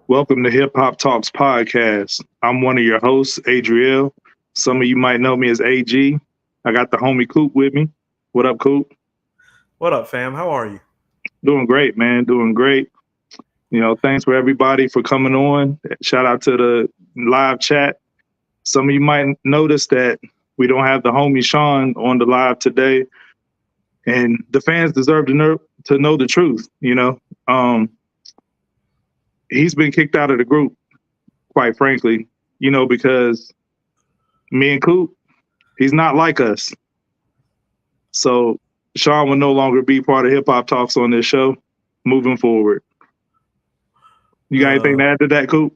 Welcome to Hip Hop Talks Podcast. I'm one of your hosts, Adriel. Some of you might know me as AG. I got the homie Coop with me. What up, Coop? What up, fam? How are you? Doing great, man. Doing great. Thanks for everybody for coming on. Shout out to the live chat. Some of you might notice that we don't have the homie Sean on the live today, and the fans deserve to know the truth. He's been kicked out of the group, quite frankly. Because me and Coop, he's not like us. So Sean will no longer be part of Hip Hop Talks on this show moving forward. You got anything to add to that, Coop?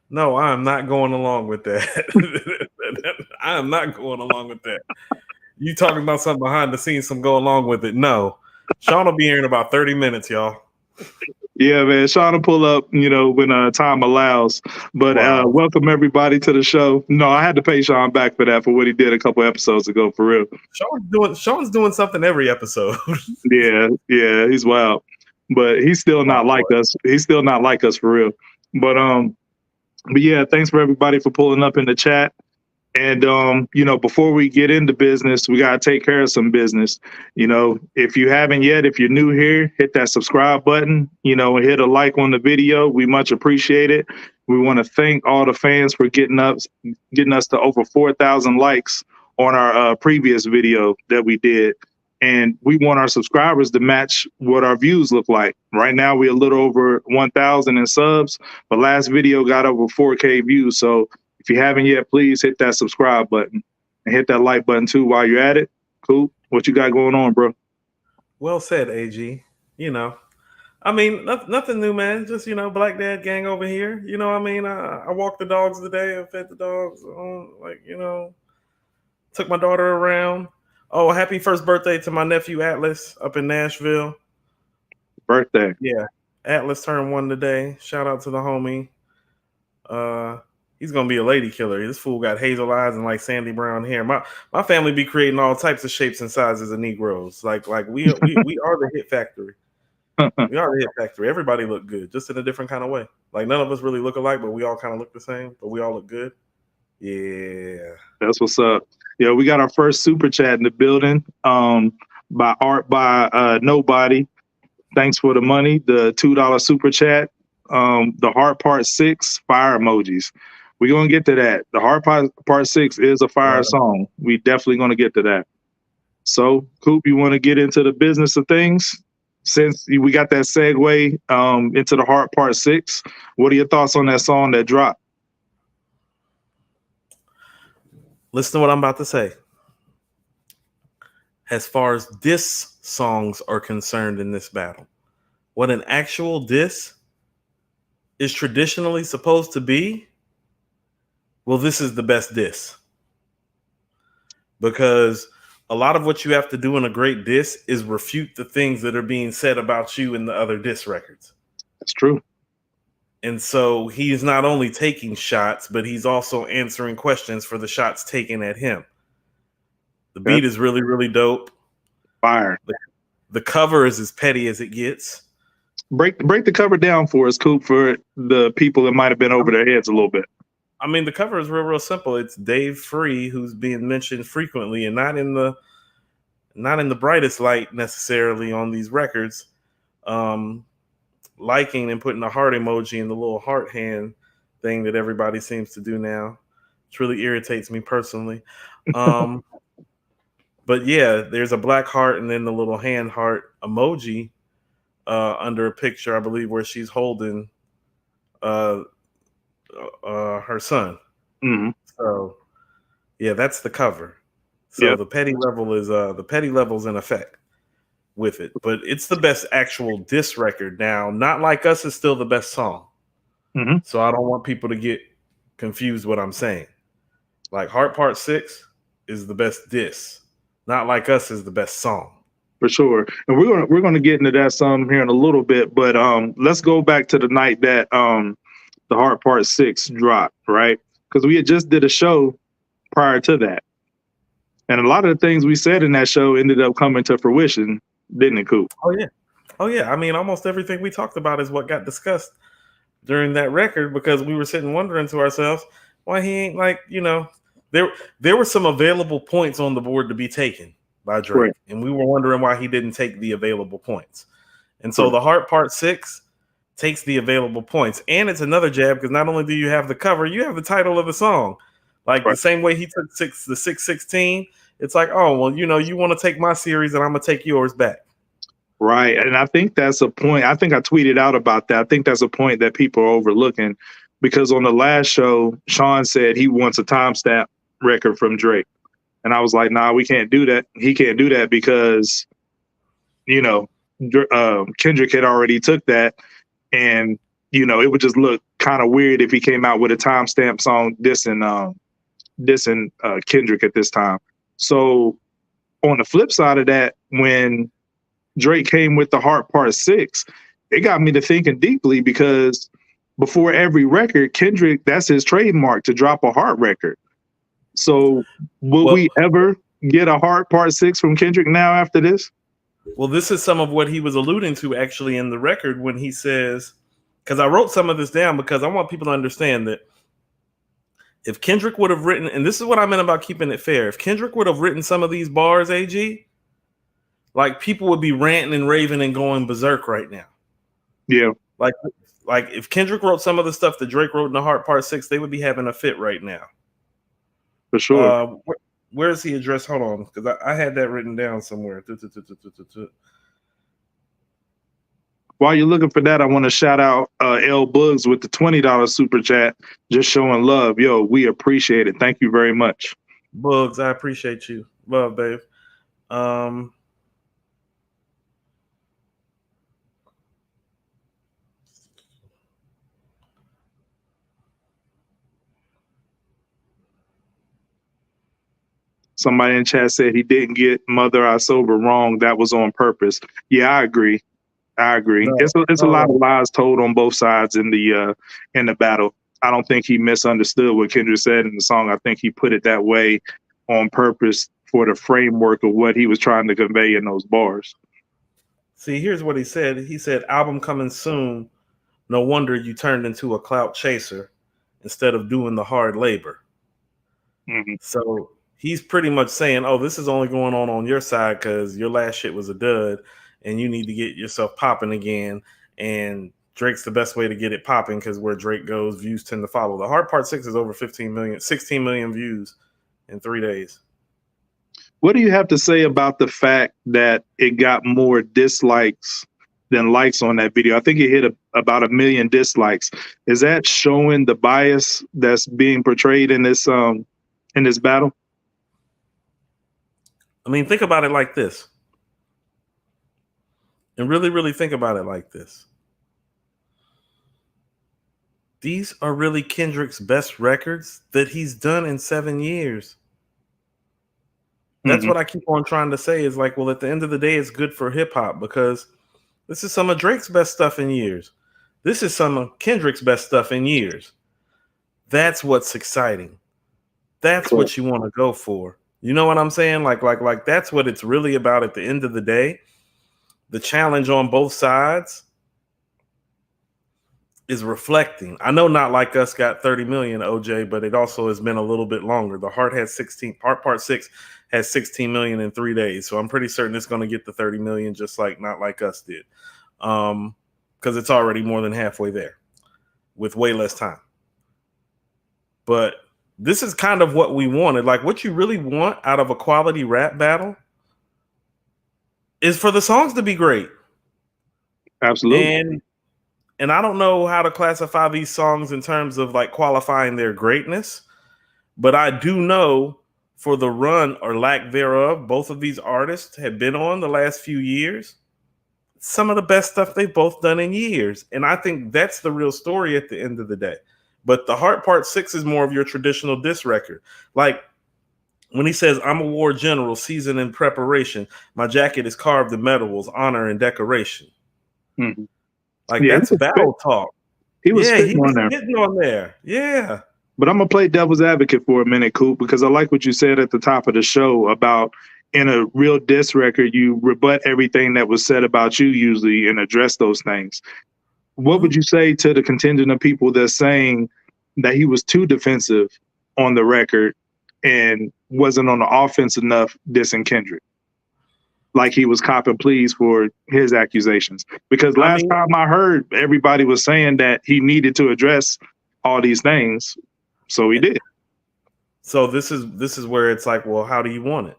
No, I am not going along with that. I am not going along with that. You talking about something behind the scenes, some go along with it. No. Sean will be here in about 30 minutes, y'all. Yeah, man. Sean will pull up, when time allows. But Wow. Welcome everybody to the show. No, I had to pay Sean back for that, for what he did a couple episodes ago, for real. Sean's doing something every episode. Yeah, he's wild. But he's still not like us. He's still not like us, for real. But yeah, thanks for everybody for pulling up in the chat. And before we get into business, we gotta take care of some business. If you haven't yet, if you're new here, hit that subscribe button, and hit a like on the video. We much appreciate it. We want to thank all the fans for getting us to over 4,000 likes on our previous video that we did. And we want our subscribers to match what our views look like. Right now, we're a little over 1,000 in subs, but last video got over 4K views. So if you haven't yet, please hit that subscribe button and hit that like button too while you're at it. Cool. What you got going on, bro? Well said, AG. Nothing new, man. Just, Black Dad gang over here. I walked the dogs today. I fed the dogs. Took my daughter around. Oh, happy first birthday to my nephew Atlas up in Nashville. Birthday. Yeah. Atlas turned 1 today. Shout out to the homie. He's gonna be a lady killer. This fool got hazel eyes and like sandy brown hair. My family be creating all types of shapes and sizes of Negroes. Like we are the hit factory. We are the hit factory. Everybody look good, just in a different kind of way. Like none of us really look alike, but we all kind of look the same. But we all look good. Yeah, that's what's up. Yeah, we got our first super chat in the building. By Art by Nobody. Thanks for the money. The $2 super chat. The Heart Part 6 fire emojis. We're going to get to that. The Heart Part 6 is a fire song. We definitely going to get to that. So, Coop, you want to get into the business of things? Since we got that segue into the Heart Part 6, what are your thoughts on that song that dropped? Listen to what I'm about to say. As far as diss songs are concerned in this battle, what an actual diss is traditionally supposed to be, well, this is the best diss. Because a lot of what you have to do in a great diss is refute the things that are being said about you in the other diss records. That's true. And so he's not only taking shots, but he's also answering questions for the shots taken at him. The beat is really, really dope. Fire. The cover is as petty as it gets. Break the cover down for us, Coop, for the people that might have been over their heads a little bit. The cover is real simple. It's Dave Free, who's being mentioned frequently and not in the brightest light necessarily on these records. Liking and putting a heart emoji in the little heart hand thing that everybody seems to do now, which really irritates me personally. But yeah, there's a black heart and then the little hand heart emoji under a picture, I believe, where she's holding her son. Mm-hmm. So yeah, that's the cover. So the petty level's in effect with it, but it's the best actual diss record now. Not Like Us is still the best song. Mm-hmm. So I don't want people to get confused what I'm saying. Like Heart Part 6 is the best diss. Not Like Us is the best song. For sure. And we're gonna get into that some here in a little bit, but let's go back to the night that the Heart Part 6 dropped, right? Because we had just did a show prior to that. And a lot of the things we said in that show ended up coming to fruition, didn't it, Coop? Oh yeah. Almost everything we talked about is what got discussed during that record because we were sitting wondering to ourselves why he ain't like, there were some available points on the board to be taken by Drake, Right. and we were wondering why he didn't take the available points. And so Right. the Heart Part 6 takes the available points. And it's another jab because not only do you have the cover, you have the title of the song. Like the same way he took the 616, it's like, oh, well, you want to take my series and I'm going to take yours back. Right. And I think that's a point. I think I tweeted out about that. I think that's a point that people are overlooking because on the last show, Sean said he wants a timestamp record from Drake. And I was like, nah, we can't do that. He can't do that because, Kendrick had already took that. And, it would just look kind of weird if he came out with a timestamp song dissing Kendrick at this time. So on the flip side of that, when Drake came with the Heart Part 6, it got me to thinking deeply because before every record, Kendrick, that's his trademark to drop a Heart record. So will we ever get a Heart Part 6 from Kendrick now after this? Well, this is some of what he was alluding to actually in the record when he says, because I wrote some of this down because I want people to understand that if Kendrick would have written, and this is what I meant about keeping it fair, if Kendrick would have written some of these bars, AG, like people would be ranting and raving and going berserk right now. Yeah. Like if Kendrick wrote some of the stuff that Drake wrote in the Heart Part 6, they would be having a fit right now. For sure. Where is he addressed? Hold on, because I had that written down somewhere. While you're looking for that, I want to shout out L Bugs with the $20 super chat, just showing love. Yo, we appreciate it. Thank you very much. Bugs, I appreciate you. Love, babe. Somebody in chat said he didn't get Mother I Sober wrong. That was on purpose. Yeah, I agree. No, it's a lot of lies told on both sides in the battle. I don't think he misunderstood what Kendrick said in the song. I think he put it that way on purpose for the framework of what he was trying to convey in those bars. See, here's what he said. He said, album coming soon. No wonder you turned into a clout chaser instead of doing the hard labor. Mm-hmm. So he's pretty much saying, oh, this is only going on your side because your last shit was a dud and you need to get yourself popping again. And Drake's the best way to get it popping because where Drake goes, views tend to follow. The Heart Part 6 is over 16 million views in 3 days. What do you have to say about the fact that it got more dislikes than likes on that video? I think it hit about 1 million dislikes. Is that showing the bias that's being portrayed in this battle? I mean, think about it like this. And really, really think about it like this. These are really Kendrick's best records that he's done in 7 years. That's what I keep on trying to say is like, well, at the end of the day, it's good for hip hop because this is some of Drake's best stuff in years. This is some of Kendrick's best stuff in years. That's what's exciting. That's cool. What you want to go for. You know what I'm saying? Like that's what it's really about at the end of the day. The challenge on both sides is reflecting. I know Not Like Us got 30 million, OJ, but it also has been a little bit longer. The Heart has 16, Part 6 has 16 million in 3 days. So I'm pretty certain it's going to get the 30 million just like Not Like Us did. Because it's already more than halfway there with way less time. But this is kind of what we wanted. Like what you really want out of a quality rap battle is for the songs to be great. Absolutely. And I don't know how to classify these songs in terms of like qualifying their greatness, but I do know for the run or lack thereof, both of these artists have been on the last few years, some of the best stuff they've both done in years. And I think that's the real story at the end of the day. But the Heart Part 6 is more of your traditional diss record. Like when he says, I'm a war general, seasoned in preparation. My jacket is carved in metals, honor and decoration. Mm-hmm. Like that's battle talk. He was spitting on there. Yeah. But I'm going to play devil's advocate for a minute, Coop, because I like what you said at the top of the show about in a real diss record, you rebut everything that was said about you usually and address those things. what would you say to the contingent of people that's saying that he was too defensive on the record and wasn't on the offense enough dissing Kendrick? Like he was copping pleas for his accusations. Because last time I heard, everybody was saying that he needed to address all these things. So he did. So this is where it's like, well, how do you want it?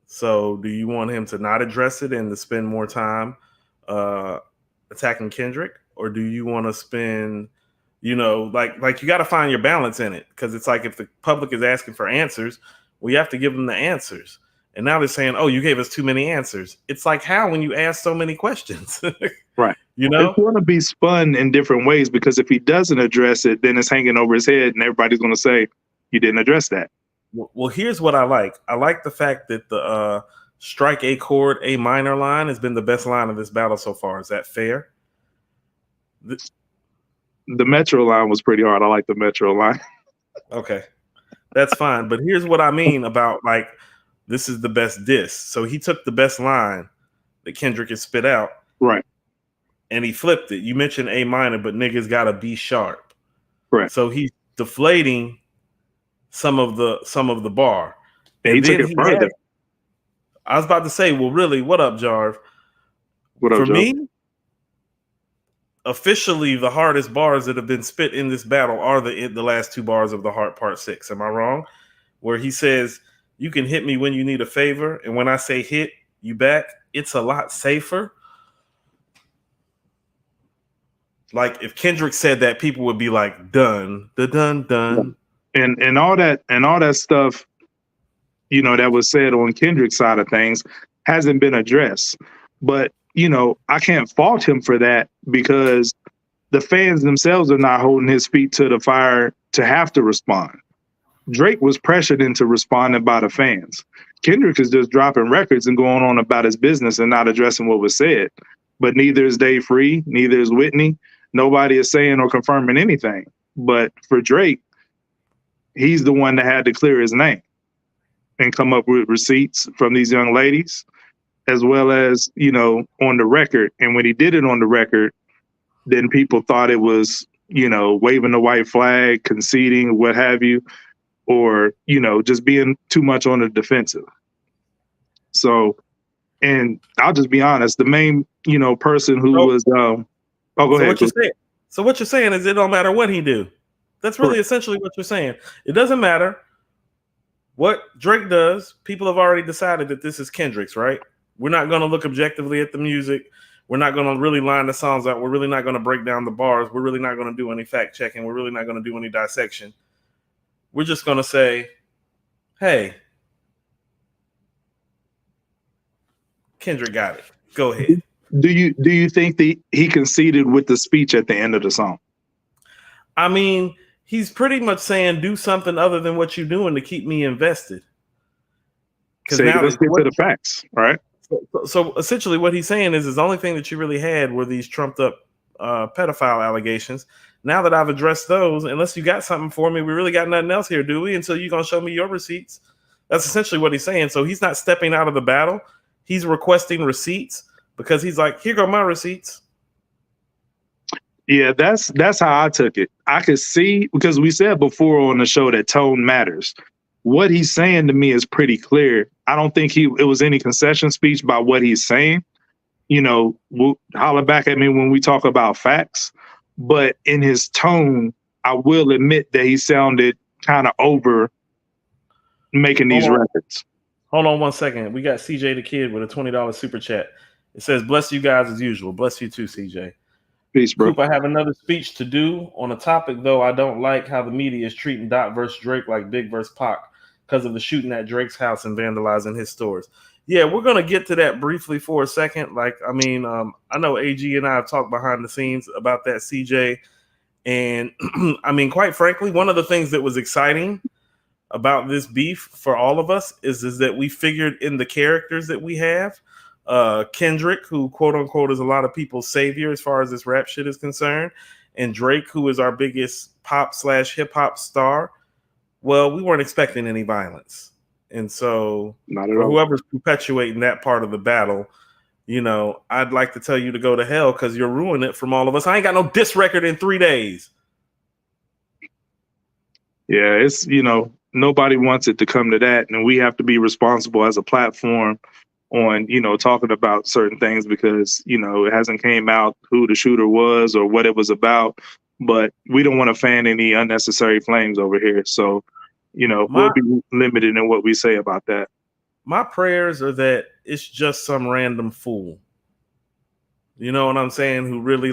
So do you want him to not address it and to spend more time attacking Kendrick? Or do you want to spend, like you got to find your balance in it? Because it's like if the public is asking for answers, we have to give them the answers. And now they're saying, oh, you gave us too many answers. It's like how when you ask so many questions. Right. It's going to be spun in different ways, because if he doesn't address it, then it's hanging over his head and everybody's going to say, you didn't address that. Well, here's what I like. I like the fact that the strike a chord, A minor line has been the best line of this battle so far. Is that fair? The Metro line was pretty hard. I like the Metro line. Okay. That's fine. But here's what I mean about, like, this is the best diss. So he took the best line that Kendrick has spit out. Right. And he flipped it. You mentioned A minor, but niggas got to B sharp. Right. So he's deflating some of the bar. And he took it further. I was about to say, well, really, what up, Jarv? What up, For Joe? me, officially, the hardest bars that have been spit in this battle are the last two bars of the Heart Part 6. Am I wrong? Where he says, you can hit me when you need a favor. And when I say hit you back, it's a lot safer. Like if Kendrick said that, people would be like, done. And all that stuff, that was said on Kendrick's side of things hasn't been addressed. But, I can't fault him for that, because the fans themselves are not holding his feet to the fire to have to respond. Drake was pressured into responding by the fans. Kendrick is just dropping records and going on about his business and not addressing what was said. But neither is Dave Free, neither is Whitney. Nobody is saying or confirming anything. But for Drake, he's the one that had to clear his name and come up with receipts from these young ladies, as well as, on the record. And when he did it on the record, then people thought it was, waving the white flag, conceding, what have you, or, just being too much on the defensive. So, and I'll just be honest, the main, person who was, go ahead. So what you're saying is it don't matter what he do. That's really essentially what you're saying. It doesn't matter what Drake does. People have already decided that this is Kendrick's, right? We're not going to look objectively at the music. We're not going to really line the songs out. We're really not going to break down the bars. We're really not going to do any fact checking. We're really not going to do any dissection. We're just going to say, hey, Kendrick got it. Go ahead. Do you think that he conceded with the speech at the end of the song? I mean, he's pretty much saying do something other than what you're doing to keep me invested. Because now let's get to the facts, right? So essentially what he's saying is the only thing that you really had were these trumped up pedophile allegations. Now that I've addressed those, unless you got something for me, we really got nothing else here, do we? Until you're going to show me your receipts. That's essentially what he's saying. So he's not stepping out of the battle. He's requesting receipts because he's like, here go my receipts. Yeah, that's how I took it. I could see, because we said before on the show that tone matters. What he's saying to me is pretty clear. I don't think it was any concession speech by what he's saying. Holler back at me when we talk about facts. But in his tone, I will admit that he sounded kind of over making these records. Hold on 1 second. We got CJ the Kid with a $20 super chat. It says, bless you guys as usual. Bless you too, CJ. Peace, bro. Coop, I have another speech to do on a topic, though. I don't like how the media is treating Dot versus Drake like Big versus Pac because of the shooting at Drake's house and vandalizing his stores. Yeah, we're going to get to that briefly for a second. I know AG and I have talked behind the scenes about that, CJ. And I mean, quite frankly, one of the things that was exciting about this beef for all of us is that we figured in the characters that we have, Kendrick, who quote unquote is a lot of people's savior as far as this rap shit is concerned, and Drake, who is our biggest pop/hip hop star. Well, we weren't expecting any violence. And so for whoever's perpetuating that part of the battle, I'd like to tell you to go to hell because you're ruining it from all of us. I ain't got no diss record in 3 days. Yeah, it's, nobody wants it to come to that. And we have to be responsible as a platform on, talking about certain things because, it hasn't came out who the shooter was or what it was about. But we don't want to fan any unnecessary flames over here. So, we'll be limited in what we say about that. My prayers are that it's just some random fool. You know what I'm saying? Who really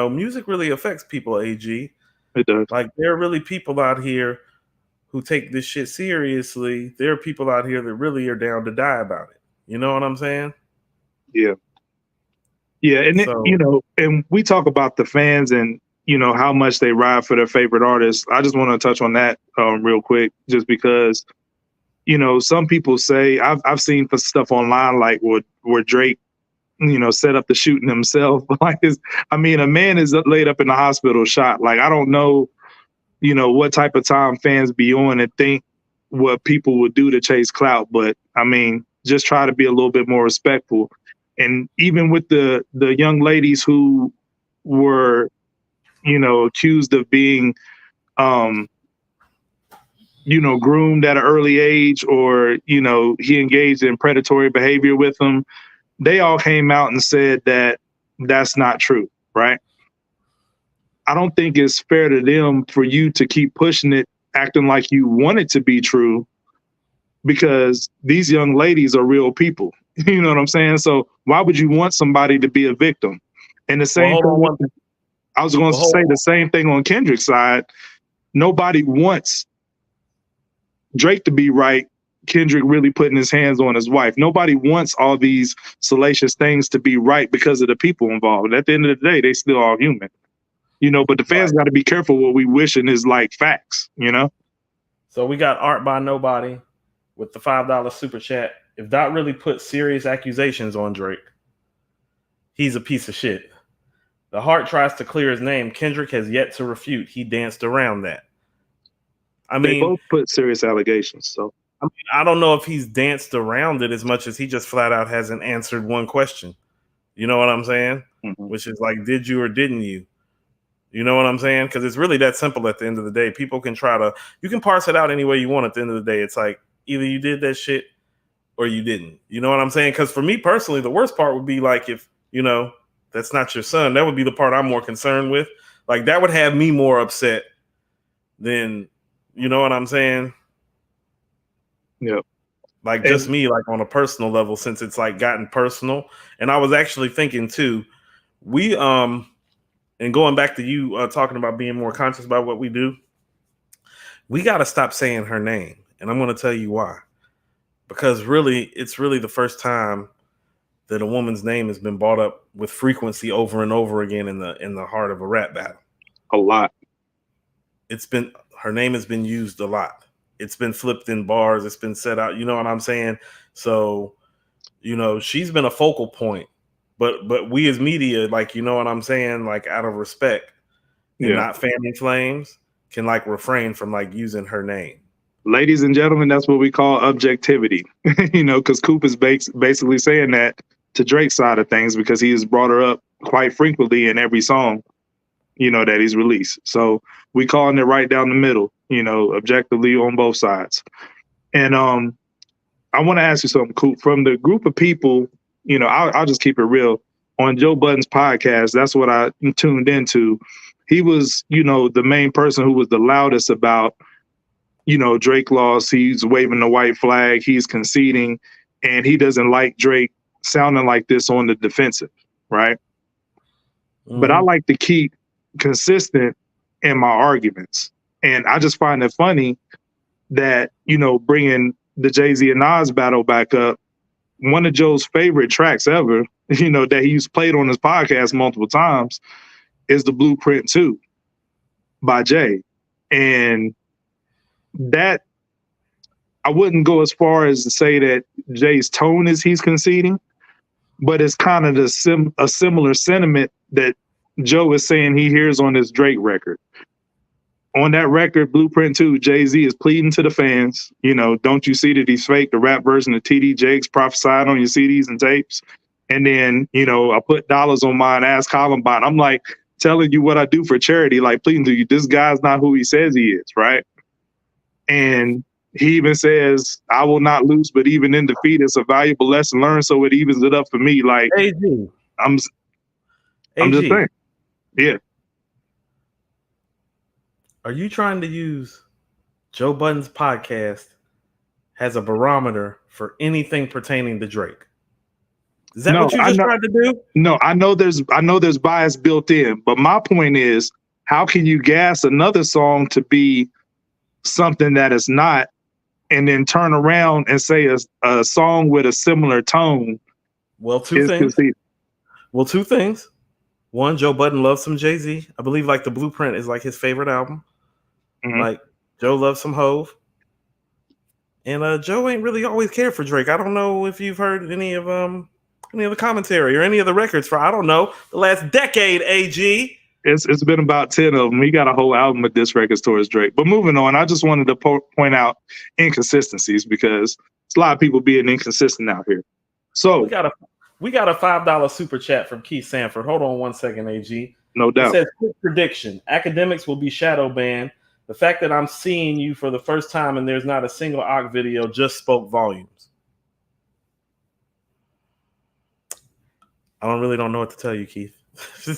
music really affects people, AG. It does. Like there are really people out here who take this shit seriously. There are people out here that really are down to die about it. You know what I'm saying? Yeah. Yeah. And, and we talk about the fans and, how much they ride for their favorite artists. I just want to touch on that real quick, just because, some people say I've seen stuff online like where Drake, set up the shooting himself. Like a man is laid up in the hospital shot. Like, I don't know, what type of time fans be on and think what people would do to chase clout. But just try to be a little bit more respectful. And even with the young ladies who were, accused of being, groomed at an early age, or, he engaged in predatory behavior with them, they all came out and said that that's not true, right? I don't think it's fair to them for you to keep pushing it, acting like you want it to be true, because these young ladies are real people. You know what I'm saying? So why would you want somebody to be a victim? And the same thing, I was going to say the same thing on Kendrick's side. Nobody wants Drake to be right. Kendrick really putting his hands on his wife. Nobody wants all these salacious things to be right because of the people involved. At the end of the day, they still are human. But the fans got to be careful what we wishing is like facts, So we got Art by Nobody with the $5 super chat. If Dot really put serious accusations on Drake, he's a piece of shit. The Heart tries to clear his name. Kendrick has yet to refute. He danced around that. They both put serious allegations. So I don't know if he's danced around it as much as he just flat out hasn't answered one question. You know what I'm saying? Mm-hmm. Which is like, did you or didn't you? You know what I'm saying? Because it's really that simple at the end of the day. People can you can parse it out any way you want at the end of the day. It's like, either you did that shit or you didn't. You know what I'm saying? Because for me personally, the worst part would be like if, that's not your son. That would be the part I'm more concerned with. Like that would have me more upset than, you know what I'm saying? Yeah. Like just me, like on a personal level, since it's like gotten personal. And I was actually thinking too, and going back to you talking about being more conscious about what we do, we got to stop saying her name. And I'm going to tell you why. Because really, it's really the first time that a woman's name has been brought up with frequency over and over again in the heart of a rap battle. A lot. Her name has been used a lot. It's been flipped in bars. It's been set out. You know what I'm saying? So, she's been a focal point. But we as media, like, you know what I'm saying? Like, out of respect and not fanning flames, can like refrain from like using her name. Ladies and gentlemen, that's what we call objectivity. Because Coop is basically saying that to Drake's side of things, because he has brought her up quite frequently in every song, that he's released. So we calling it right down the middle, objectively on both sides. And I want to ask you something, Coop. From the group of people, I'll just keep it real. On Joe Budden's podcast, that's what I tuned into. He was, the main person who was the loudest about, Drake lost. He's waving the white flag. He's conceding, and he doesn't like Drake sounding like this on the defensive, right? Mm-hmm. But I like to keep consistent in my arguments. And I just find it funny that, bringing the Jay-Z and Nas battle back up, one of Joe's favorite tracks ever, that he's played on his podcast multiple times, is the Blueprint 2 by Jay. And that, I wouldn't go as far as to say that Jay's tone is he's conceding, but it's kind of a similar sentiment that Joe is saying he hears on this Drake record. On that record, Blueprint 2, Jay-Z is pleading to the fans, don't you see that he's fake? The rap version of TD Jakes prophesied on your CDs and tapes. And then, I put dollars on mine, ask Columbine. I'm like telling you what I do for charity, like pleading to you, this guy's not who he says he is, right? And he even says, I will not lose, but even in defeat, it's a valuable lesson learned. So it evens it up for me. Like AG. I'm just saying. Yeah. Are you trying to use Joe Budden's podcast as a barometer for anything pertaining to Drake? Is that what you just tried to do? No, I know there's bias built in, but my point is, how can you gas another song to be something that is not, and then turn around and say a song with a similar tone? Well, two things. One, Joe Budden loves some Jay-Z. I believe like The Blueprint is like his favorite album. Mm-hmm. Like Joe loves some Hove. And Joe ain't really always cared for Drake. I don't know if you've heard any of the commentary or any of the records for, I don't know, the last decade, AG. It's been about 10 of them. He got a whole album of diss records towards Drake. But moving on, I just wanted to point out inconsistencies because it's a lot of people being inconsistent out here. So we got a $5 super chat from Keith Sanford. Hold on 1 second, AG. No doubt. It says, quick prediction. Academics will be shadow banned. The fact that I'm seeing you for the first time and there's not a single OC video just spoke volumes. I really don't know what to tell you, Keith.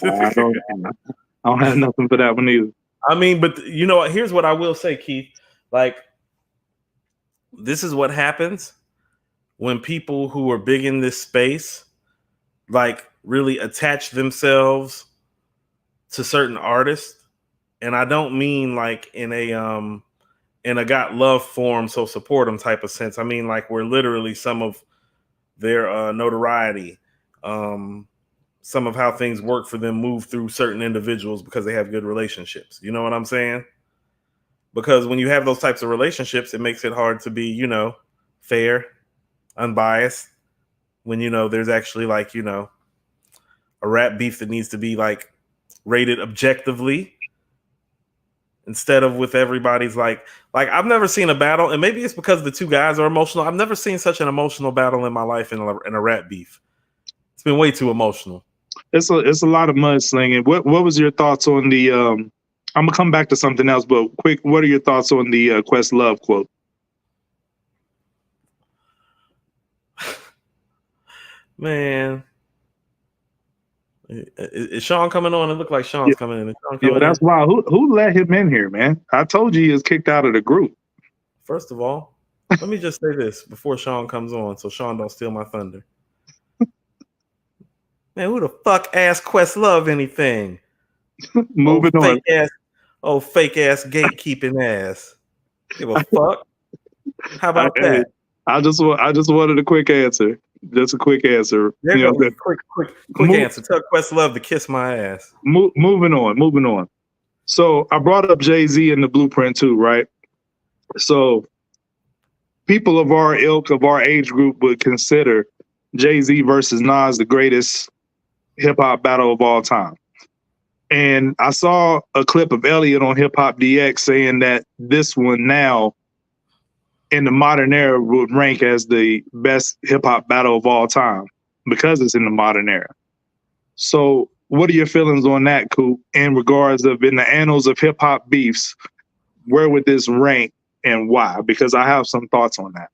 I don't have nothing for that one either. I mean, but you know what? Here's what I will say, Keith. Like, this is what happens when people who are big in this space, like, really attach themselves to certain artists. And I don't mean like in a got love form, so support them type of sense. I mean, like, we're literally some of their notoriety, some of how things work for them move through certain individuals because they have good relationships. You know what I'm saying? Because when you have those types of relationships, it makes it hard to be, fair, unbiased. When, there's actually like, a rap beef that needs to be like rated objectively instead of with everybody's like I've never seen a battle, and maybe it's because the two guys are emotional. I've never seen such an emotional battle in my life in a rap beef. It's been way too emotional. It's a lot of mudslinging. What was your thoughts on the? I'm gonna come back to something else, but quick, what are your thoughts on the Questlove quote? Man, is Sean coming on? It looked like Sean's coming in. That's why. Who let him in here, man? I told you he was kicked out of the group. First of all, let me just say this before Sean comes on, so Sean don't steal my thunder. Man, who the fuck asked Questlove anything? Moving on. Fake ass gatekeeping ass. Give a fuck. How about that? I just wanted a quick answer. Just a quick answer. Quick answer. Tell Questlove to kiss my ass. Moving on. So I brought up Jay-Z and the Blueprint too, right? So people of our ilk, of our age group, would consider Jay-Z versus Nas the greatest hip-hop battle of all time. And I saw a clip of Elliot on Hip Hop DX saying that this one now in the modern era would rank as the best hip-hop battle of all time because it's in the modern era. So what are your feelings on that, Coop, in regards of in the annals of hip-hop beefs, where would this rank and why? Because I have some thoughts on that,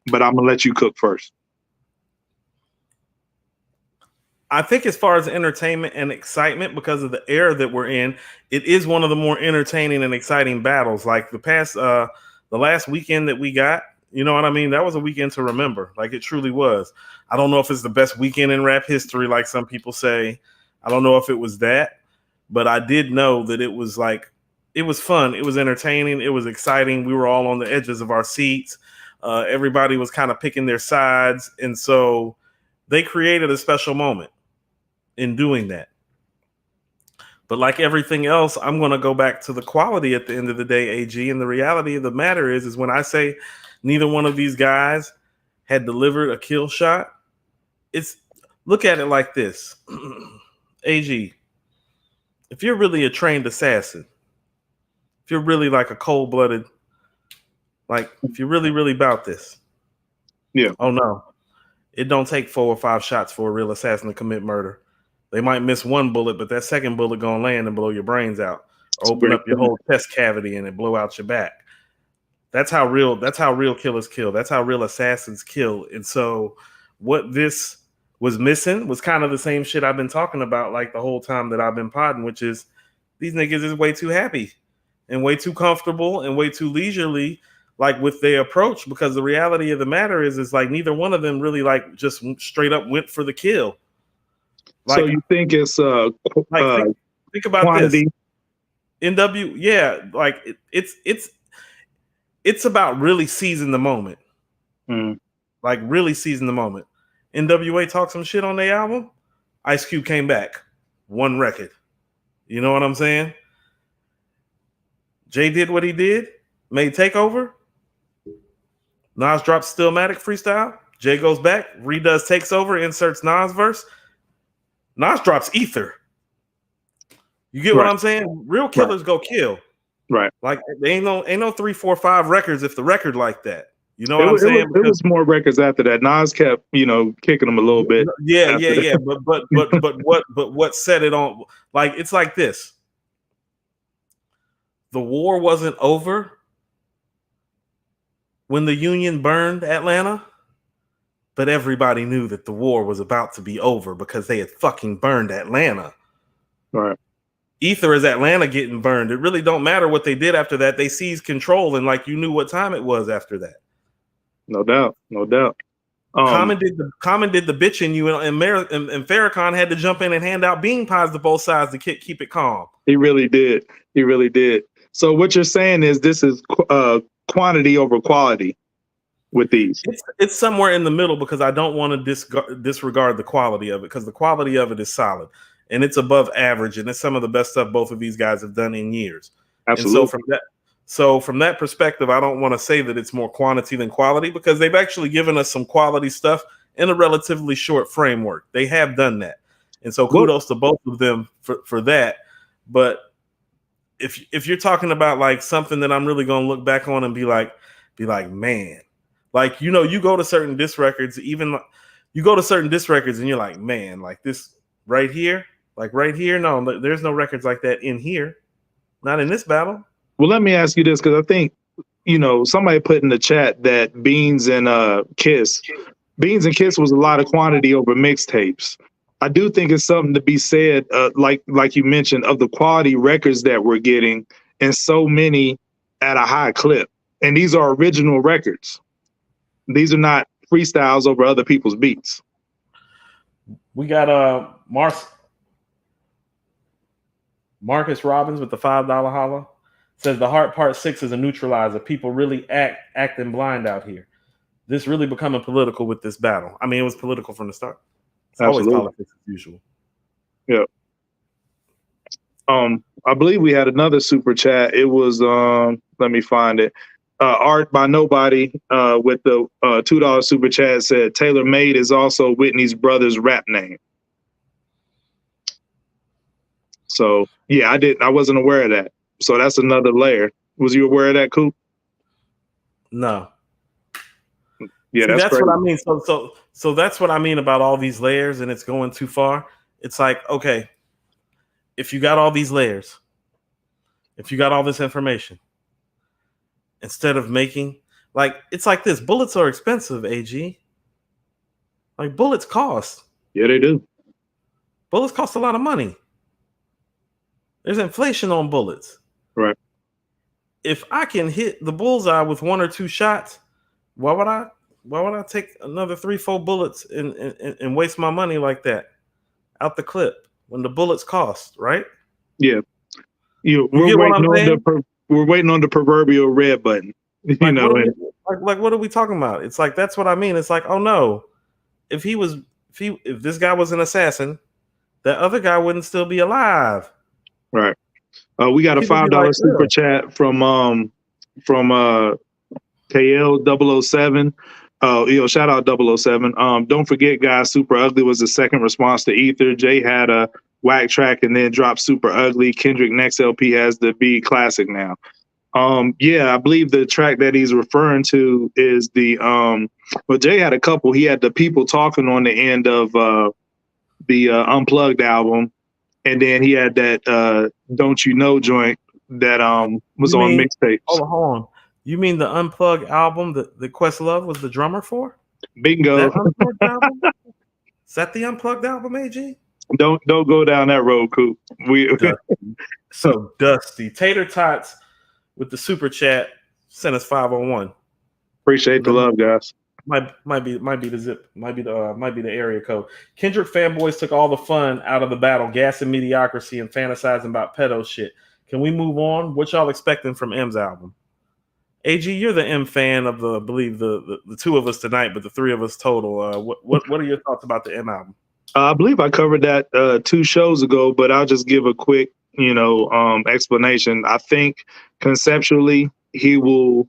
but I'm going to let you cook first. I think as far as entertainment and excitement, because of the era that we're in, it is one of the more entertaining and exciting battles. Like the last weekend that we got, you know what I mean? That was a weekend to remember. Like, it truly was. I don't know if it's the best weekend in rap history, like some people say. I don't know if it was that, but I did know that it was fun. It was entertaining. It was exciting. We were all on the edges of our seats. Everybody was kind of picking their sides. And so they created a special moment in doing that. But like everything else, I'm going to go back to the quality at the end of the day, AG. And the reality of the matter is when I say neither one of these guys had delivered a kill shot, look at it like this. AG, if you're really a trained assassin, if you're really like a cold-blooded, like if you're really, really about this. Yeah. Oh no. it don't take 4 or 5 shots for a real assassin to commit murder. They might miss one bullet, but that second bullet gonna land and blow your brains out, or open up your whole chest cavity and it blow out your back. That's how real killers kill. That's how real assassins kill. And so what this was missing was kind of the same shit I've been talking about like the whole time that I've been podding, which is these niggas is way too happy and way too comfortable and way too leisurely, like with their approach, because the reality of the matter is like neither one of them really like just straight up went for the kill. Like, so you think it's think about quantity. This NW, yeah, like it's about really seizing the moment. Like really seizing the moment. NWA talked some shit on their album. Ice Cube came back, one record. You know what I'm saying? Jay did what he did, made Takeover. Nas drops Stillmatic freestyle. Jay goes back, redoes Takes Over, inserts Nas verse. Nas drops Ether. You get what I'm saying? Real killers go kill. Right. Like ain't no 3, 4, 5 records if the record like that. You know what I'm saying? There was more records after that. Nas kept, kicking them a little bit. Yeah. But what set it on? Like it's like this. The war wasn't over when the Union burned Atlanta, but everybody knew that the war was about to be over because they had fucking burned Atlanta. Right. Ether is Atlanta getting burned. It really don't matter what they did after that. They seized control, and like you knew what time it was after that. No doubt. Common did the bitching you, and Farrakhan had to jump in and hand out bean pies to both sides to keep it calm. He really did. So what you're saying is this is quantity over quality with these. It's somewhere in the middle because I don't want to disregard the quality of it, because the quality of it is solid and it's above average, and it's some of the best stuff both of these guys have done in years. Absolutely. And so from that perspective, I don't want to say that it's more quantity than quality, because they've actually given us some quality stuff in a relatively short framework. They have done that. And so kudos to both of them for that. But if you're talking about like something that I'm really going to look back on and be like, man, like, you go to certain disc records, and you're like, man, like this right here, no, there's no records like that in here. Not in this battle. Well, let me ask you this, because I think, somebody put in the chat that Beans and Kiss was a lot of quantity over mixtapes. I do think it's something to be said, like you mentioned, of the quality records that we're getting, and so many at a high clip. And these are original records. These are not freestyles over other people's beats. We got Marcus Robbins with the $5 holla. Says the Heart Part 6 is a neutralizer. People really acting blind out here. This really becoming political with this battle. I mean, it was political from the start. It's always politics as usual. Yeah. I believe we had another super chat. It was let me find it. Art by Nobody with the $2 super chat said Taylor Made is also Whitney's brother's rap name. So yeah, I wasn't aware of that. So that's another layer. Was you aware of that, Coop? No. Yeah, see, that's what I mean. So that's what I mean about all these layers, and it's going too far. It's like, okay, if you got all these layers, if you got all this information, instead of making, like, it's like this. Bullets are expensive, AG. Like, bullets cost. Yeah, they do. Bullets cost a lot of money. There's inflation on bullets. Right. If I can hit the bullseye with 1 or 2 shots, why would I take another 3, 4 bullets and waste my money like that out the clip when the bullets cost, right? Yeah. We're waiting on the proverbial red button. What are we talking about? It's like, that's what I mean. It's like, oh no, if this guy was an assassin, that other guy wouldn't still be alive. Right. We got a $5 super chat from KL007. Shout out 007. Don't forget, guys, Super Ugly was the second response to Ether. Jay had a whack track and then dropped Super Ugly. Kendrick next LP has the B Classic now. Yeah, I believe the track that he's referring to is the well, Jay had a couple. He had the People Talking on the end of the Unplugged album, and then he had that Don't You Know joint that was You on mean mixtapes. hold on. You mean the Unplugged album that Questlove was the drummer for? Bingo. That Unplugged album? Is that the Unplugged album, AG? Don't go down that road, Coop. We Dusty. So dusty. Tater Tots with the super chat sent us 501. appreciate the That love, guys. might be the zip, might be the area code. Kendrick fanboys took all the fun out of the battle, gas and mediocrity, and fantasizing about pedo shit. Can we move on? What y'all expecting from M's album? AG, you're the M fan of the, I believe the two of us tonight, but the three of us total. What are your thoughts about the M album? I believe I covered that 2 shows ago, but I'll just give a quick, explanation. I think conceptually he will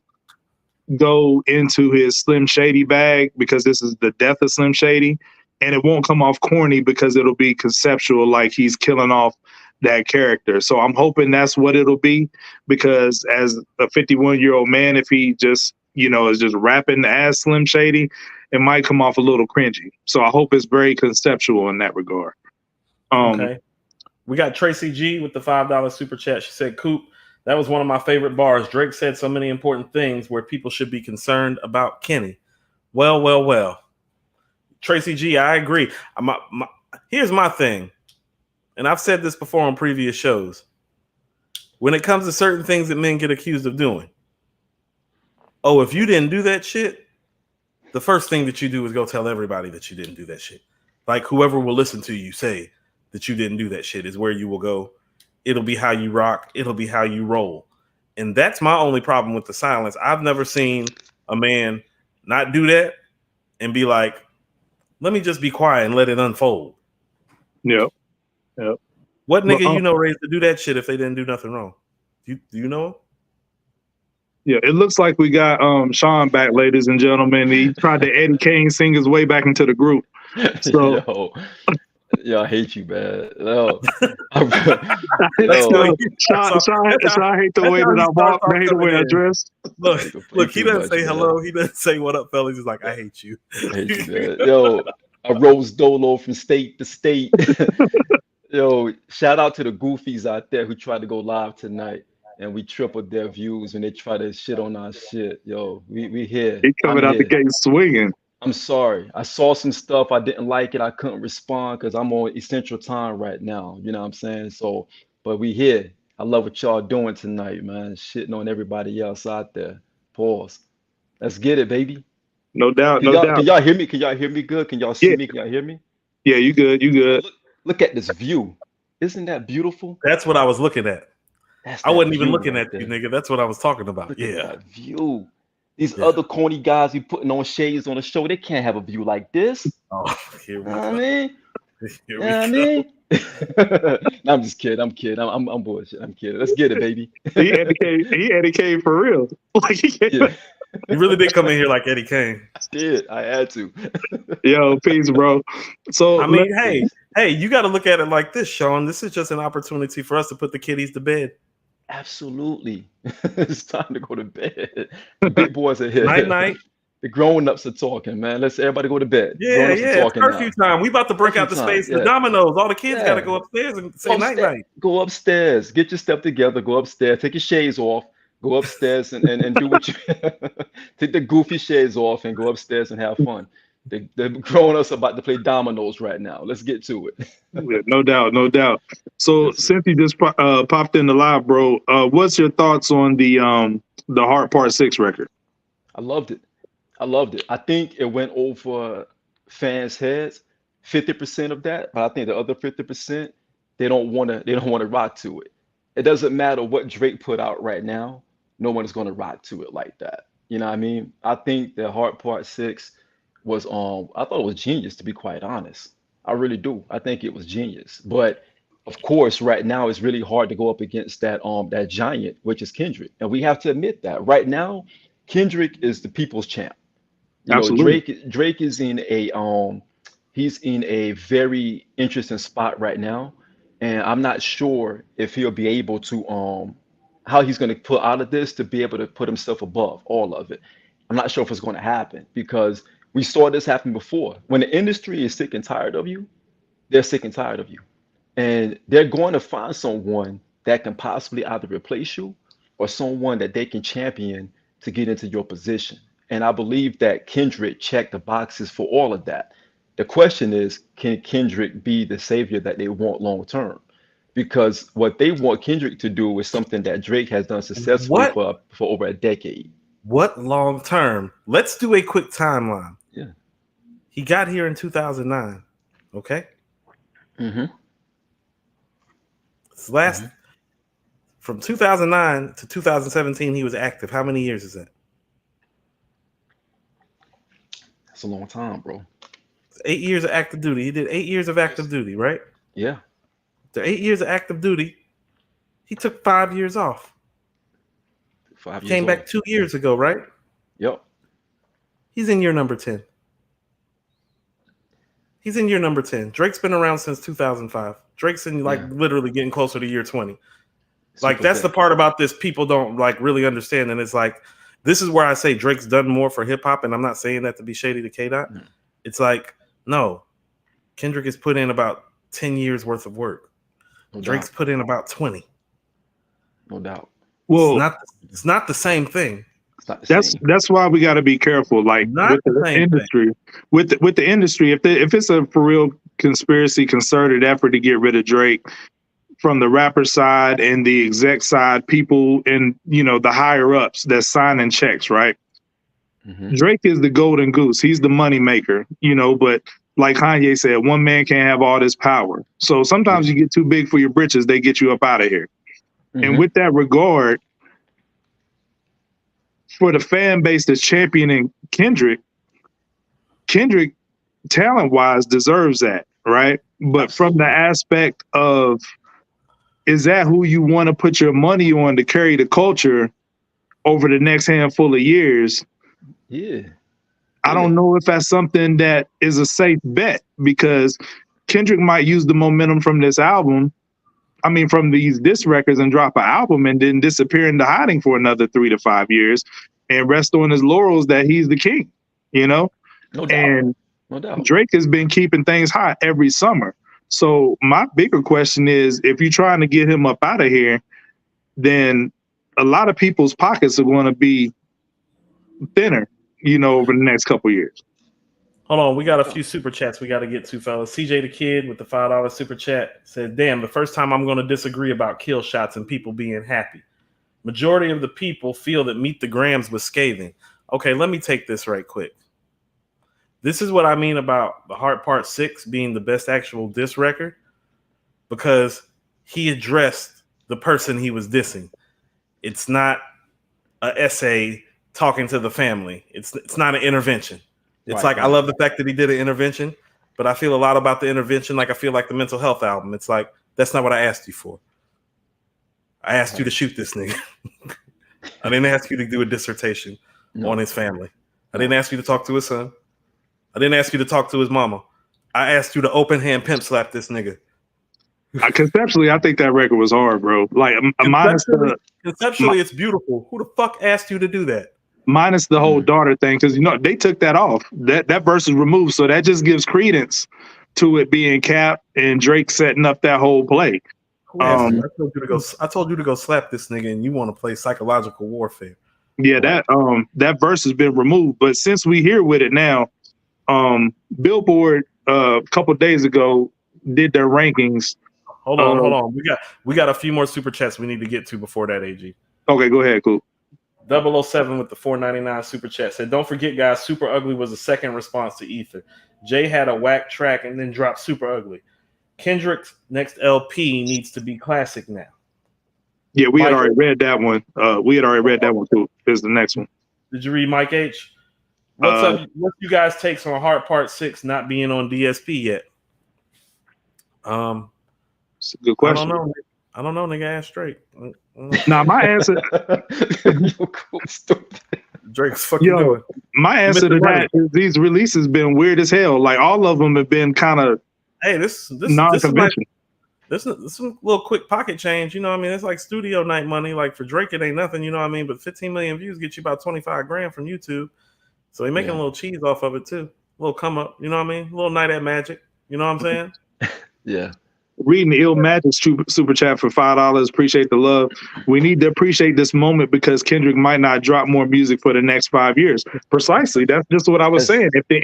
go into his Slim Shady bag because this is the death of Slim Shady, and it won't come off corny because it'll be conceptual, like he's killing off that character. So I'm hoping that's what it'll be, because as a 51-year-old man, if he just is just rapping as Slim Shady, it might come off a little cringy. So I hope it's very conceptual in that regard. Okay. We got Tracy G with the $5 super chat. She said, Coop, that was one of my favorite bars. Drake said so many important things where people should be concerned about Kenny. Well. Tracy G, I agree. Here's my thing, and I've said this before on previous shows. When it comes to certain things that men get accused of doing, if you didn't do that shit, the first thing that you do is go tell everybody that you didn't do that shit. Like, whoever will listen to you say that you didn't do that shit is where you will go. It'll be how you rock. It'll be how you roll. And that's my only problem with the silence. I've never seen a man not do that and be like, let me just be quiet and let it unfold. Yep. What nigga raised to do that shit if they didn't do nothing wrong? Do you know him? Yeah, it looks like we got Sean back, ladies and gentlemen. He tried to Eddie Kane sing his way back into the group. So I hate you, man. No. Sean hate the way that I walk. I hate the way I dress. Look, he doesn't say hello. He doesn't say what up, fellas. He's like, I hate you. I hate you, man. I rose dolo from state to state. Shout out to the goofies out there who tried to go live tonight, and we tripled their views when they try to shit on our shit. We here. He coming out the gate swinging. I'm sorry. I saw some stuff. I didn't like it. I couldn't respond because I'm on Essential Time right now. You know what I'm saying? So, but we here. I love what y'all doing tonight, man. Shitting on everybody else out there. Pause. Let's get it, baby. No doubt. Can y'all hear me? Can y'all hear me good? Can y'all see me? Can y'all hear me? Yeah, you good. Look at this view. Isn't that beautiful? That's what I was looking at. I wasn't even looking at you, nigga. That's what I was talking about. Look at that view. These other corny guys who putting on shades on the show, they can't have a view like this. Oh, here we go. I mean? No, I'm just kidding. I'm bullshit. I'm kidding. Let's get it, baby. He Eddie Kane for real. You really did come in here like Eddie Kane. I did. I had to. Yo, peace, bro. So I mean, hey, you got to look at it like this, Sean. This is just an opportunity for us to put the kiddies to bed. Absolutely. It's time to go to bed. The big boys are here. Night. The grown-ups are talking, man. Let's everybody go to bed. Yeah. It's curfew time. We about to break out the space. The dominoes. All the kids got to go upstairs and say night. Go upstairs. Get your stuff together. Go upstairs. Take your shades off. Go upstairs and do what you take the goofy shades off and go upstairs and have fun. The grown-ups are about to play dominoes right now. Let's get to it. Yeah, no doubt. So since you just popped in the live, bro, what's your thoughts on the Heart Part 6 record? I loved it. I think it went over fans' heads, 50% of that, but I think the other 50%, they don't want to rock to it. It doesn't matter what Drake put out right now. No one is going to rock to it like that. You know what I mean? I think the Heart Part 6 was I thought it was genius, to be quite honest. I really do. I think it was genius. But of course, right now it's really hard to go up against that giant, which is Kendrick. And we have to admit that right now, Kendrick is the people's champ. Absolutely. Drake is in he's in a very interesting spot right now. And I'm not sure if he'll be able to how he's going to pull out of this to be able to put himself above all of it. I'm not sure if it's going to happen because we saw this happen before. When the industry is sick and tired of you, they're sick and tired of you. And they're going to find someone that can possibly either replace you or someone that they can champion to get into your position. And I believe that Kendrick checked the boxes for all of that. The question is, can Kendrick be the savior that they want long term? Because what they want Kendrick to do is something that Drake has done successfully What? for over a decade. What long term? Let's do a quick timeline. Yeah. He got here in 2009. Okay. Mm-hmm. From 2009 to 2017, he was active. How many years is that? That's a long time, bro. 8 years of active duty. He did 8 years of active duty, right? Yeah. The 8 years of active duty, he took 5 years off. 5 years Came back old. 2 years ago, right? Yep. He's in year number 10. He's in year number 10. Drake's been around since 2005. Drake's in literally getting closer to year 20. Like that's the part about this people don't like really understand. And it's like, this is where I say Drake's done more for hip hop. And I'm not saying that to be shady to K-Dot. Mm. It's like, no, Kendrick has put in about 10 years worth of work. No Drake's doubt. put in about 20. No doubt. Well, It's not the same thing. It's not the same. that's why we got to be careful. Like Not with the the same industry, with the industry, if it's a for real conspiracy, concerted effort to get rid of Drake from the rapper side and the exec side, people and the higher ups that's signing checks, right? Mhm. Drake is the golden goose. He's the money maker, but like Kanye said, one man can't have all this power. So sometimes you get too big for your britches, they get you up out of here. And Mhm. with that regard, for the fan base that's championing Kendrick talent-wise deserves that, right? But from the aspect of, is that who you want to put your money on to carry the culture over the next handful of years? Yeah. I don't know if that's something that is a safe bet, because Kendrick might use the momentum from this album, from these diss records, and drop an album and then disappear into hiding for another 3 to 5 years and rest on his laurels that he's the king, No doubt. And No doubt. Drake has been keeping things hot every summer. So my bigger question is, if you're trying to get him up out of here, then a lot of people's pockets are going to be thinner, over the next couple of years. Hold on, we got a few super chats we got to get to, fellas. CJ the Kid with the $5 super chat said, "Damn, the first time I'm going to disagree about kill shots and people being happy. Majority of the people feel that Meet the Grams was scathing." Okay, let me take this right quick. This is what I mean about The Heart Part 6 being the best actual diss record, because he addressed the person he was dissing. It's not an essay talking to the family. It's not an intervention. It's Right, I love the fact that he did an intervention, but I feel a lot about the intervention like I feel like the mental health album. It's like, that's not what I asked you for. I asked you to shoot this nigga. I didn't ask you to do a dissertation on his family. I didn't ask you to talk to his son. I didn't ask you to talk to his mama. I asked you to open hand pimp slap this nigga. Conceptually, I think that record was hard, bro. Like, Conceptually, it's beautiful. Who the fuck asked you to do that? Minus the whole daughter thing, because they took that off. That verse is removed, so that just gives credence to it being Cap and Drake setting up that whole play. I told you to go slap this nigga, and you want to play psychological warfare. Yeah, that verse has been removed. But since we here with it now, Billboard a couple days ago did their rankings. Hold on. We got a few more super chats we need to get to before that, AG. Okay, go ahead, cool. 007 with the $4.99 super chat said, "Don't forget, guys, Super Ugly was a second response to Ether. Jay had a whack track and then dropped Super Ugly. Kendrick's next LP needs to be classic now." Yeah, we had already read that one. We had already read that one too. Here's the next one. Did you read Mike H? What's up? What's you guys' takes on Heart Part 6 not being on DSP yet? It's a good question. I don't know, nigga. Ass straight. Now my answer. Drake's fucking doing. My answer to that is these releases been weird as hell. Like all of them have been kind of this non-conventional. There's some little quick pocket change, you know what I mean? It's like studio night money. Like for Drake, it ain't nothing, you know what I mean? But 15 million views get you about 25 grand from YouTube. So he making a little cheese off of it too. A little come up, you know what I mean? A little night at Magic, you know what I'm saying? Yeah. Reading Ill Magic super chat for $5. Appreciate the love. We need to appreciate this moment because Kendrick might not drop more music for the next 5 years. Precisely. That's just what I was saying. If the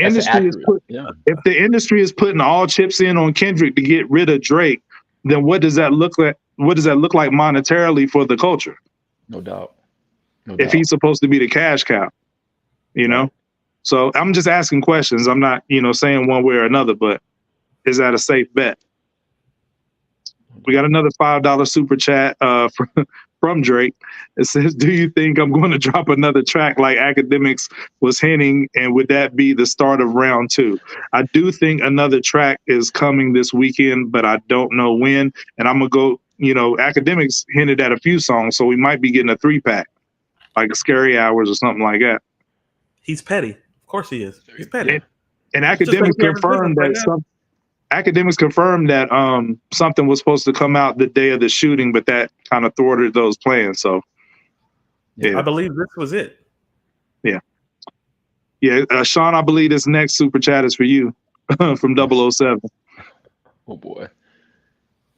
industry is putting all chips in on Kendrick to get rid of Drake, then what does that look like? What does that look like monetarily for the culture? No doubt. If he's supposed to be the cash cow, you know? So I'm just asking questions. I'm not, saying one way or another, but is that a safe bet? We got another $5 super chat from Drake. It says, do you think I'm going to drop another track like Academics was hinting, and would that be the start of round 2? I do think another track is coming this weekend, but I don't know when. And I'm going to go, Academics hinted at a few songs, so we might be getting a 3-pack, like Scary Hours or something like that. He's petty. Of course he is. He's petty. And Academics confirmed that Academics confirmed that something was supposed to come out the day of the shooting, but that kind of thwarted those plans. So, I believe this was it. Yeah. Sean, I believe this next super chat is for you from 007. Oh boy,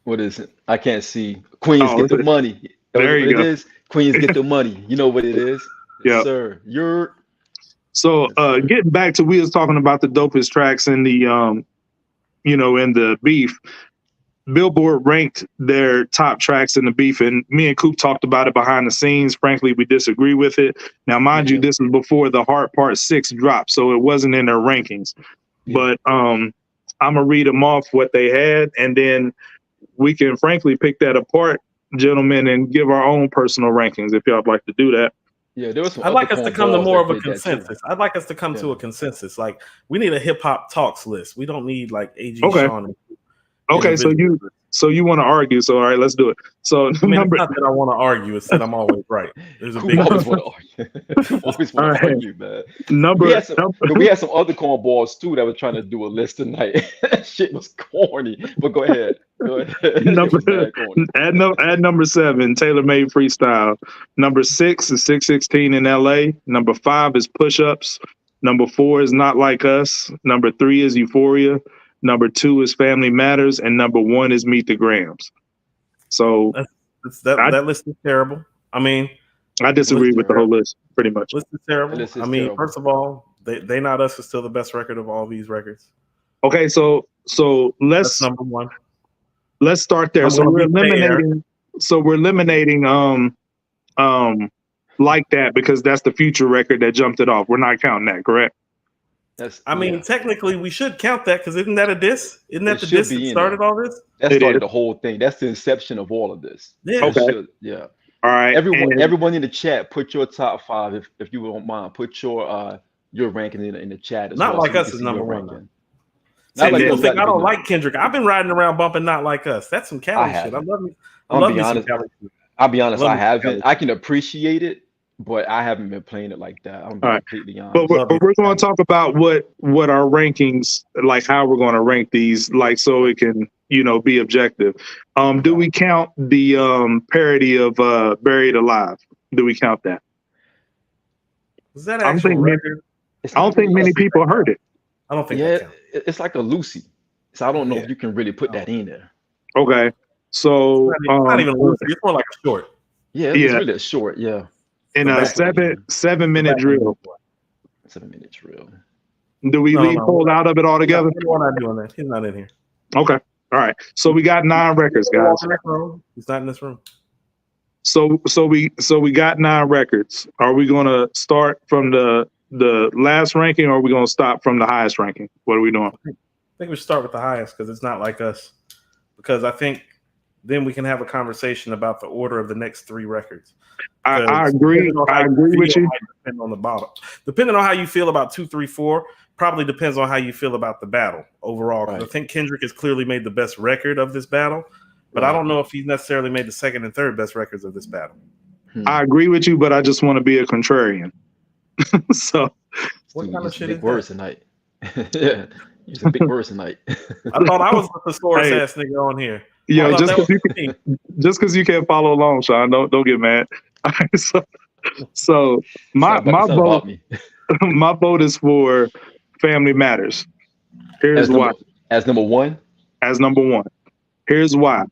what is it? I can't see. Queens get the money. There you go. It is. Queens get the money. You know what it is? Yeah, sir. So getting back to, we was talking about the dopest tracks in the in the beef. Billboard ranked their top tracks in the beef, and me and Coop talked about it behind the scenes. Frankly, we disagree with it. Now, mind you, this was before the Heart Part 6 dropped, so it wasn't in their rankings. But I'm gonna read them off what they had, and then we can frankly pick that apart, gentlemen, and give our own personal rankings if y'all would like to do that. Yeah, there was some. I'd like us to come to more of a consensus. I'd like us to come to a consensus. Like, we need a hip hop talks list. We don't need like AG Sean. Okay, so you want to argue? So all right, let's do it. So it's not that I want to argue; it's that I'm always right. There's a big always want to argue, man. We had some other cornballs too that were trying to do a list tonight. That shit was corny. But go ahead. Add number 7, Tailor Made Freestyle. Number 6 is 616 in LA. Number 5 is Push Ups. Number 4 is Not Like Us. Number 3 is Euphoria. Number 2 is Family Matters, and number 1 is Meet the Grams. So that list is terrible. I mean, I disagree with the whole list pretty much. List is terrible. First of all, They Not Us is still the best record of all these records. Okay, so that's number 1. Let's start there. So we're eliminating Like That because that's the Future record that jumped it off. We're not counting that, correct? Technically, we should count that because isn't that a diss? Isn't that the diss that started all this? That started the whole thing. That's the inception of all of this. Yeah. Okay. All right. Everyone in the chat, put your top 5 if you don't mind. Put your ranking in the chat. Not Like Us is number 1. I don't like Kendrick. I've been riding around bumping Not Like Us. That's some Cali shit. I love me. I'll be honest. I haven't. I can appreciate it, but I haven't been playing it like that. I'm completely honest. But we're going to talk about what our rankings, like how we're going to rank these, like so it can be objective. Do we count the parody of Buried Alive? Do we count that? Was that actual record? I don't think many people heard it. I don't think. It's like a Lucy, so I don't know if you can really put that in there. Okay, so it's not even Lucy. It's more like a short. Yeah, it's really a short. Yeah. In a 7-minute drill. 7-minute drill. Do we leave Cole out of it altogether? We're not doing that. He's not in here. Okay. All right. So we got 9 records, guys. He's not in this room. So we got 9 records. Are we going to start from the last ranking, or are we going to stop from the highest ranking? What are we doing? I think we should start with the highest because it's Not Like Us. Because I think then we can have a conversation about the order of the next 3 records. I agree. I agree with you. Depending on the bottom, depending on how you feel about 2, 3, 4, probably depends on how you feel about the battle overall. Right. I think Kendrick has clearly made the best record of this battle, but I don't know if he's necessarily made the second and third best records of this battle. I agree with you, but I just want to be a contrarian. So, what kind of shit is words tonight? Yeah, using big words tonight. I thought I was the thesaurus ass nigga on here. Yo, thought that was me. just because you can't follow along, Sean, don't get mad. All right, so my It's not vote about me. my vote is for Family Matters. Here's As why. number one. As number one. Here's why.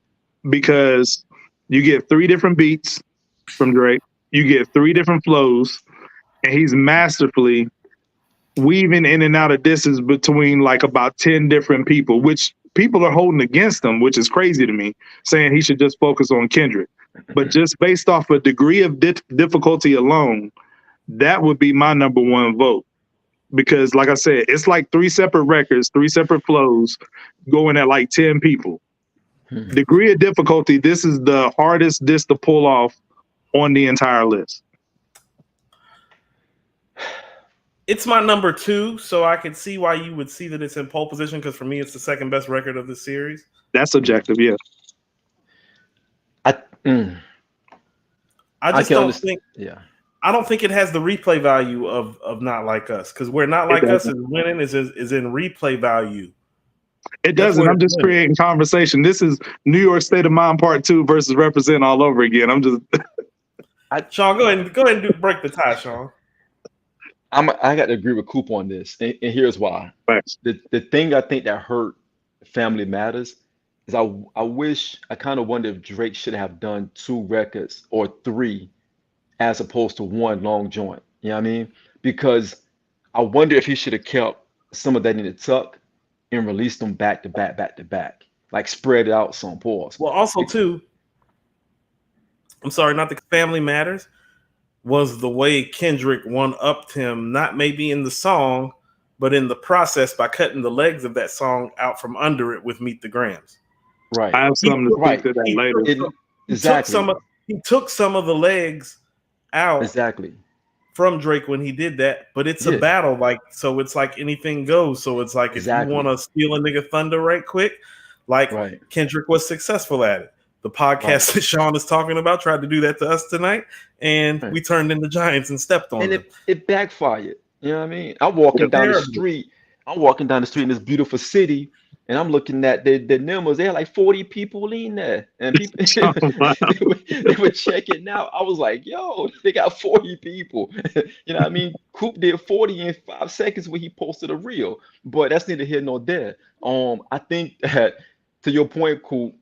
Because you get 3 different beats from Drake. You get 3 different flows, and he's masterfully weaving in and out of disses between like about 10 different people, which people are holding against him, which is crazy to me, saying he should just focus on Kendrick. But just based off a degree of difficulty alone, that would be my number one vote. Because like I said, it's like 3 separate records, 3 separate flows going at like 10 people. Degree of difficulty, this is the hardest disc to pull off on the entire list. It's my number 2, so I could see why you would see that it's in pole position, because for me, it's the second best record of the series. That's subjective, yeah. I just don't think. Yeah. I don't think it has the replay value of Not Like Us, because where Not Like Us is winning is in replay value. It doesn't. I'm just creating conversation. This is New York State of Mind Part 2 versus Represent all over again. I'm just. Sean, go ahead and break the tie, Sean. I got to agree with Coop on this, and here's why. Thanks. The thing I think that hurt Family Matters is I kind of wonder if Drake should have done 2 records or 3 as opposed to 1 long joint. You know what I mean? Because I wonder if he should have kept some of that in the tuck and released them back to back, like spread it out some pause. Well, also too, I'm sorry, not the Family Matters was the way Kendrick one-upped him, not maybe in the song, but in the process by cutting the legs of that song out from under it with Meet the Grams. Right. I have something to speak to that later. He took some of the legs out exactly from Drake when he did that, but it's a battle, like, so it's like anything goes. So it's like if you want to steal a nigga thunder right quick, like Kendrick was successful at it. The podcast that Sean is talking about tried to do that to us tonight, and we turned into giants and stepped on them. It backfired. You know what I mean? I'm walking down the street in this beautiful city, and I'm looking at the numbers. They had like 40 people in there, and people they were checking out. I was like, "Yo, they got 40 people." You know what I mean? Coop did 40 in 5 seconds when he posted a reel, but that's neither here nor there. I think that, to your point, Coop,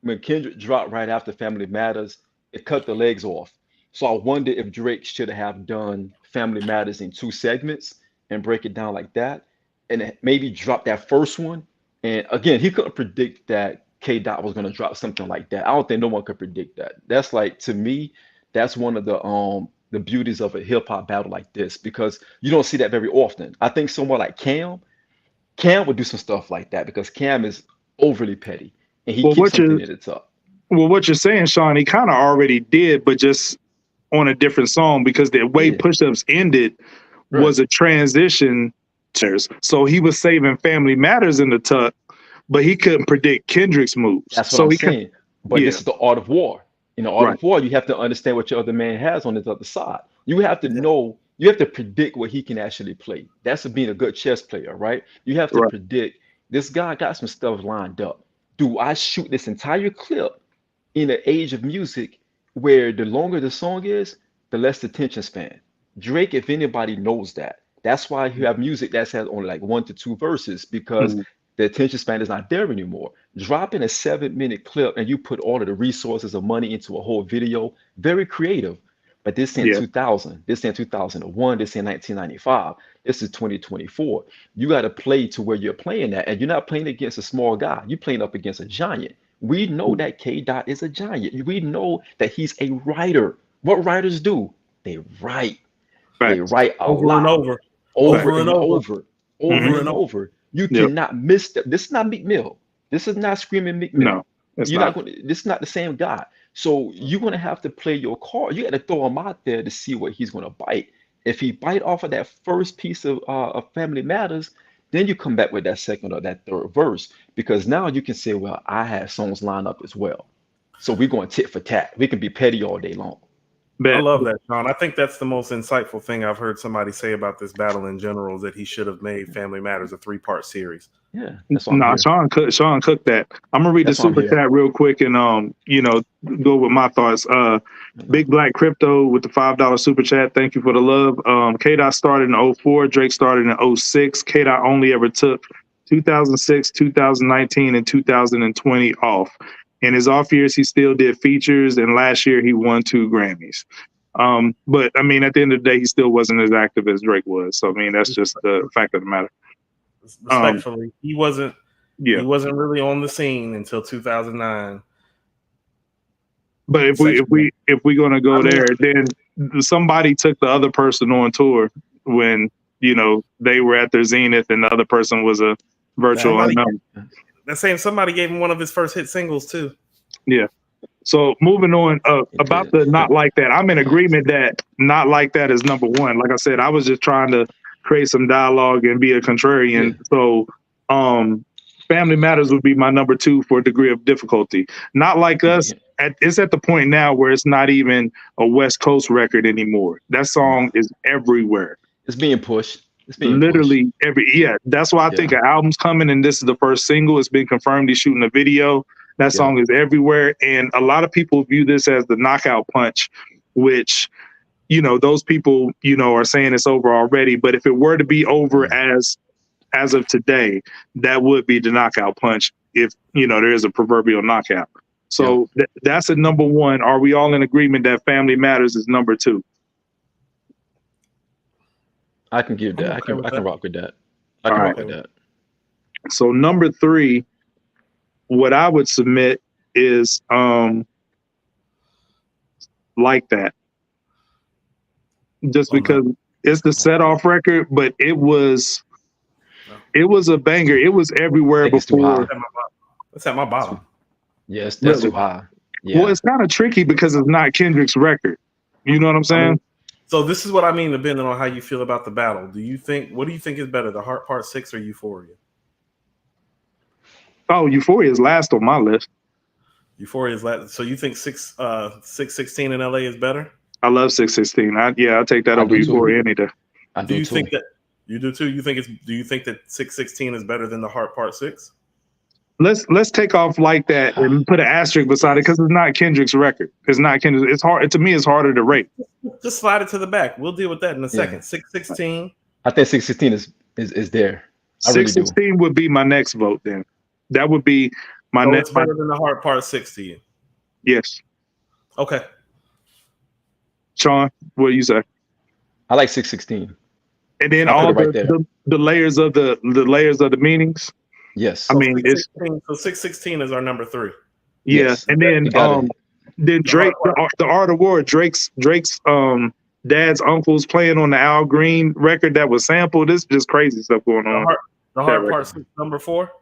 when Kendrick dropped right after Family Matters, it cut the legs off. So I wonder if Drake should have done Family Matters in 2 segments and break it down like that, and maybe drop that first one. And again, he couldn't predict that K-Dot was going to drop something like that. I don't think no one could predict that. That's like, to me, that's one of the beauties of a hip hop battle like this, because you don't see that very often. I think someone like Cam would do some stuff like that, because Cam is overly petty and he keeps something in its up. Well, what you're saying, Sean, he kind of already did, but just on a different song, because the way Push-Ups ended was a transition. So he was saving Family Matters in the tuck, but he couldn't predict Kendrick's moves. That's what I'm saying. But this is the art of war. In the art of war, you have to understand what your other man has on his other side. You have to know, you have to predict what he can actually play. That's being a good chess player, right? You have to predict, this guy got some stuff lined up. Do I shoot this entire clip in the age of music where the longer the song is, the less the attention span? Drake, if anybody, knows that. That's why you have music that has only like 1 to 2 verses, because the attention span is not there anymore. Dropping a 7-minute clip and you put all of the resources of money into a whole video, very creative. But this ain't 2000, this ain't 2001, this ain't 1995, this is 2024. You got to play to where you're playing at, and you're not playing against a small guy. You're playing up against a giant. We know that K-Dot is a giant. We know that he's a writer. What writers do? They write. They write over and over. You cannot miss that. This is not Meek Mill. This is not Screaming Meek Mill. No, this is not the same guy. So you're gonna have to play your card. You got to throw him out there to see what he's gonna bite. If he bite off of that first piece of Family Matters, then you come back with that second or that third verse, because now you can say, well, I have songs lined up as well. So we're going tit for tat. We can be petty all day long. I love that, Sean. I think that's the most insightful thing I've heard somebody say about this battle in general, is that he should have made Family Matters a 3-part series. Yeah, that's why I'm Nah, here. Sean cooked that. I'm gonna read the That's why I'm super here. chat real quick and go with my thoughts. Big Black Crypto with the $5 super chat. Thank you for the love. K Dot started in 04. Drake started in 06. K Dot only ever took 2006, 2019, and 2020 off. In his off years, he still did features, and last year he won 2 Grammys. But I mean, at the end of the day, he still wasn't as active as Drake was. So I mean, that's just the fact of the matter. Respectfully, he wasn't. Yeah. He wasn't really on the scene until 2009. But if we're gonna go there, then somebody took the other person on tour when they were at their zenith, and the other person was a virtual unknown. That same somebody gave him one of his first hit singles too. Yeah. So moving on about the Not Like That, I'm in agreement that Not Like That is number one. Like I said, I was just trying to create some dialogue and be a contrarian. Yeah. So Family Matters would be my number 2 for degree of difficulty. Not Like Us, it's at the point now where it's not even a West Coast record anymore. That song is everywhere. It's being pushed. It's being literally pushed. That's why I think an album's coming, and this is the first single. It's been confirmed he's shooting a video. That song is everywhere, and a lot of people view this as the knockout punch, which those people are saying it's over already. But if it were to be over as of today, that would be the knockout punch. If there is a proverbial knockout. So that's a number 1. Are we all in agreement that Family Matters is number 2? I can give that. I can rock with that. I can rock with that. So number 3, what I would submit is Like That. Just because it's the set off record, but it was a banger. It was everywhere before. It's at my bottom. Yes, that's too high. Yeah. Well, it's kind of tricky because it's not Kendrick's record. You know what I'm saying? So this is what I mean, depending on how you feel about the battle. What do you think is better, The Heart Part 6 or Euphoria? Oh, Euphoria is last on my list. Euphoria is last. So you think 616 in LA is better? I love 616. I'll take that over Euphoria any day. Do you think that you do too? Do you think that 616 is better than The Heart Part 6? Let's take off Like That and put an asterisk beside it because it's not Kendrick's record. It's not Kendrick. It's hard to me. It's harder to rate. Just slide it to the back. We'll deal with that in a second. 616. I think 616 is there. 616 would be my next vote. Then that would be my next. It's better than The Heart Part 6 to you. Yes. Okay. Sean, what do you say? I like 616. And then all the layers of the meanings. Yes. I mean, 616 is our number 3. Yeah, yes. And then Drake, the Art of War, Drake's dad's uncle's playing on the Al Green record that was sampled. This is just crazy stuff going on. The Heart Part 6, number 4.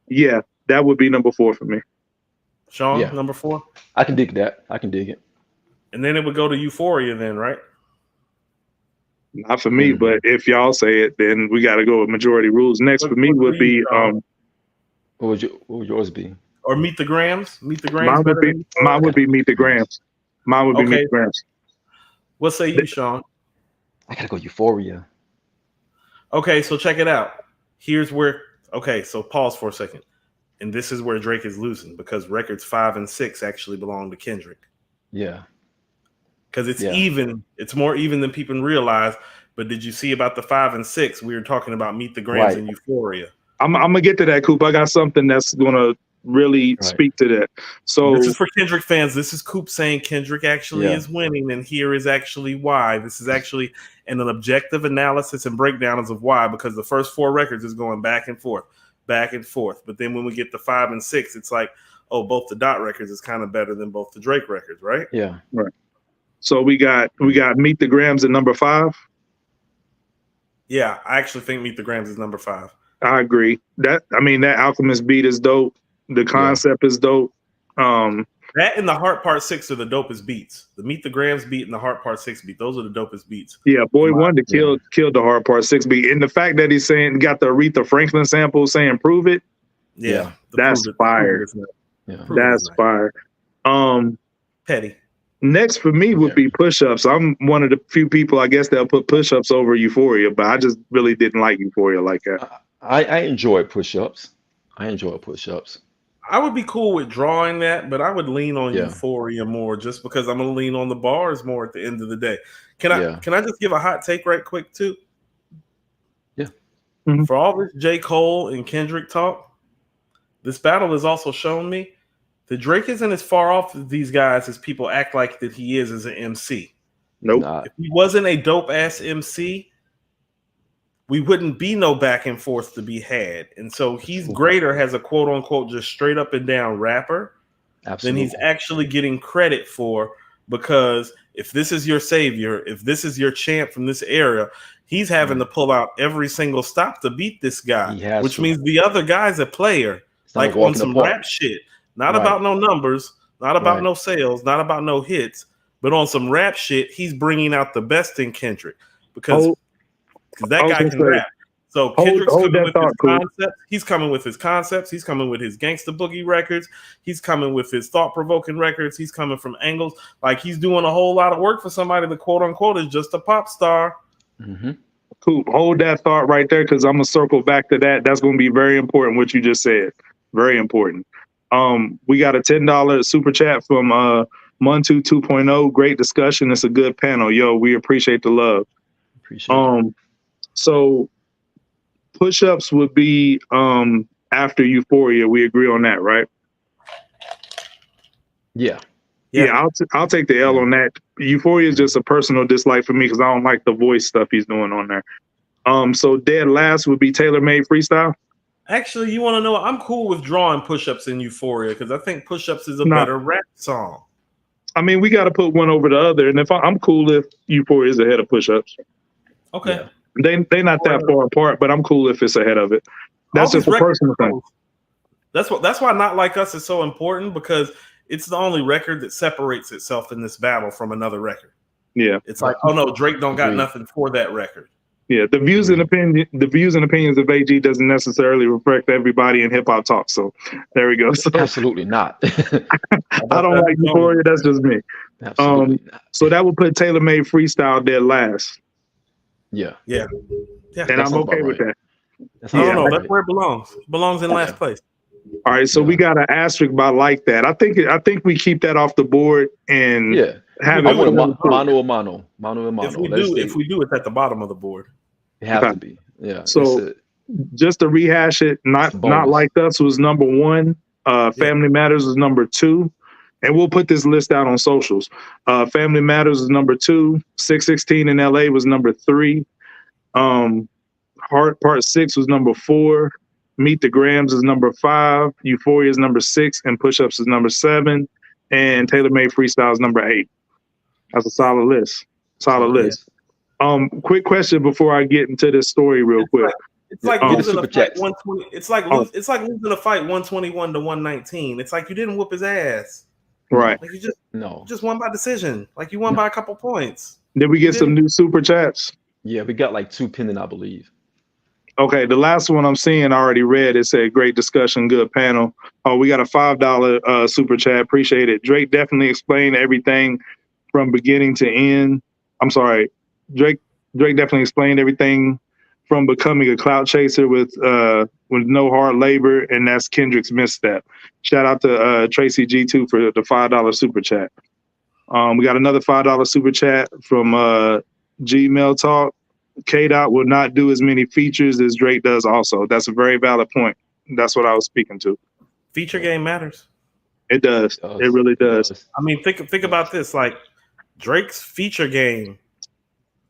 Yeah, that would be number 4 for me. Sean, number 4. I can dig that. I can dig it. And then it would go to Euphoria, then, right? Not for me, but if y'all say it, then we got to go with majority rules. Next for me would be what would yours be? Or Meet the Grams? Meet the Grams. Mine would be Meet the Grams. Mine would be Meet the Grams. What say you, Sean? I gotta go Euphoria. Okay, so check it out. Here's where. Okay, so pause for a second, and this is where Drake is losing because records 5 and 6 actually belong to Kendrick. Yeah. Because it's even, it's more even than people realize. But did you see about the 5 and 6? We were talking about Meet the Grams and Euphoria. I'm gonna get to that, Coop. I got something that's gonna really speak to that. So this is for Kendrick fans. This is Coop saying Kendrick actually is winning, and here is actually why. This is actually an objective analysis and breakdowns of why, because the first 4 records is going back and forth. But then when we get to 5 and 6, it's like, oh, both the Dot records is kind of better than both the Drake records, right? Yeah, right. So we got Meet the Grams at number 5. Yeah, I actually think Meet the Grams is number 5. I agree. That Alchemist beat is dope. The concept is dope. That and the Heart Part 6 are the dopest beats. The Meet the Grams beat and the Heart Part 6 beat. Those are the dopest beats. Yeah, Boy Wonder killed the Heart Part 6 beat. And the fact that he's saying got the Aretha Franklin sample saying prove it. Yeah. That's fire. That's fire. Petty. Next for me would be Push-Ups. I'm one of the few people, I guess, that'll put Push-Ups over Euphoria, but I just really didn't like Euphoria like that. I enjoy push-ups. I enjoy push-ups. I would be cool with drawing that, but I would lean on Yeah. Euphoria more just because I'm gonna lean on the bars more at the end of the day. Yeah. Can I just give a hot take right quick too? Yeah. Mhm. For all this J. Cole and Kendrick talk, this battle has also shown me that Drake isn't as far off of these guys as people act like that he is as an MC. Nope. Not. If he wasn't a dope ass MC, we wouldn't be no back and forth to be had. And so he's greater as a quote unquote just straight up and down rapper than Absolutely. he's actually getting credit for, because if this is your savior, if this is your champ from this era, he's having to pull out every single stop to beat this guy, He has which to. means the other guy's a player, It's not like a walk on in the some park. rap shit, not Right. about no numbers, not about Right. no sales, not about no hits, but on some rap shit, he's bringing out the best in Kendrick because Hold, that I was guy gonna can say, rap. So hold Kendrick's hold coming that with his thought, Cool. concepts. He's coming with his concepts. He's coming with his Gangsta Boogie records. He's coming with his thought-provoking records. He's coming from angles. Like he's doing a whole lot of work for somebody that quote unquote is just a pop star. Mm-hmm. Cool. Hold that thought right there, because I'm gonna circle back to that. That's gonna be very important what you just said. Very important. We got a $10 super chat from Muntu 2.0. Great discussion. It's a good panel. Yo, we appreciate the love. Appreciate it. So push-ups would be after Euphoria. We agree on that, right? Yeah. Yeah, I'll take the L on that. Euphoria is just a personal dislike for me because I don't like the voice stuff he's doing on there. So dead last would be Tailor Made Freestyle. Actually, you want to know? I'm cool with drawing push-ups in Euphoria because I think push-ups is a Nah. better rap song. I mean, we got to put one over the other, and if I'm cool if Euphoria is ahead of push-ups. Okay. Yeah. They not that far apart, but I'm cool if it's ahead of it. That's All just these a records personal are thing. close. That's why Not Like Us is so important, because it's the only record that separates itself in this battle from another record. Yeah, It's like, oh no, Drake don't got Agreed. nothing for that record. yeah. The views and opinions of AG doesn't necessarily reflect everybody in hip hop talk. So there we go. So Absolutely not. I don't like Euphoria. That's just me. Absolutely not. So that would put Tailor Made Freestyle dead last, Yeah. Yeah. and That I'm sounds okay about with right. that. That I sounds don't know. about That's right. where it belongs. It belongs in last place. All right, so we got an asterisk by like that. I think we keep that off the board and Yeah. have I it. want a for- mano a mano. Mano a If mano. we Let's do, it's at the bottom of the board. it have Okay. to be. Yeah. So- It's Just to rehash it, not bonus. Like Us was number 1. Family Matters was number 2, and we'll put this list out on socials. Family Matters was number 2. 616 in LA was number 3. Heart Part 6 was number 4. Meet the Grams is number 5. Euphoria is number 6, and Push Ups is number 7. And Tailor Made Freestyle is number 8. That's a solid list. Solid list. Quick question before I get into this story real quick. It's like Get the losing a super fight chats. 120. It's like losing a fight 121 to 119. It's like you didn't whoop his ass. Right. Like you No. just won by decision. Like you won by a couple points. Did we get some new super chats? Yeah, we got like 2 pending, I believe. Okay, the last one I'm seeing I already read. It said great discussion, good panel. Oh, we got a $5 super chat. Appreciate it. Drake definitely explained everything from beginning to end. I'm sorry, Drake definitely explained everything from becoming a clout chaser with no hard labor, and that's Kendrick's misstep. Shout out to Tracy G2 for the $5 super chat. We got another $5 super chat from Gmail Talk. K-Dot will not do as many features as Drake does also. That's a very valid point. That's what I was speaking to. Feature game matters. It does. It really does. I mean, think about this. Like Drake's feature game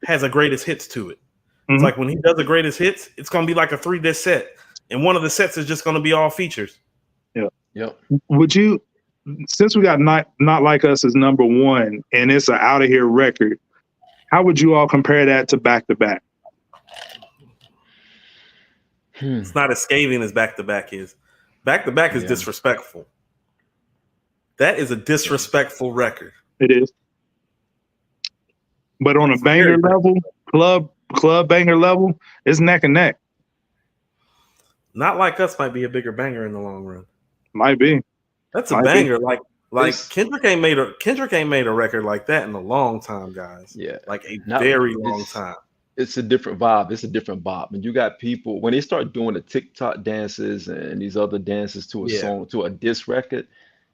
has a greatest hits to it. It's Mhm. like when he does the greatest hits, it's gonna be like a 3-disc set, and one of the sets is just gonna be all features. Yep. Would you, since we got not Like Us as number 1 and it's an out of here record, how would you all compare that to Back to Back? It's not as scathing as Back to Back is. Back to Back is disrespectful. That is a disrespectful record. It is. But on a banger level, club banger level, it's neck and neck. Not Like Us might be a bigger banger in the long run. Might be. That's a Might be. banger. Like Kendrick ain't made a record like that in a long time, guys. Yeah. Like a very long time. it's a different vibe. It's a different bop. And you got people when they start doing the TikTok dances and these other dances to a Yeah. song, to a diss record,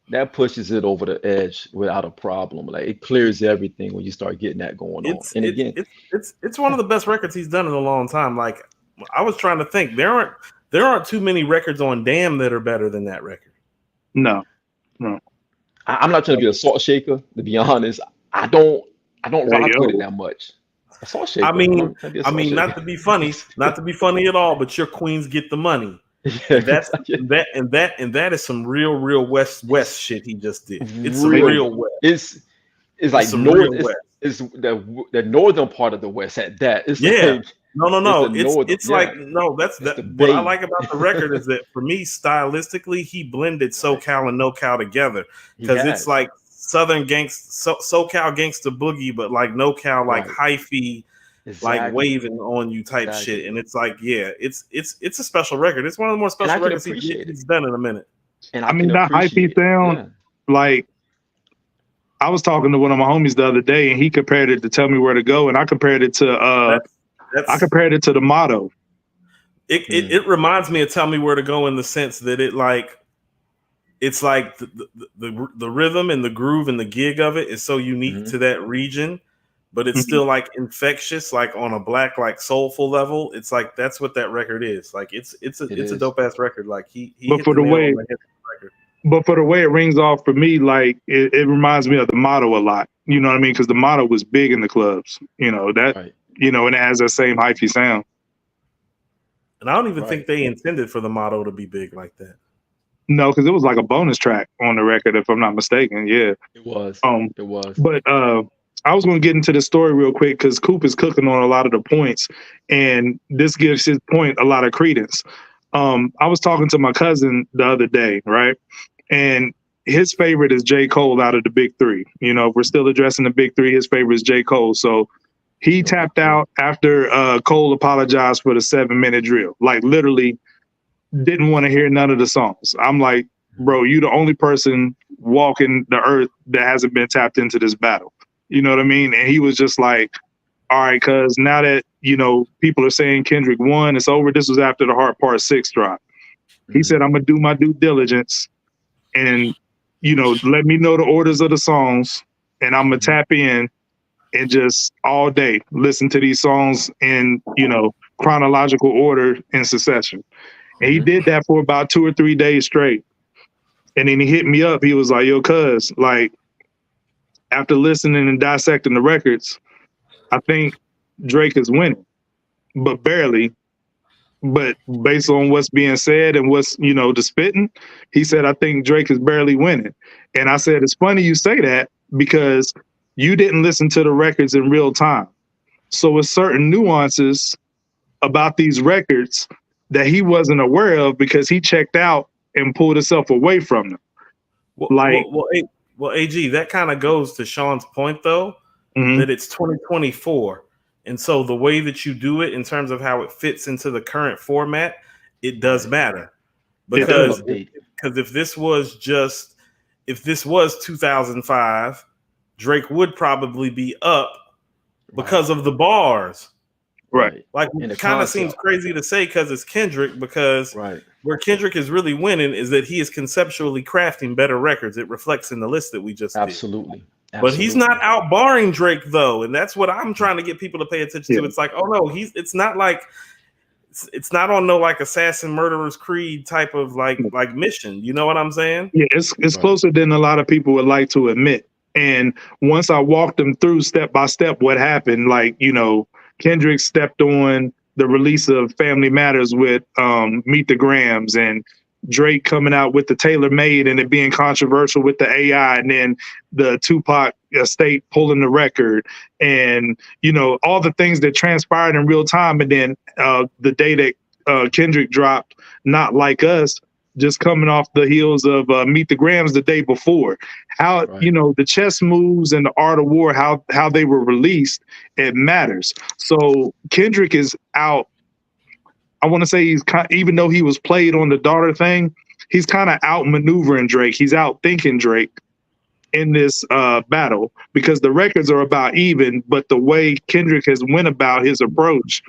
that pushes it over the edge without a problem. Like it clears everything when you start getting that going on. It's And it's again, it's one of the best records he's done in a long time. Like I was trying to think, there aren't too many records on Damn that are better than that record. No. I'm not trying to be a salt shaker, to be honest. I don't Hey, rock with it yo. that much. A salt shaker. I I'm mean, not trying to be a salt not shaker. to be funny, at all, but your queens get the money, Yeah, and that's yeah. that is some real West shit he just did. It's some Real. real West. It's It's like some north. real West. It's the northern part of the West at that. It's Yeah. like it's No. the It's northern. it's Yeah, like no. That's it's that. the What I Bay. like about the record is that for me, stylistically, he blended Right. SoCal and NoCal together He because it's has. like Southern SoCal gangsta boogie, but like NoCal like Right. hyphy, like Exactly. waving on you type Exactly. shit. And it's like, yeah, it's a special record. It's one of the more And I special can records appreciate it. he's done in a minute. And I I mean, can that hypey appreciate. sound, Yeah. like, I was talking to one of my homies the other day, and he compared it to "Tell Me Where to Go," and I compared it to That's the motto. it reminds me of Tell Me Where to Go in the sense that it's like the rhythm and the groove and the gig of it is so unique Mhm. to that region, but it's Mhm. still like infectious, like on a black, like soulful level. It's like that's what that record is. Like it's It a is. dope ass record. Like he But hit for the the nail way, on the head with the record. but for the way it rings off for me, like it reminds me of the motto a lot. You know what I mean? Because the motto was big in the clubs. You know that. Right. You know, and it has that same hyphy sound. And I don't even Right. think they intended for the motto to be big like that. No, because it was like a bonus track on the record, if I'm not mistaken. Yeah. It was. Um, It was. but I was going to get into the story real quick because Coop is cooking on a lot of the points, and this gives his point a lot of credence. I was talking to my cousin the other day, right? And his favorite is J. Cole out of the big three. You know, if we're still addressing the big three, his favorite is J. Cole. So he tapped out after Cole apologized for the 7-minute drill. Like literally didn't want to hear none of the songs. I'm like, bro, you the only person walking the earth that hasn't been tapped into this battle. You know what I mean? And he was just like, all right, cuz now that, you know, people are saying Kendrick won, it's over. This was after the Heart Part 6 drop. He said, I'm gonna do my due diligence and, you know, let me know the orders of the songs, and I'm gonna tap in and just all day listen to these songs in, you know, chronological order in succession. And he did that for about 2 or 3 days straight. And then he hit me up. He was like, yo, cuz, like, after listening and dissecting the records, I think Drake is winning, but barely. But based on what's being said and what's, you know, the spitting, he said, I think Drake is barely winning. And I said, it's funny you say that because you didn't listen to the records in real time. So with certain nuances about these records that he wasn't aware of because he checked out and pulled himself away from them. Well, AG, that kind of goes to Sean's point though, that it's 2024. And so the way that you do it in terms of how it fits into the current format, it does matter. Because if this was 2005, Drake would probably be up because of the bars. Right. Like it kind of seems crazy to say because it's Kendrick, because where Kendrick is really winning is that he is conceptually crafting better records. It reflects in the list that we just did. Absolutely. But he's not out barring Drake though, and that's what I'm trying to get people to pay attention to. It's like, oh no, it's not like it's not on no like Assassin Murderer's Creed type of like mission. You know what I'm saying? Yeah, it's closer than a lot of people would like to admit. And once I walked them through step by step what happened, like, you know, Kendrick stepped on the release of Family Matters with Meet the Grams, and Drake coming out with the Tailor Made and it being controversial with the AI, and then the Tupac estate pulling the record, and, you know, all the things that transpired in real time. And then the day that Kendrick dropped Not Like Us, just coming off the heels of Meet the Grams the day before. How, you know, the chess moves and the art of war, how they were released, it matters. So Kendrick is out. I want to say he's even though he was played on the daughter thing, he's kind of out maneuvering Drake. He's out thinking Drake. in this battle, because the records are about even, but the way Kendrick has went about his approach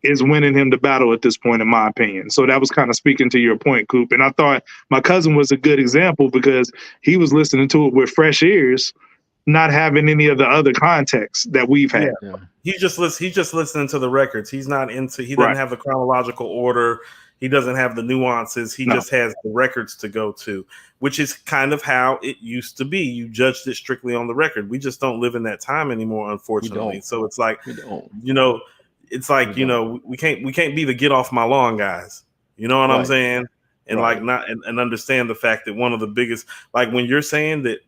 is winning him the battle at this point, in my opinion. So that was kind of speaking to your point, Coop. And I thought my cousin was a good example because he was listening to it with fresh ears, not having any of the other context that we've had. Yeah. He's just listening to the records. He doesn't have the chronological order. He doesn't have the nuances. He just has the records to go to, which is kind of how it used to be. You judged it strictly on the record. We just don't live in that time anymore, unfortunately. So it's like, it's like, we can't be the get off my lawn guys. You know what I'm saying? And and understand the fact that one of the biggest, like when you're saying that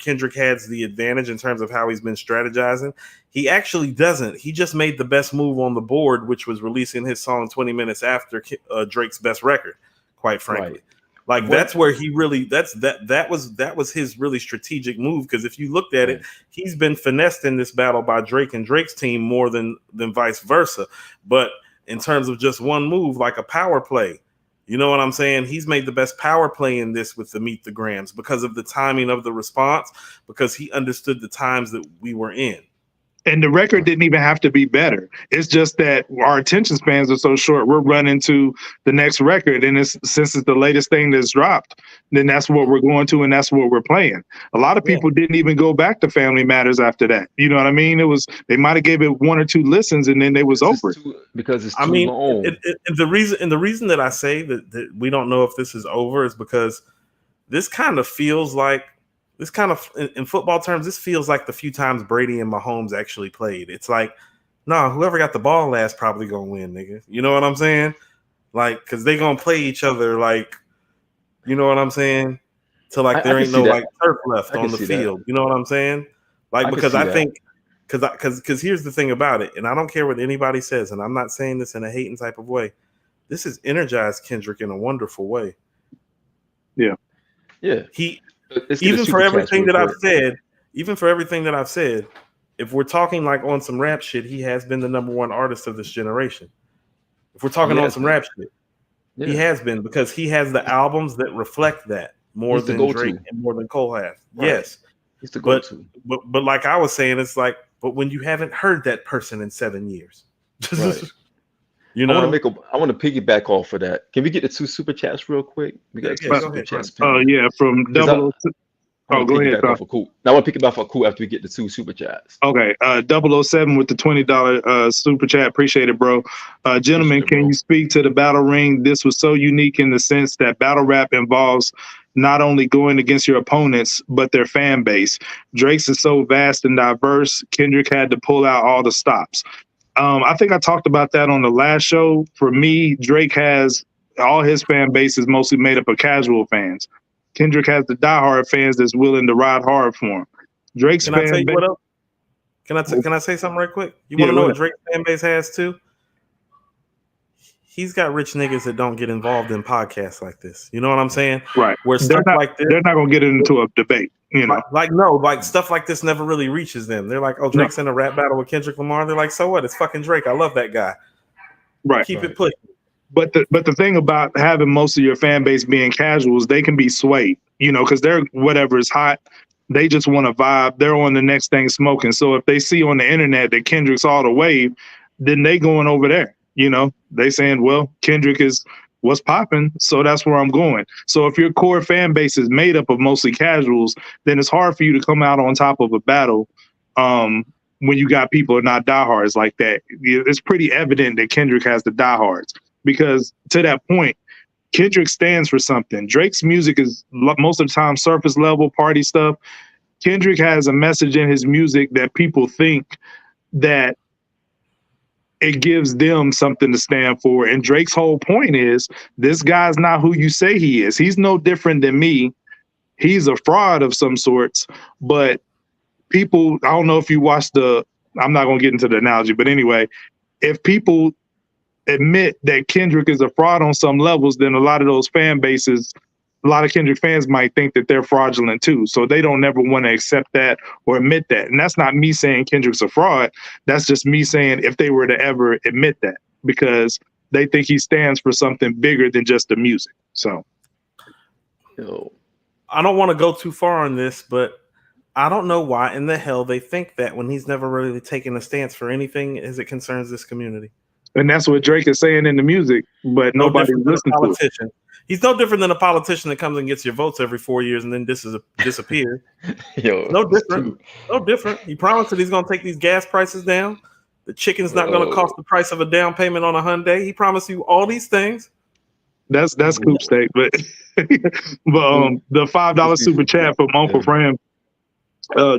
Kendrick has the advantage in terms of how he's been strategizing, he actually doesn't. He just made the best move on the board, which was releasing his song 20 minutes after Drake's best record, quite frankly. Like that's where he really that was his really strategic move, because if you looked at it, he's been finessed in this battle by Drake and Drake's team more than vice versa. But in terms of just one move, like a power play, you know what I'm saying? He's made the best power play in this with the Meet the Grams because of the timing of the response, because he understood the times that we were in. And the record didn't even have to be better. It's just that our attention spans are so short. We're running to the next record. And since it's the latest thing that's dropped, then that's what we're going to, and that's what we're playing. A lot of people didn't even go back to Family Matters after that. You know what I mean? They might have gave it 1 or 2 listens and then they was over. Because it's too long. And the reason that I say that we don't know if this is over is because this kind of feels like, in football terms, this feels like the few times Brady and Mahomes actually played. It's like, whoever got the ball last probably gonna win, nigga. You know what I'm saying? Like, because they gonna play each other, like, you know what I'm saying? Till like there ain't no like turf left on the field. You know what I'm saying? Like, because I think, because here's the thing about it, and I don't care what anybody says, and I'm not saying this in a hating type of way. This has energized Kendrick in a wonderful way. Yeah. Even for everything that I've said, if we're talking like on some rap shit, he has been the number 1 artist of this generation. If we're talking on some rap shit, he has been, because he has the albums that reflect that more than Drake and more than Cole has. Right. Yes, he's the go-to. But like I was saying, it's like, but when you haven't heard that person in 7 years, you know, I want to piggyback off of that. Can we get the 2 super chats real quick? We got super chats. From double. Go ahead. Cool. Now I want to pick it back for Cool after we get the 2 super chats. Okay. 007 with the $20 super chat. Appreciate it, bro. Gentlemen, can you speak to the battle ring? This was so unique in the sense that battle rap involves not only going against your opponents, but their fan base. Drake's is so vast and diverse. Kendrick had to pull out all the stops. I think I talked about that on the last show. For me, Drake has all his fan base is mostly made up of casual fans. Kendrick has the diehard fans that's willing to ride hard for him. Drake's fan base. What else? Can I say something right quick? You want to know what Drake's fan base has too? He's got rich niggas that don't get involved in podcasts like this. You know what I'm saying? Right. Where stuff like this, they're not gonna get into a debate. You know, like stuff like this never really reaches them. They're like, oh, Drake's in a rap battle with Kendrick Lamar. They're like, so what? It's fucking Drake. I love that guy. Right. Keep it pushing. But the thing about having most of your fan base being casuals, they can be swayed, you know, because they're whatever is hot. They just want to vibe. They're on the next thing smoking. So if they see on the internet that Kendrick's all the wave, then they going over there. You know, they saying, well, Kendrick is what's popping, so that's where I'm going. So if your core fan base is made up of mostly casuals, then it's hard for you to come out on top of a battle when you got people who are not diehards like that. It's pretty evident that Kendrick has the diehards, because to that point, Kendrick stands for something. Drake's music is most of the time surface level party stuff. Kendrick has a message in his music that people think that it gives them something to stand for. And Drake's whole point is, this guy's not who you say he is. He's no different than me. He's a fraud of some sorts. But people, I don't know if you watched I'm not going to get into the analogy, but anyway, if people admit that Kendrick is a fraud on some levels, then a lot of those fan bases, a lot of Kendrick fans might think that they're fraudulent too. So they don't never want to accept that or admit that. And that's not me saying Kendrick's a fraud. That's just me saying if they were to ever admit that, because they think he stands for something bigger than just the music. So I don't want to go too far on this, but I don't know why in the hell they think that when he's never really taken a stance for anything as it concerns this community. And that's what Drake is saying in the music, but No nobody different than a listens to it. politician. He's no different than a politician that comes and gets your votes every 4 years and then disappears. Yo, No different. No different. He promised that he's going to take these gas prices down. The chicken's not going to cost the price of a down payment on a Hyundai. He promised you all these things. That's Coop's take, but the $5 super chat from Uncle Fran.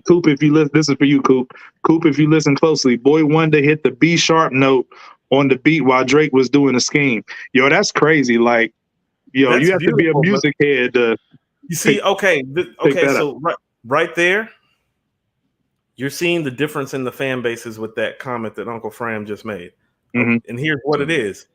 Coop, if you listen, this is for you, Coop. Coop, if you listen closely, Boy Wonder hit the B sharp note on the beat while Drake was doing the scheme. Yo, that's crazy. Like, yo, That's you have to be a music head to. You see, okay, so right there, you're seeing the difference in the fan bases with that comment that Uncle Fran just made. Mhm. And here's what it is.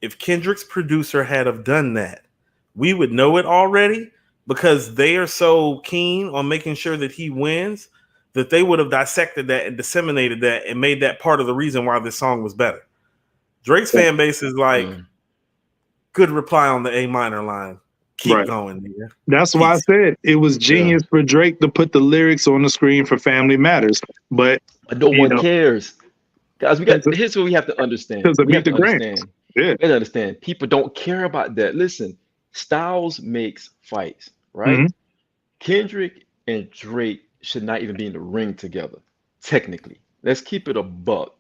If Kendrick's producer had have done that, we would know it already because they are so keen on making sure that he wins that they would have dissected that and disseminated that and made that part of the reason why this song was better. Drake's fan base is like, good reply on the A minor line. Keep going, nigga. That's why I said it was genius for Drake to put the lyrics on the screen for Family Matters, but no one cares, guys. Here's what we have to understand. We have to understand. Yeah, we understand. People don't care about that. Listen, styles makes fights, right? Mm-hmm. Kendrick and Drake should not even be in the ring together. Technically, let's keep it a buck.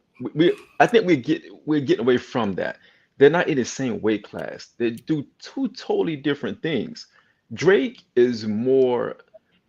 I think we're getting away from that. They're not in the same weight class. They do two totally different things. Drake is more,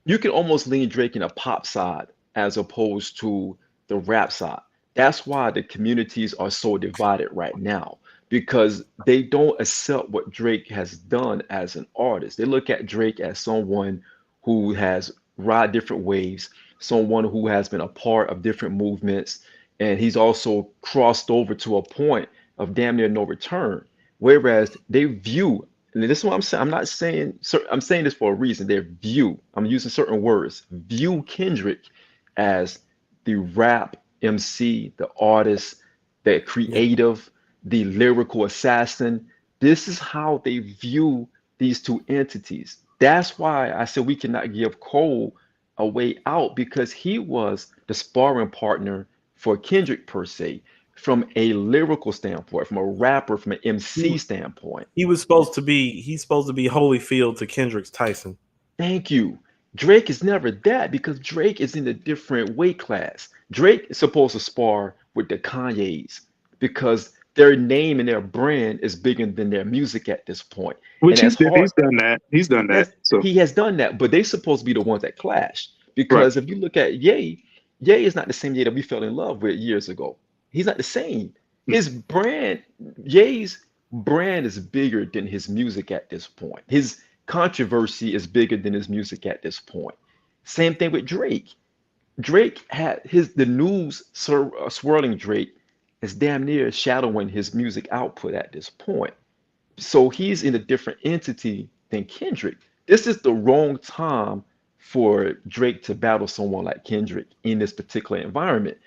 you can almost lean Drake in a pop side as opposed to the rap side. That's why the communities are so divided right now, because they don't accept what Drake has done as an artist. They look at Drake as someone who has ride different waves, someone who has been a part of different movements, and he's also crossed over to a point of damn near no return. Whereas they view, and this is what I'm saying, I'm saying this for a reason. They view, I'm using certain words, view Kendrick as the rap MC, the artist, the creative, the lyrical assassin. This is how they view these two entities. That's why I said we cannot give Cole a way out, because he was the sparring partner for Kendrick per se, from a lyrical standpoint, from a rapper, from an MC standpoint. He's supposed to be Holyfield to Kendrick's Tyson. Thank you. Drake is never that, because Drake is in a different weight class. Drake is supposed to spar with the Kanyes because their name and their brand is bigger than their music at this point. Which he's done that. He's done that. So he has done that, but they're supposed to be the ones that clash. Because if you look at Ye is not the same Ye that we fell in love with years ago. He's not the same. His brand, Ye's brand is bigger than his music at this point. His controversy is bigger than his music at this point. Same thing with Drake. Drake had the news swirling Drake is damn near shadowing his music output at this point. So he's in a different entity than Kendrick. This is the wrong time for Drake to battle someone like Kendrick in this particular environment.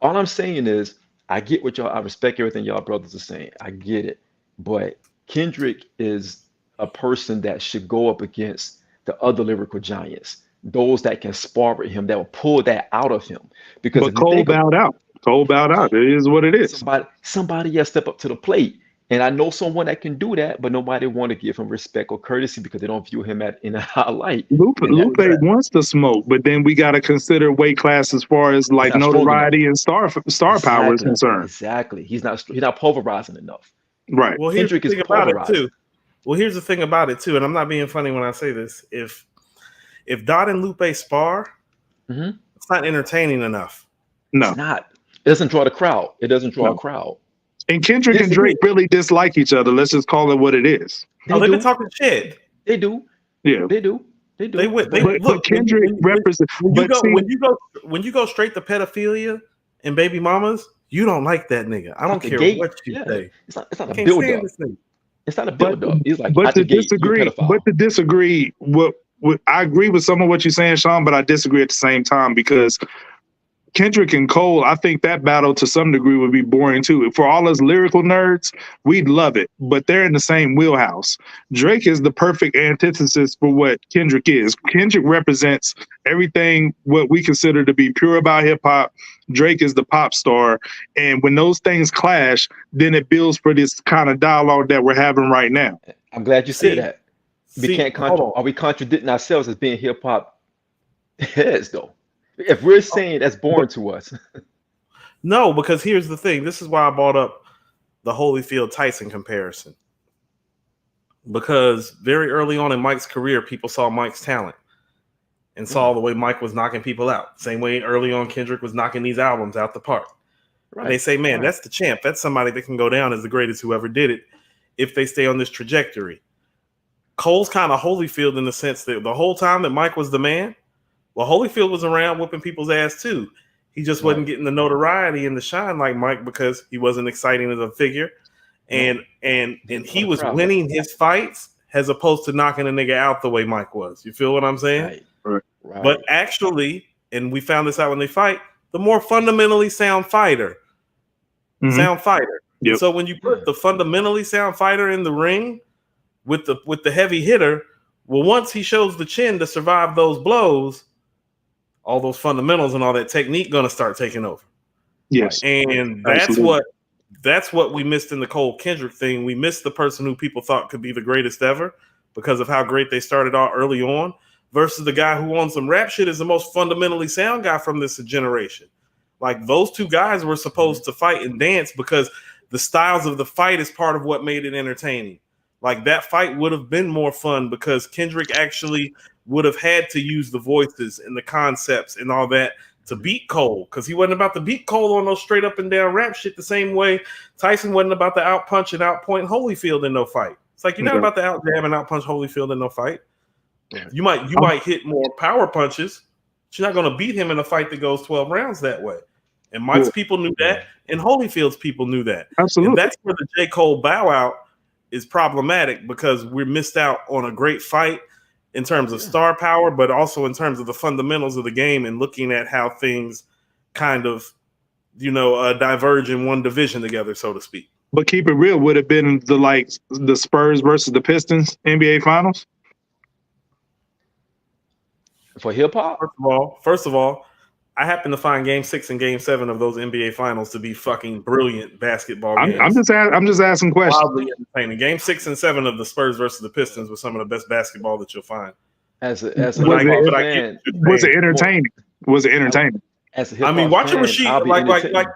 All I'm saying is, I get what I respect everything y'all brothers are saying. I get it. But Kendrick is a person that should go up against the other lyrical giants, those that can spar with him, that will pull that out of him. Because Cole bowed out. Cole bowed out. It is what it is. Somebody has to step up to the plate. And I know someone that can do that, but nobody want to give him respect or courtesy because they don't view him in a high light. Lupe wants to smoke, but then we got to consider weight class as far as like notoriety and star power is concerned. Exactly. He's not pulverizing enough. Right. Well, here's the thing about it too. Here's the thing about it too, and I'm not being funny when I say this. If Dot and Lupe spar, it's not entertaining enough. No, it's not. It doesn't draw the crowd. It doesn't draw a crowd. And Kendrick and Drake really dislike each other. Let's just call it what it is. They've been talking shit. They do. Yeah, they do. But Kendrick represents. When you go straight to pedophilia and baby mamas, you don't like that nigga. I don't care what you say. It's not a build up. It's not a build up. He's like, but to disagree, what I agree with some of what you're saying, Sean, but I disagree at the same time because Kendrick and Cole, I think that battle to some degree would be boring too. For all us lyrical nerds, we'd love it, but they're in the same wheelhouse. Drake is the perfect antithesis for what Kendrick is. Kendrick represents everything what we consider to be pure about hip hop. Drake is the pop star. And when those things clash, then it builds for this kind of dialogue that we're having right now. I'm glad you said that. We can't are we contradicting ourselves as being hip hop heads though? If we're saying that's boring to us. No, because here's the thing. This is why I brought up the Holyfield Tyson comparison. Because very early on in Mike's career, people saw Mike's talent and saw the way Mike was knocking people out. Same way early on Kendrick was knocking these albums out the park. Right. And they say, man, that's the champ. That's somebody that can go down as the greatest who ever did it if they stay on this trajectory. Cole's kind of Holyfield in the sense that the whole time that Mike was the man, well, Holyfield was around whooping people's ass too. He just wasn't getting the notoriety and the shine like Mike because he wasn't exciting as a figure. And he was winning his fights as opposed to knocking a nigga out the way Mike was. You feel what I'm saying? Right. But actually, and we found this out when they fight, the more fundamentally sound fighter. Sound fighter. Yep. So when you put the fundamentally sound fighter in the ring with the heavy hitter, well, once he shows the chin to survive those blows, all those fundamentals and all that technique gonna start taking over. Yes. And that's what we missed in the Cole Kendrick thing. We missed the person who people thought could be the greatest ever because of how great they started out early on versus the guy who on some rap shit is the most fundamentally sound guy from this generation. Like those two guys were supposed to fight and dance because the styles of the fight is part of what made it entertaining. Like that fight would have been more fun because Kendrick actually would have had to use the voices and the concepts and all that to beat Cole because he wasn't about to beat Cole on no straight up and down rap shit the same way Tyson wasn't about to out punch and out point Holyfield in no fight. It's like you're not about to out jab and out punch Holyfield in no fight. You might hit more power punches, but you're not going to beat him in a fight that goes 12 rounds that way. And Mike's people knew that, and Holyfield's people knew that. Absolutely. And that's where the J. Cole bow out is problematic because we missed out on a great fight in terms of star power, but also in terms of the fundamentals of the game and looking at how things kind of, diverge in one division together, so to speak. But keep it real, would have been the Spurs versus the Pistons NBA Finals? For hip hop? First of all, I happen to find Game 6 and Game 7 of those NBA Finals to be fucking brilliant basketball games. I'm just asking questions. Wildly entertaining. Game 6 and 7 of the Spurs versus the Pistons was some of the best basketball that you'll find. Was it entertaining? Was it entertaining? Watching Rasheed like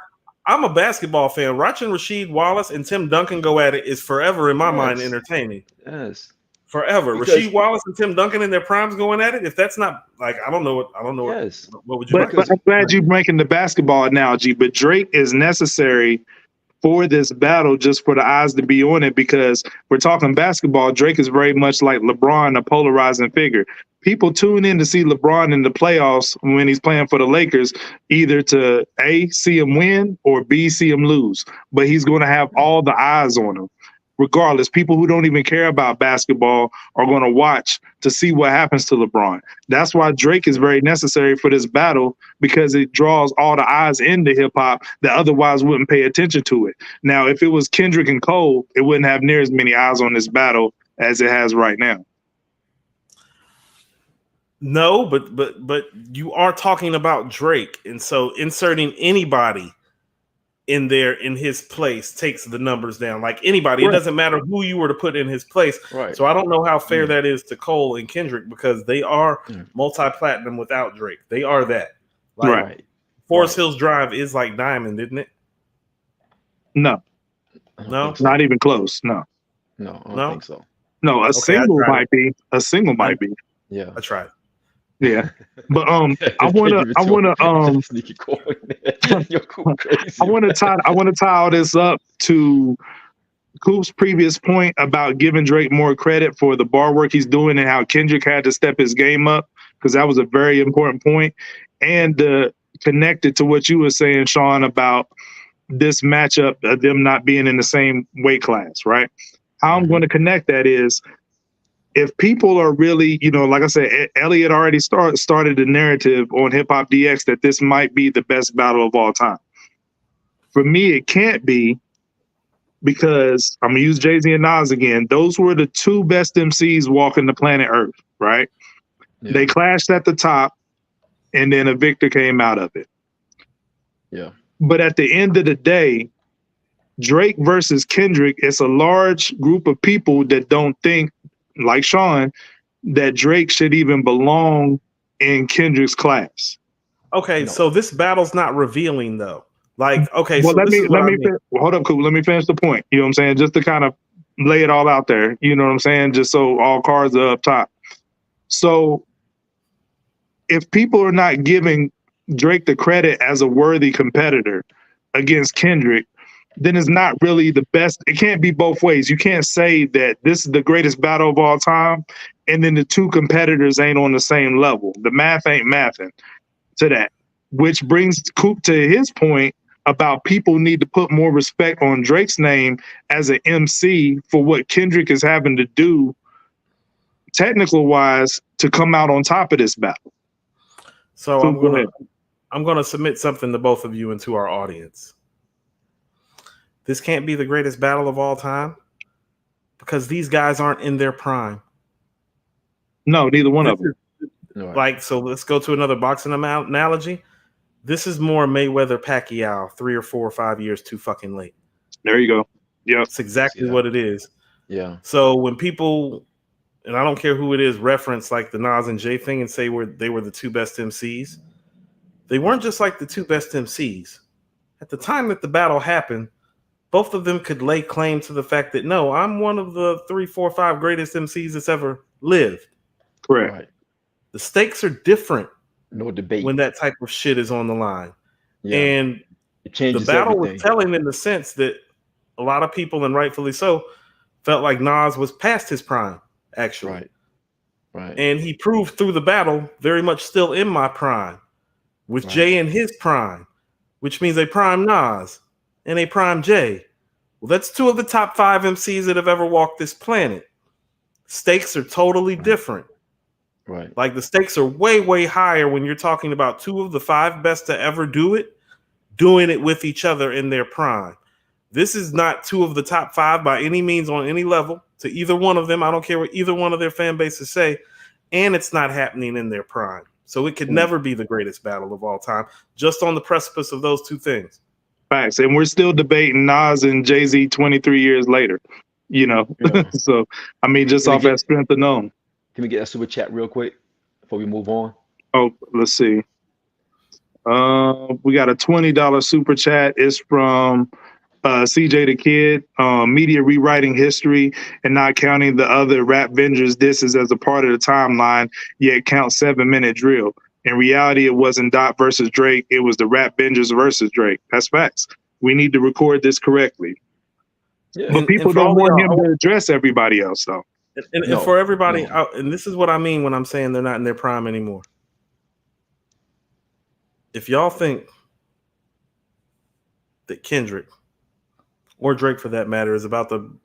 I'm a basketball fan. Watching Rasheed Wallace and Tim Duncan go at it is forever in my mind entertaining. Yes. Forever. Rasheed Wallace and Tim Duncan in their primes going at it. If that's not I don't know. Yes. What would you like? But I'm glad you're making the basketball analogy. But Drake is necessary for this battle just for the eyes to be on it because we're talking basketball. Drake is very much like LeBron, a polarizing figure. People tune in to see LeBron in the playoffs when he's playing for the Lakers, either to A, see him win, or B, see him lose. But he's going to have all the eyes on him. Regardless, people who don't even care about basketball are going to watch to see what happens to LeBron. That's why Drake is very necessary for this battle because it draws all the eyes into hip hop that otherwise wouldn't pay attention to it. Now, if it was Kendrick and Cole, it wouldn't have near as many eyes on this battle as it has right now. No, but you are talking about Drake, and so inserting anybody in his place takes the numbers down. Like anybody, It doesn't matter who you were to put in his place. Right. So I don't know how fair that is to Cole and Kendrick because they are multi-platinum without Drake. They are that. Right. Forest Hills Drive is like Diamond, isn't it? No, not even close. No, I don't think so. No, a single might be. A single might be. Yeah, I tried. Yeah, but I want to tie all this up to Coop's previous point about giving Drake more credit for the bar work he's doing and how Kendrick had to step his game up because that was a very important point, and connected to what you were saying, Sean, about this matchup of them not being in the same weight class, right? How I'm going to connect that is if people are really, like I said, Elliot already started the narrative on Hip Hop DX that this might be the best battle of all time. For me, it can't be, because I'm gonna use Jay-Z and Nas again. Those were the two best MCs walking the planet Earth, right? Yeah. They clashed at the top, and then a victor came out of it. Yeah. But at the end of the day, Drake versus Kendrick, it's a large group of people that don't think, like Sean, that Drake should even belong in Kendrick's class. Okay, No. so this battle's not revealing though. Like, okay, Well, so this is what I mean. hold up, cool. Let me finish the point. You know what I'm saying? Just to kind of lay it all out there. You know what I'm saying? Just so all cards are up top. So if people are not giving Drake the credit as a worthy competitor against Kendrick, then it's not really the best. It can't be both ways. You can't say that this is the greatest battle of all time, and then the two competitors ain't on the same level. The math ain't mathing to that, which brings Coop to his point about people need to put more respect on Drake's name as an MC for what Kendrick is having to do, technical wise, to come out on top of this battle. So I'm gonna submit something to both of you and to our audience. This can't be the greatest battle of all time because these guys aren't in their prime. No, neither one of them. Like, so let's go to another boxing analogy. This is more Mayweather Pacquiao 3 or 4 or 5 years too fucking late. There you go. Yeah, that's exactly what it is. Yeah. So when people, and I don't care who it is, reference like the Nas and Jay thing and say they were the two best MCs, they weren't just like the two best MCs. At the time that the battle happened, both of them could lay claim to the fact that, no, I'm one of the 3, 4, 5 greatest MCs that's ever lived. Correct. Right. The stakes are different. No debate. When that type of shit is on the line. Yeah. And it changes the battle everything. was telling in the sense that a lot of people, and rightfully so, felt like Nas was past his prime, actually. Right. Right. And he proved through the battle very much still in my prime, with Jay in his prime, which means a prime Nas and a prime Jay. Well, that's two of the top 5 MCs that have ever walked this planet. Stakes are totally different. Right. Like the stakes are way, way higher when you're talking about 2 of the 5 best to ever do it, doing it with each other in their prime. This is not 2 of the top 5 by any means on any level to either one of them. I don't care what either one of their fan bases say. And it's not happening in their prime. So it could never be the greatest battle of all time, just on the precipice of those 2 things. Facts. And we're still debating Nas and Jay-Z 23 years later, Yeah. So, I mean, just off that strength alone. Can we get a super chat real quick before we move on? Oh, let's see. We got a $20 super chat. It's from CJ the Kid. Media rewriting history and not counting the other rap vendors' disses as a part of the timeline, yet count 7-minute drill. In reality, it wasn't Dot versus Drake. It was the rap vendors versus Drake. That's facts. We need to record this correctly. Yeah. But people don't want him to address everybody else, though. And for everybody, and this is what I mean when I'm saying they're not in their prime anymore. If y'all think that Kendrick, or Drake for that matter, is about to,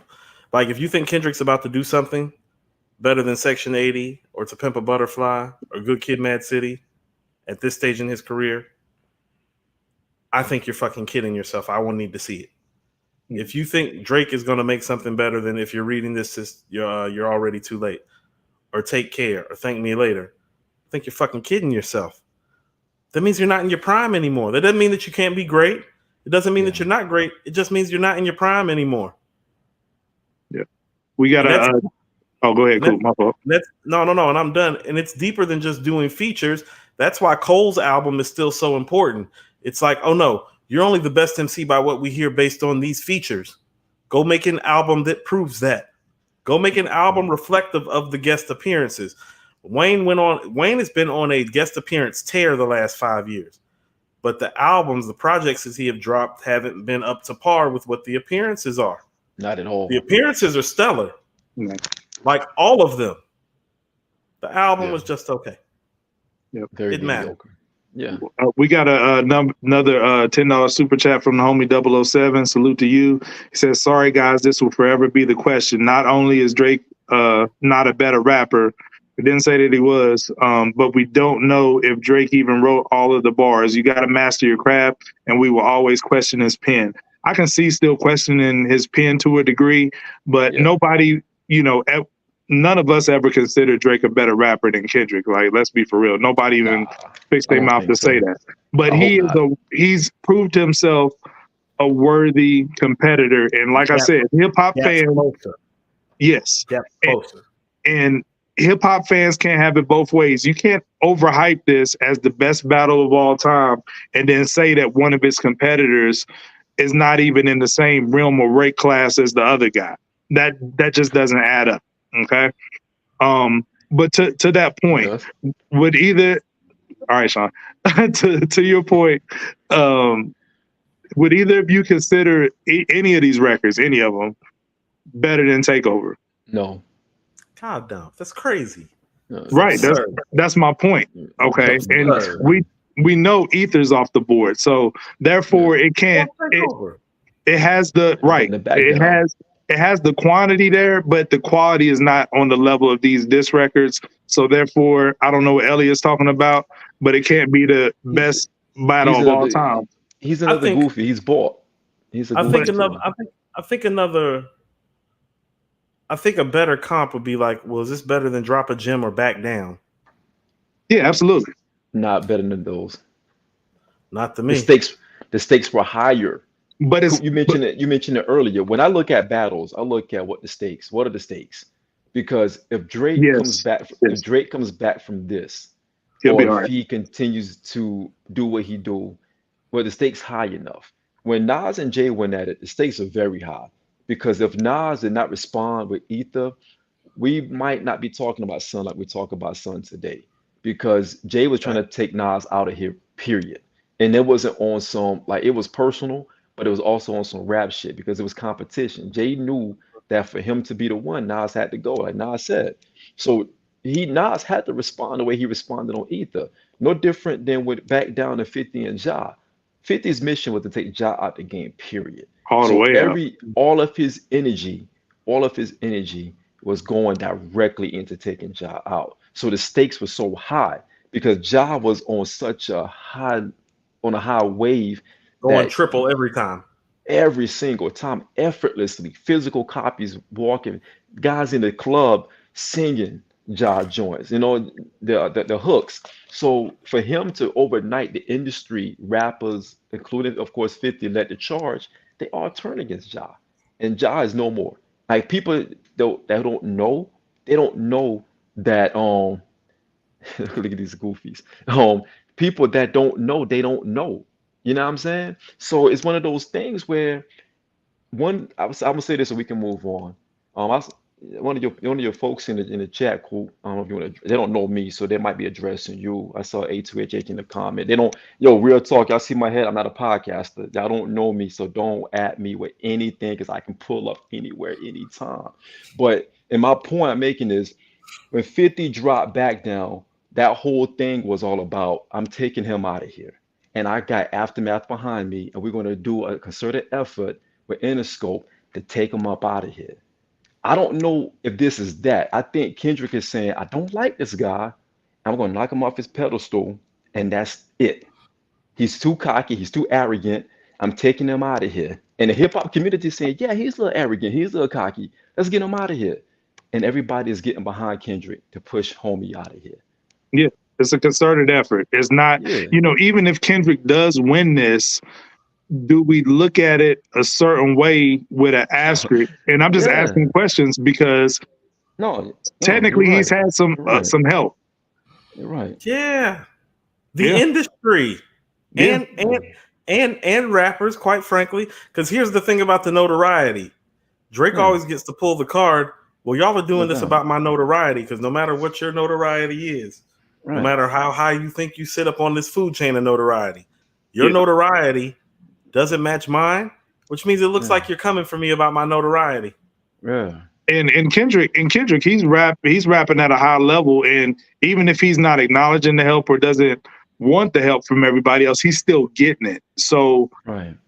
like, if you think Kendrick's about to do something better than Section 80 or To Pimp a Butterfly or Good Kid, Mad City at this stage in his career, I think you're fucking kidding yourself. I won't need to see it. If you think Drake is going to make something better than If You're Reading This, you're already too late, or Take Care, or Thank Me Later, I think you're fucking kidding yourself. That means you're not in your prime anymore. That doesn't mean that you can't be great. It doesn't mean that you're not great. It just means you're not in your prime anymore. Yeah. We got to... oh, go ahead, Cool. My fault. No, and I'm done. And it's deeper than just doing features. That's why Cole's album is still so important. It's like, oh no, you're only the best MC by what we hear based on these features. Go make an album that proves that. Go make an album reflective of the guest appearances. Wayne has been on a guest appearance tear the last 5 years. But the albums, the projects that he have dropped haven't been up to par with what the appearances are. Not at all. The appearances are stellar. Like all of them. The album was just okay. Yep. Very mediocre. Yeah. We got another $10 super chat from the homie 007. Salute to you. He says, sorry, guys, this will forever be the question. Not only is Drake not a better rapper. It didn't say that he was, but we don't know if Drake even wrote all of the bars. You got to master your craft, and we will always question his pen. I can see still questioning his pen to a degree, but nobody, none of us ever considered Drake a better rapper than Kendrick. Like, let's be for real. Nobody even fixed their mouth to say that. But he's proved himself a worthy competitor. And like I said, hip hop fans, yes. And hip hop fans can't have it both ways. You can't overhype this as the best battle of all time and then say that one of its competitors is not even in the same realm or rate class as the other guy. That just doesn't add up. Okay. But to that point, would either, all right, Sean, to your point, would either of you consider any of these records, any of them, better than Takeover? No. God damn, that's crazy. Right. That's my point. Okay. And we know Ether's off the board. So therefore it can't it has the right. It has the quantity there, but the quality is not on the level of these diss records. So therefore, I don't know what Elliot's talking about, but it can't be the best battle of all time. He's another goofy. He's bought. I think a better comp would be like, well, is this better than Drop a Gem or Back Down? Yeah, absolutely. Not better than those. Not to me. The stakes were higher. But you mentioned it earlier. When I look at battles, I look at what are the stakes? Because if Drake comes back from this, if he continues to do what he do, well, the stakes high enough. When Nas and Jay went at it, the stakes are very high. Because if Nas did not respond with Ether, we might not be talking about Son like we talk about Son today. Because Jay was trying to take Nas out of here, period. And it wasn't on some, like, it was personal, but it was also on some rap shit because it was competition. Jay knew that for him to be the one, Nas had to go, like Nas said. So Nas had to respond the way he responded on Ether. No different than with Back Down to 50 and Ja. 50's mission was to take Ja out the game, period. All the way all of his energy was going directly into taking Ja out. So the stakes were so high because Ja was on such a high wave. Going triple every time. Every single time, effortlessly, physical copies walking, guys in the club singing Ja joints, the hooks. So for him to overnight the industry, rappers, including of course 50, led the charge, they all turn against Ja. And Ja is no more. Like people that don't know, they don't know that look at these goofies. People that don't know, they don't know. You know what I'm saying? So it's one of those things where I'm gonna say this so we can move on. One of your folks in the chat, cool. I don't know if you want to. They don't know me, so they might be addressing you. I saw A2HH in the comment. They don't. Real talk. Y'all see my head. I'm not a podcaster. Y'all don't know me, so don't at me with anything because I can pull up anywhere, anytime. But and my point I'm making is when 50 dropped Back Down, that whole thing was all about I'm taking him out of here. And I got Aftermath behind me, and we're going to do a concerted effort with Interscope to take him up out of here. I don't know if this is that. I think Kendrick is saying, I don't like this guy. I'm going to knock him off his pedestal, and that's it. He's too cocky. He's too arrogant. I'm taking him out of here. And the hip-hop community is saying, yeah, he's a little arrogant. He's a little cocky. Let's get him out of here. And everybody is getting behind Kendrick to push homie out of here. Yeah. It's a concerted effort. It's not, even if Kendrick does win this, do we look at it a certain way with an asterisk? And I'm just asking questions because technically he's had some help. You're right. Yeah. The industry and rappers, quite frankly, because here's the thing about the notoriety. Drake always gets to pull the card. Well, y'all are doing this about my notoriety because no matter what your notoriety is, no matter how high you think you sit up on this food chain of notoriety, your notoriety doesn't match mine, which means it looks like you're coming for me about my notoriety. Yeah. And Kendrick, he's rapping at a high level, and even if he's not acknowledging the help or doesn't want the help from everybody else, he's still getting it. So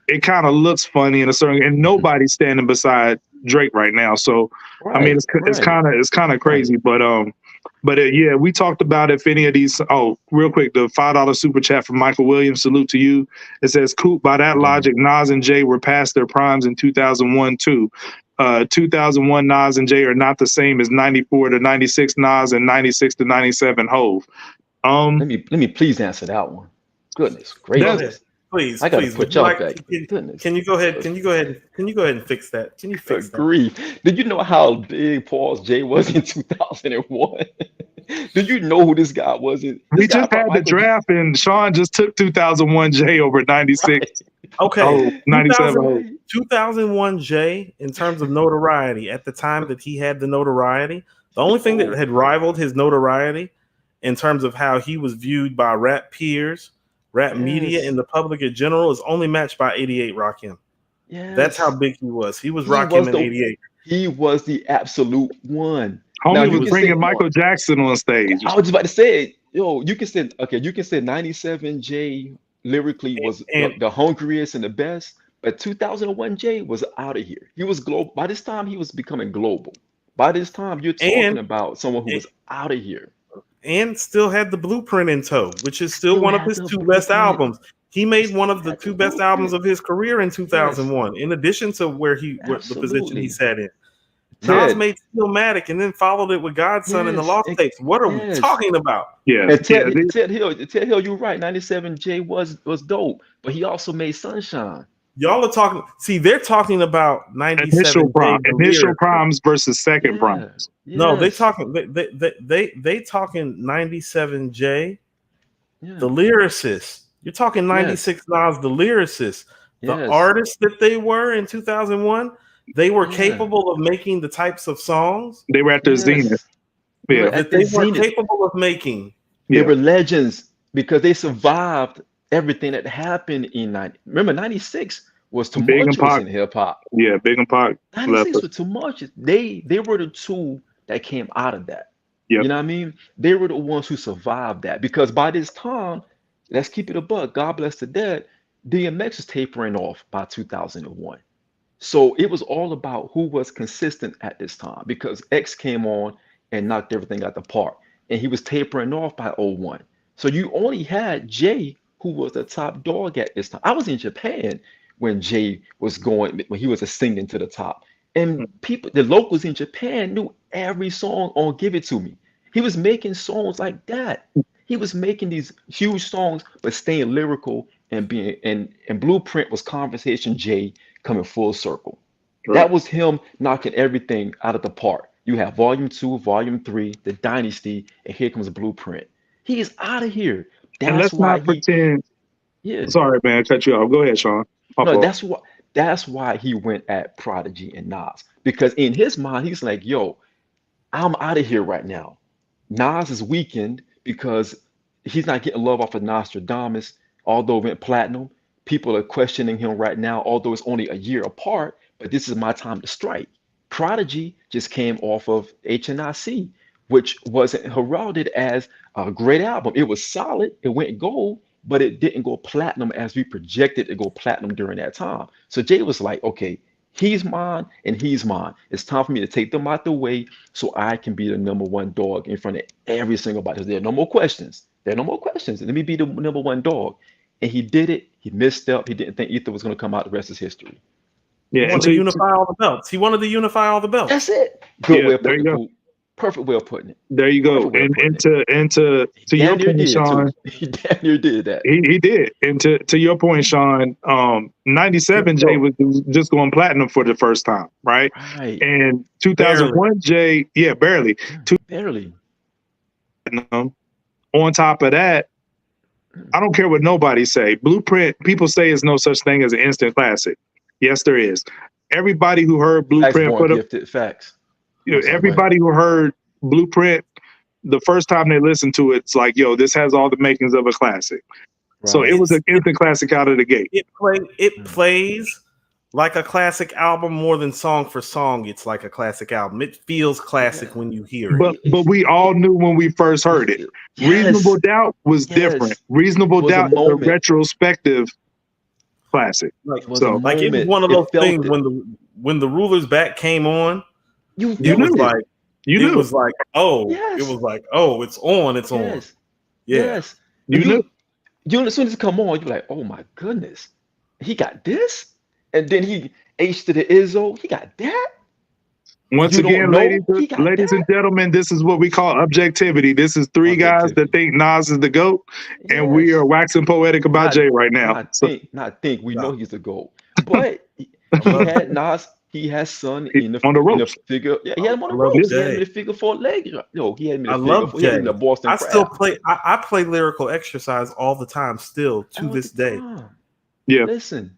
it kind of looks funny in a certain, and nobody's standing beside Drake right now. So I mean, it's kind of crazy, but yeah, we talked about if any of these. Oh, real quick, the $5 super chat from Michael Williams. Salute to you. It says, "Coop, by that logic, Nas and Jay were past their primes in 2001 too. 2001 Nas and Jay are not the same as 94 to 96 Nas and 96 to 97 Hove." Let me please answer that one. Goodness gracious. Please, I gotta put y'all back. Can you go ahead? Can you go ahead and fix that? Can you fix that? Did you know how big Paul's J was in 2001? Did you know who this guy was? We just had the draft, and Sean just took 2001 J over 96. Right. Okay, 97. 2001 J, in terms of notoriety, at the time that he had the notoriety, the only thing that had rivaled his notoriety in terms of how he was viewed by rap peers, rap media, and the public in general is only matched by 88 Rakim. Yes. That's how big he was. He was Rakim in 88. He was the absolute one. Homie was bringing Michael Jackson on stage. I was just about to say, yo, you can say 97 J lyrically was the hungriest and the best, but 2001 J was out of here. He was global. By this time, he was becoming global. By this time, you're talking about someone who was out of here. And still had the Blueprint in tow, which is still one of his two best albums. He made one of the two best albums of his career in 2001, in addition to the position he sat in. Nas made Stillmatic and then followed it with Godson and the Lost Tapes. What are we talking about? Yeah, and Ted Hill, you're right. 97 J was dope, but he also made Sunshine. Y'all are talking. See, they're talking about 97 initial primes versus second primes. Yes. No, they talking 97 J, the lyricist. You're talking 96 Nas, the lyricist. The artists that they were in 2001, they were capable of making the types of songs. They were at their zenith. Yeah, that they were capable of making. They were legends because they survived everything that happened in 90. Remember, 96 was tumultuous in hip hop. Yeah, Big and Pac. 96 was tumultuous. They were the two that came out of that. Yep. You know what I mean? They were the ones who survived that because by this time, let's keep it a buck. God bless the dead. DMX was tapering off by 2001. So it was all about who was consistent at this time because X came on and knocked everything out the park. And he was tapering off by 01. So you only had Jay, who was the top dog at this time. I was in Japan when Jay was when he was ascending to the top. And the locals in Japan knew every song on Give It To Me. He was making songs like that. He was making these huge songs, but staying lyrical and being and Blueprint was Conversation Jay coming full circle. Right. That was him knocking everything out of the park. You have Volume 2, Volume 3, The Dynasty, and here comes Blueprint. He is out of here. That's and let's why not pretend. Yeah. Sorry, man, I cut you off. Go ahead, Sean. No, that's why he went at Prodigy and Nas. Because in his mind, he's like, yo, I'm out of here right now. Nas is weakened because he's not getting love off of Nostradamus, although it went platinum. People are questioning him right now, although it's only a year apart, but this is my time to strike. Prodigy just came off of HNIC, which wasn't heralded as a great album. It was solid, it went gold, but it didn't go platinum as we projected to go platinum during that time. So Jay was like, okay, he's mine and he's mine. It's time for me to take them out the way so I can be the number one dog in front of every single body. There are no more questions. There are no more questions. Let me be the number one dog. And he did it. He misstepped. He didn't think Ether was going to come out. The rest is history. Yeah, he wanted to unify all the belts. He wanted to unify all the belts. That's it. Good way of putting it. Perfect way of putting it. There you go. And to your point, Sean, he damn near did that. He did. And to your point, Sean, 97 Jay was just going platinum for the first time, right? Right. And 2001 Jay, barely. Barely. On top of that, I don't care what nobody say. Blueprint, people say there's no such thing as an instant classic. Yes, there is. Everybody who heard Blueprint put up facts. Everybody who heard Blueprint, the first time they listened to it, it's like, yo, this has all the makings of a classic. Right. So it was an instant classic out of the gate. It plays like a classic album more than song for song. It's like a classic album. It feels classic when you hear it. But we all knew when we first heard it. Yes. Reasonable Doubt was different. Reasonable Doubt is a retrospective classic. Like, It was a like it was moment. one of It those felt things it. when the ruler's back came on, You it felt was it. like You it knew. was like, oh, it Yes. was like, oh, it's on, it's on. Yes. Yeah. Yes. You knew. You as soon as it come on, you're like, oh my goodness, he got this, and then he H to the Izzo, he got that. Once You don't again, know he got ladies and that. gentlemen, this is what we call objectivity. This is three guys that Objectivity. think Nas is the GOAT, and we are Yes. waxing poetic about Not Jay right now. So not think. We know No, he's the GOAT, but I he love had Nas. He has Son in on the the ropes. figure. Yeah, he had him on I the love ropes. He had him Jay. in the figure four leg. Yo, he had him in I the figure love four. He had him in Jay. the Boston I still Crab play. I play lyrical exercise all the time, still to all the this day. time. Yeah, Listen,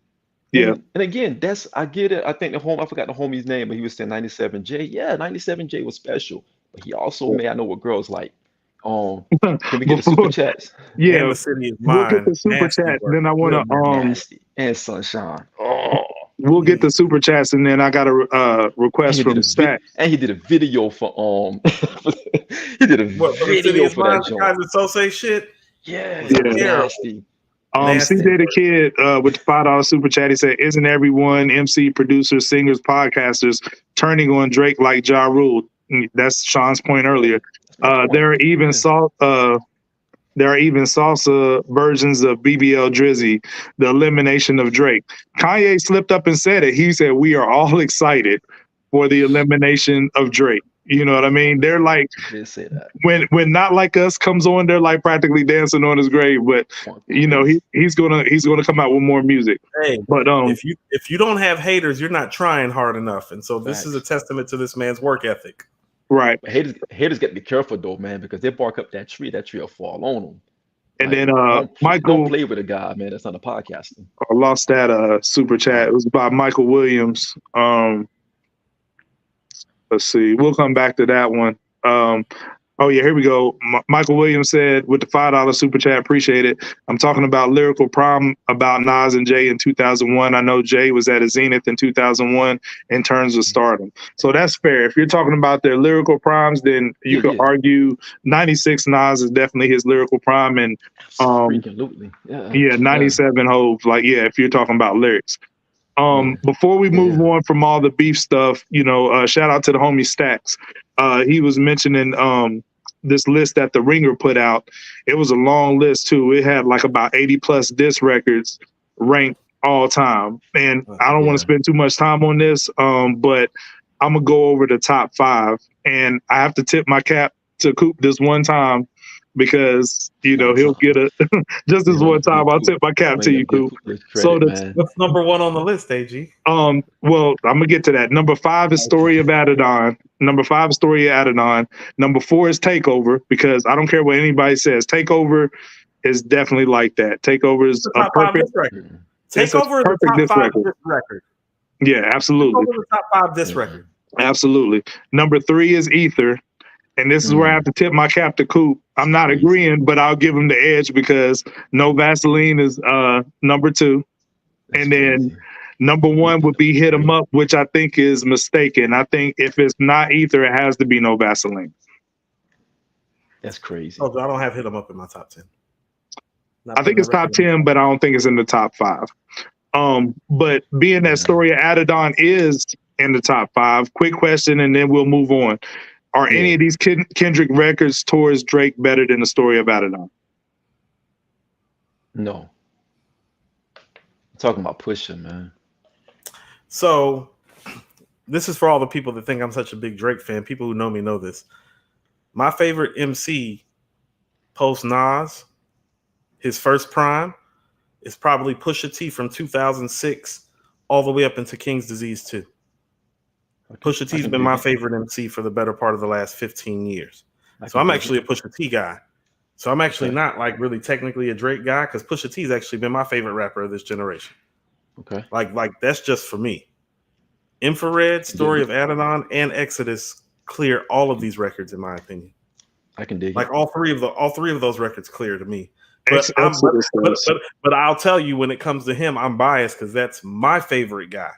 yeah. and again, that's I get it. I think I forgot the homie's name, but he was saying 97J. Yeah, 97J was special, but he also made I know what girls like. Can we get the super Before, chats? And yeah, the city is we'll get mine. the super Nasty chat. work. Then I want Good work. to Nasty and Sunshine. Oh, we'll get Yeah. the super chats, and then I got a and request from Stack. he did a video for he did a What for the city video is for mine? that The joint. guys that so say shit Yes, was Yeah. terrible. nasty. Nasty CJ the work. Kid with the $5 super chat. He said, "Isn't everyone MC, producers, singers, podcasters turning on Drake like Ja Rule?" That's Sean's point earlier. That's my point. There are even salsa versions of BBL Drizzy, the elimination of Drake. Kanye slipped up and said it. He said, "We are all excited for the elimination of Drake." You know what I mean? They're like, I did say that. when Not Like Us comes on, they're like practically dancing on his grave. But Point you know, crazy. he's gonna come out with more music. Hey, But if you don't have haters, you're not trying hard enough. And so this is a Facts. testament to this man's work ethic. right. But haters got to be careful though, man, because they bark up that tree will fall on them. And Like, then don't Michael play with a guy, man. That's not a podcasting. lost that super chat. It was by Michael Williams. Let's see. We'll come back to that one. Oh yeah, here we go. Michael Williams said with the $5 super chat, appreciate it. I'm talking about lyrical prime about Nas and Jay in 2001. I know Jay was at a zenith in 2001 in terms of stardom. So that's fair. If you're talking about their lyrical primes, then you could argue 96 Nas is definitely his lyrical prime, and Absolutely. Yeah. 97 Hov. Like, yeah, if you're talking about lyrics. Before we move on from all the beef stuff, shout out to the homie Stacks. He was mentioning this list that the Ringer put out. It was a long list too. It had like about 80 plus diss records ranked all time. And I don't want to spend too much time on this, but I'm gonna go over the top 5. And I have to tip my cap to Coop this one time, because he'll get a just this one time. I'll tip my cap to you, Coop. So what's number 1 on the list, AG? Well, I'm gonna get to that. Number 5 is Story of Adidon. Number 5 is Story of Adidon. Number 4 is Takeover, because I don't care what anybody says. Takeover is definitely like that. Takeover is a perfect record. Takeover is the top 5 disc record. Yeah, absolutely. Takeover is the top 5 disc record. Absolutely. Number 3 is Ether. And this is where I have to tip my cap to Coop. I'm not agreeing, but I'll give him the edge, because No Vaseline is number 2. And then number 1 would be Hit 'Em Up, which I think is mistaken. I think if it's not Ether, it has to be No Vaseline. That's crazy. Oh, I don't have Hit 'Em Up in my top 10. I think it's top 10, but I don't think it's in the top 5. But being that Story of Adidon is in the top 5, quick question, and then we'll move on. Are any of these Kendrick records towards Drake better than the Story of Adidon? No. I'm talking about Pusha, man. So this is for all the people that think I'm such a big Drake fan. People who know me know this. My favorite MC post Nas, his first prime, is probably Pusha T from 2006 all the way up into King's Disease 2. Pusha T's been my favorite MC for the better part of the last 15 years. So I'm actually a Pusha T guy. So I'm actually not like really technically a Drake guy, because Pusha T's actually been my favorite rapper of this generation. Okay. Like that's just for me. Infrared, Story of Adidon, and Exodus clear all of these records in my opinion. I can dig like it. all three of those records clear to me. But I'll tell you, when it comes to him, I'm biased because that's my favorite guy.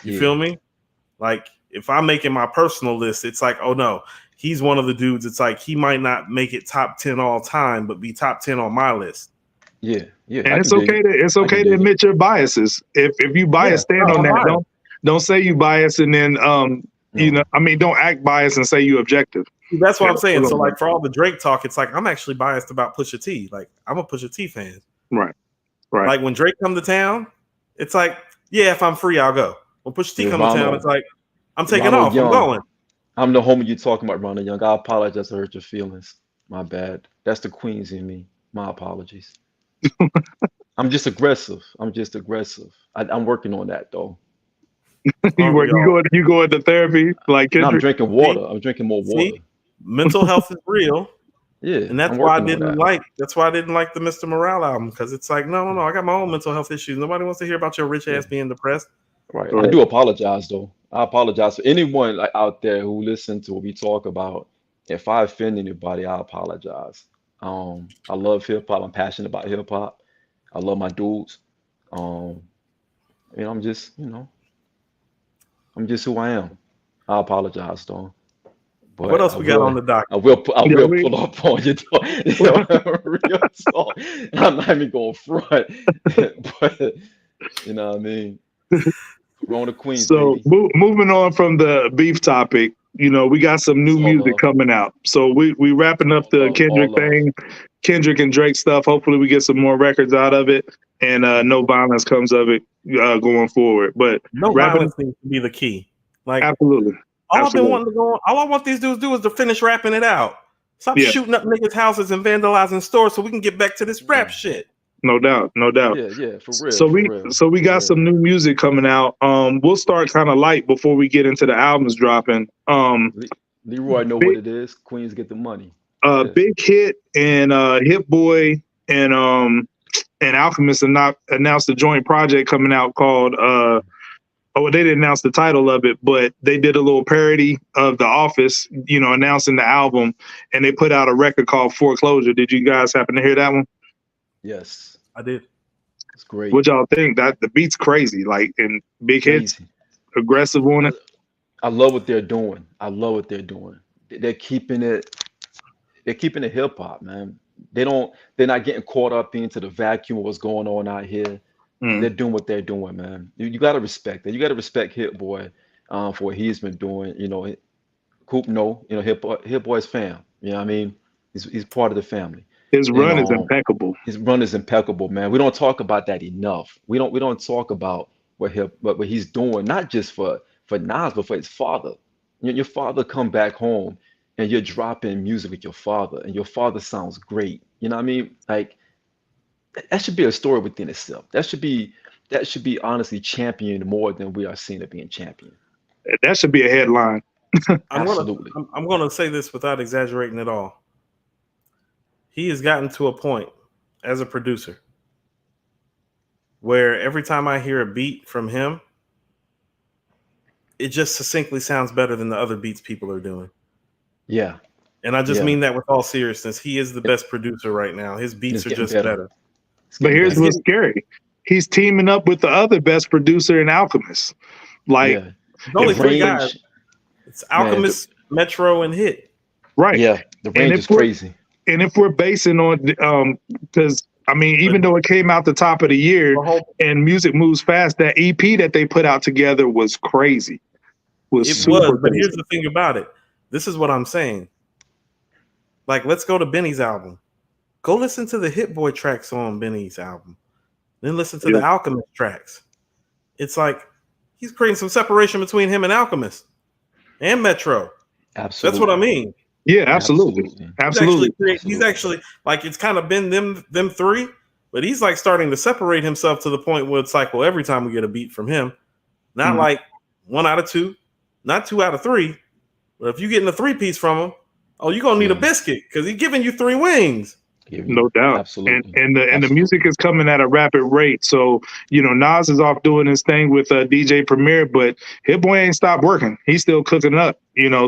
You feel me? Like if I'm making my personal list, it's like, oh no, he's one of the dudes. It's like he might not make it top 10 all time, but be top 10 on my list. Yeah, yeah, And I it's can dig okay it. to I can dig it. admit your biases. If you Yeah, bias, stand no, on I'm that. biased. Don't say you bias and then No, don't act biased and say you objective. That's what I'm saying. So, Absolutely. like, for all the Drake talk, it's like I'm actually biased about Pusha T. Like, I'm a Pusha T fan. Right. Like, when Drake come to town, it's like, yeah, if I'm free, I'll go. When Pusha T yeah, come to town, it's like, I'm taking Ronald off. I'm Young. going. I'm the homie you talking about, Ronald Young. I apologize to hurt your feelings. My bad. That's the Queens in me. My apologies. I'm just aggressive. I'm working on that though. You Aren't we all? you go into therapy like Now I'm Kendrick. drinking water. I'm drinking more water. See, mental health is real. Yeah, And that's I'm why I working on didn't that. like. That's why I didn't like the Mr. Morale album, because it's like, no. I got my own mental health issues. Nobody wants to hear about your rich ass being depressed. Right. I Right. do apologize though. I apologize for anyone like out there who listen to what we talk about. If I offend anybody, I apologize. I love hip hop. I'm passionate about hip hop. I love my dudes. Um, I'm just, I'm just who I am. I apologize though. What But else we got on the dock? I Yeah, will pull up on you though. Real talk. I'm not even going front. But you know what I mean? We're on the Queens, So baby. moving on from the beef topic, we got some new It's all music love. coming out. So we wrapping up All the love. All Kendrick love. thing, Kendrick and Drake stuff. Hopefully we get some more records out of it, and no violence comes of it going forward. But No wrapping, violence seems to be the key. Like, absolutely, all I've been absolutely, wanting to go on, all I want these dudes to do is to finish rapping it out. Stop yeah, shooting up niggas' houses and vandalizing stores so we can get back to this rap Yeah. shit. no doubt, no doubt. Yeah, for real, So for we real, so we for got real. some new music coming out. We'll start kind of light before we get into the albums dropping. Leroy know what Big it is. Queens get the money. Yeah. Big Hit and Hit Boy and Alchemist announced a joint project coming out called they didn't announce the title of it, but they did a little parody of The Office, announcing the album, and they put out a record called Foreclosure. Did you guys happen to hear that one? Yes. I did. It's great. What y'all think? That the beat's crazy, like, and Big Hit's Crazy. aggressive on it. I love what they're doing. I love what they're doing. They're keeping it. They're keeping it hip hop, man. They're not getting caught up into the vacuum of what's going on out here. They're Mm. doing what they're doing, man. You got to respect that. You got to respect Hit Boy for what he's been doing. Coop, no, Hit Boy's fam. You know what I mean? He's part of the family. His And run is impeccable. his run is impeccable, man. We don't talk about that enough. We don't talk about what he's doing, not just for Nas, but for his father. Your father come back home and you're dropping music with your father, and your father sounds great. You know what I mean? Like that should be a story within itself. That should be honestly championed more than we are seeing it being championed. That should be a headline. I'm gonna Absolutely. I'm gonna say this without exaggerating at all. He has gotten to a point as a producer where every time I hear a beat from him, it just succinctly sounds better than the other beats people are doing. Yeah. And I just Yeah. mean that with all seriousness. He is the best producer right now. His beats It's are getting just better. better. It's But getting here's better. what's scary. He's teaming up with the other best producer in Alchemist. Like, Yeah. There's only The three guys. range, It's man. Alchemist, Metro, and Hit. right. Yeah. The And range if is we're crazy. and if we're basing on because I mean, even But though it came out the top of the year the whole and Music Moves Fast, that EP that they put out together was crazy. Was it super was, but here's crazy. the thing about it. This is what I'm saying. Like, let's go to Benny's album. Go listen to the Hit Boy tracks on Benny's album. Then listen to Yeah. the Alchemist tracks. It's like he's creating some separation between him and Alchemist and Metro. Absolutely. That's what I mean. Yeah, absolutely. Absolutely. He's actually like, it's kind of been them three, but he's like starting to separate himself to the point where it's like, well, every time we get a beat from him, not Mhm. like 1 out of 2, not 2 out of 3, but if you getting a 3-piece from him, oh, you're gonna need a Yeah. biscuit because he's giving you 3 wings. No doubt. Absolutely. And the Absolutely. music is coming at a rapid rate. So, Nas is off doing his thing with DJ Premier, but Hit Boy ain't stopped working. He's still cooking up,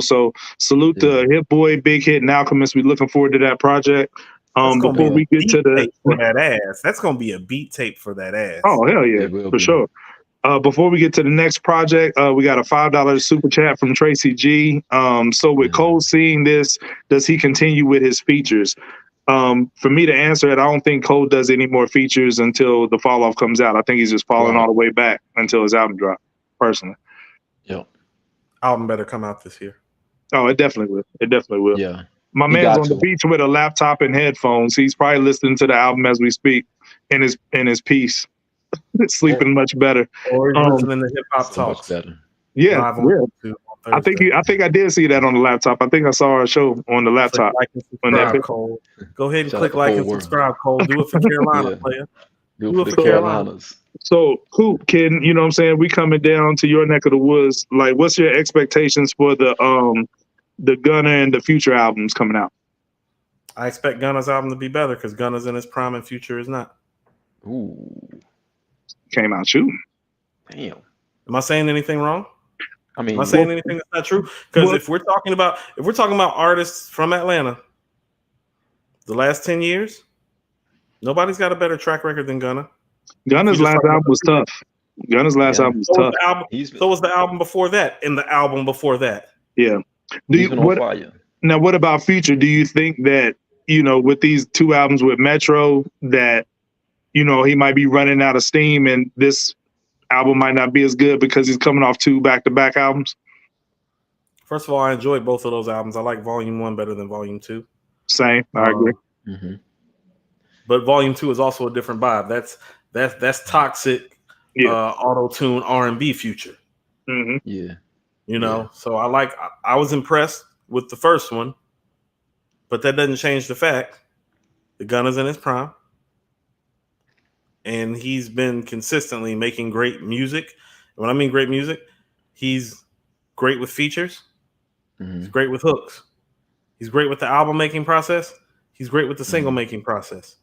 so salute to Hit Boy, Big Hit, and Alchemist. We're looking forward to that project. That's gonna Before be a we get to beat the tape for that ass. That's gonna be a beat tape for that ass. Oh, hell yeah, It will for be. sure. Before we get to the next project, we got a $5 super chat from Tracy G. So with Yeah. Cole seeing this, does he continue with his features? For me to answer it, I don't think Cole does any more features until the Fall Off comes out. I think he's just falling all the way back until his album drop, personally. Yep. Album better come out this year. Oh, it definitely will. It definitely will. Yeah. My man's on the beach with a laptop and headphones. He's probably listening to the album as we speak in his peace. Sleeping much better. Or he's listening to hip hop talks. Much better. Yeah. I think I did see that on the laptop. I think I saw our show on the laptop. Like and subscribe, Cole. Go ahead and click like and subscribe, Cole. Do it for Carolina, player. Do it for the Carolinas. So, Coop, Ken, you know what I'm saying? We coming down to your neck of the woods. Like, what's your expectations for the Gunna and the Future albums coming out? I expect Gunna's album to be better because Gunna's in his prime and Future is not. Ooh. Came out shooting. Damn. Am I saying anything wrong? I mean, am I saying anything that's not true? Because if we're talking about artists from Atlanta, the last 10 years, nobody's got a better track record than Gunna. Gunna's last album was tough. Gunna's last album was tough. So was the album before that, and the album before that. Yeah. Now, what about Future? Do you think that, with these two albums with Metro, that, he might be running out of steam and this album might not be as good because he's coming off two back-to-back albums? First of all, I enjoyed both of those albums. I like Volume 1 better than Volume 2. Same. I agree. Mm-hmm. But Volume 2 is also a different vibe. That's toxic, auto-tune R&B Future. Mm-hmm. Yeah. So I was impressed with the first one, but that doesn't change the fact the Gunna's in his prime. And he's been consistently making great music. When I mean great music, he's great with features. Mm-hmm. He's great with hooks. He's great with the album making process. He's great with the single making process.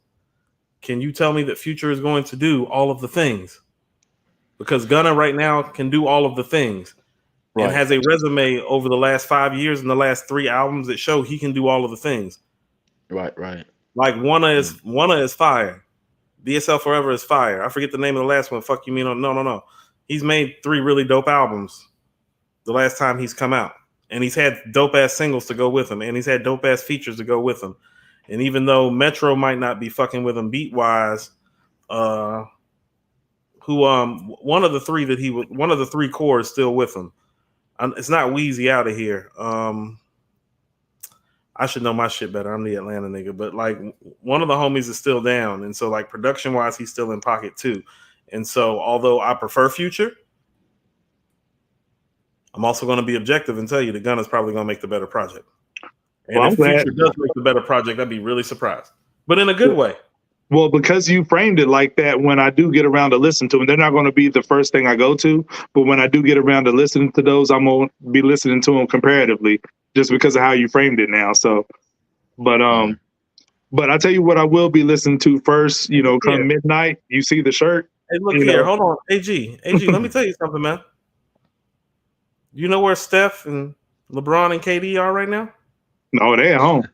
Can you tell me that Future is going to do all of the things? Because Gunna right now can do all of the things. Right. And has a resume over the last 5 years and the last 3 albums that show he can do all of the things. Right. Like Wanna is fire. DSL Forever is fire. I forget the name of the last one. Fuck you mean? No. He's made 3 really dope albums the last time he's come out. And he's had dope ass singles to go with him. And he's had dope ass features to go with him. And even though Metro might not be fucking with him beat wise, one of the 3 core is still with him. It's not Wheezy out of here. I should know my shit better. I'm the Atlanta nigga, but like one of the homies is still down, and so like production wise, he's still in pocket too. And so, although I prefer Future, I'm also going to be objective and tell you the Gunna's probably going to make the better project. And if Future does make the better project, I'd be really surprised, but in a good way. Well, because you framed it like that, when I do get around to listen to them, they're not going to be the first thing I go to. But when I do get around to listening to those, I'm going to be listening to them comparatively, just because of how you framed it now. So, but I tell you what, I will be listening to first. Come midnight, you see the shirt. Hey, look here, hold on, AG, let me tell you something, man. You know where Steph and LeBron and KD are right now? No, they at home.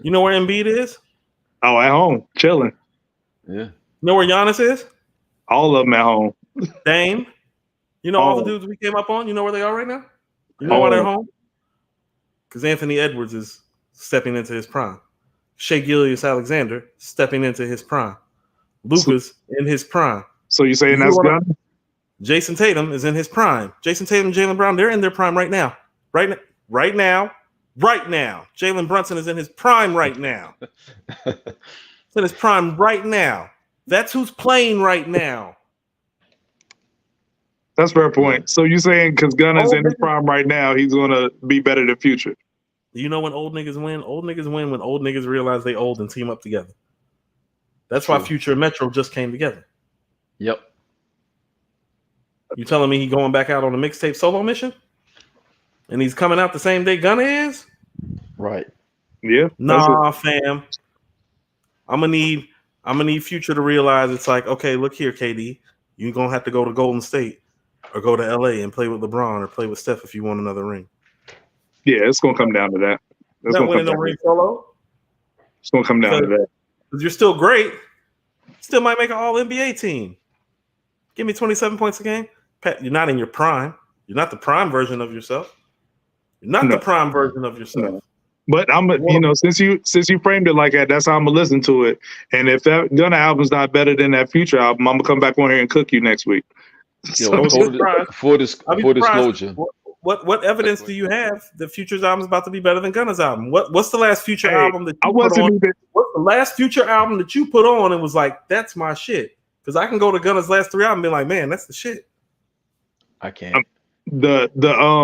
You know where Embiid is? Oh, at home, chilling. Yeah. You know where Giannis is? All of them at home. Dame. You know all the dudes we came up on? You know where they are right now? You know why they're home? Because Anthony Edwards is stepping into his prime. Shea Gilgeous-Alexander stepping into his prime. Luka's in his prime. So you're saying that's Gunna? Jason Tatum is in his prime. Jason Tatum and Jaylen Brown, they're in their prime right now. Right now. Jalen Brunson is in his prime right now. In his prime right now. That's who's playing right now. That's a fair point. So you're saying because Gunna's in his prime right now, he's going to be better than Future? You know when old niggas win? Old niggas win when old niggas realize they old and team up together. That's why Future and Metro just came together. Yep. You telling me he going back out on a mixtape solo mission? And he's coming out the same day Gunna is? Right. Yeah. Nah, fam. I'm gonna need Future to realize it's like, okay, look here, KD, you're gonna have to go to Golden State or go to LA and play with LeBron or play with Steph if you want another ring. Yeah, it's gonna come down to that. Not winning no ring solo. It's gonna come down to that. Because you're still great. Still might make an all NBA team. Give me 27 points a game. Pat, you're not in your prime. You're not the prime version of yourself. You're not the prime version of yourself. But since you framed it like that, that's how I'm gonna listen to it. And if that Gunna album's not better than that Future album, I'm gonna come back on here and cook you next week. Yo, I was totally, surprised. full I'd be surprised. disclosure. What evidence do you have that Future's album is about to be better than Gunna's album? What's the last Future album that you put on? What's the last Future album that you put on and was like, that's my shit? Because I can go to Gunna's last 3 albums and be like, man, that's the shit. I can't. The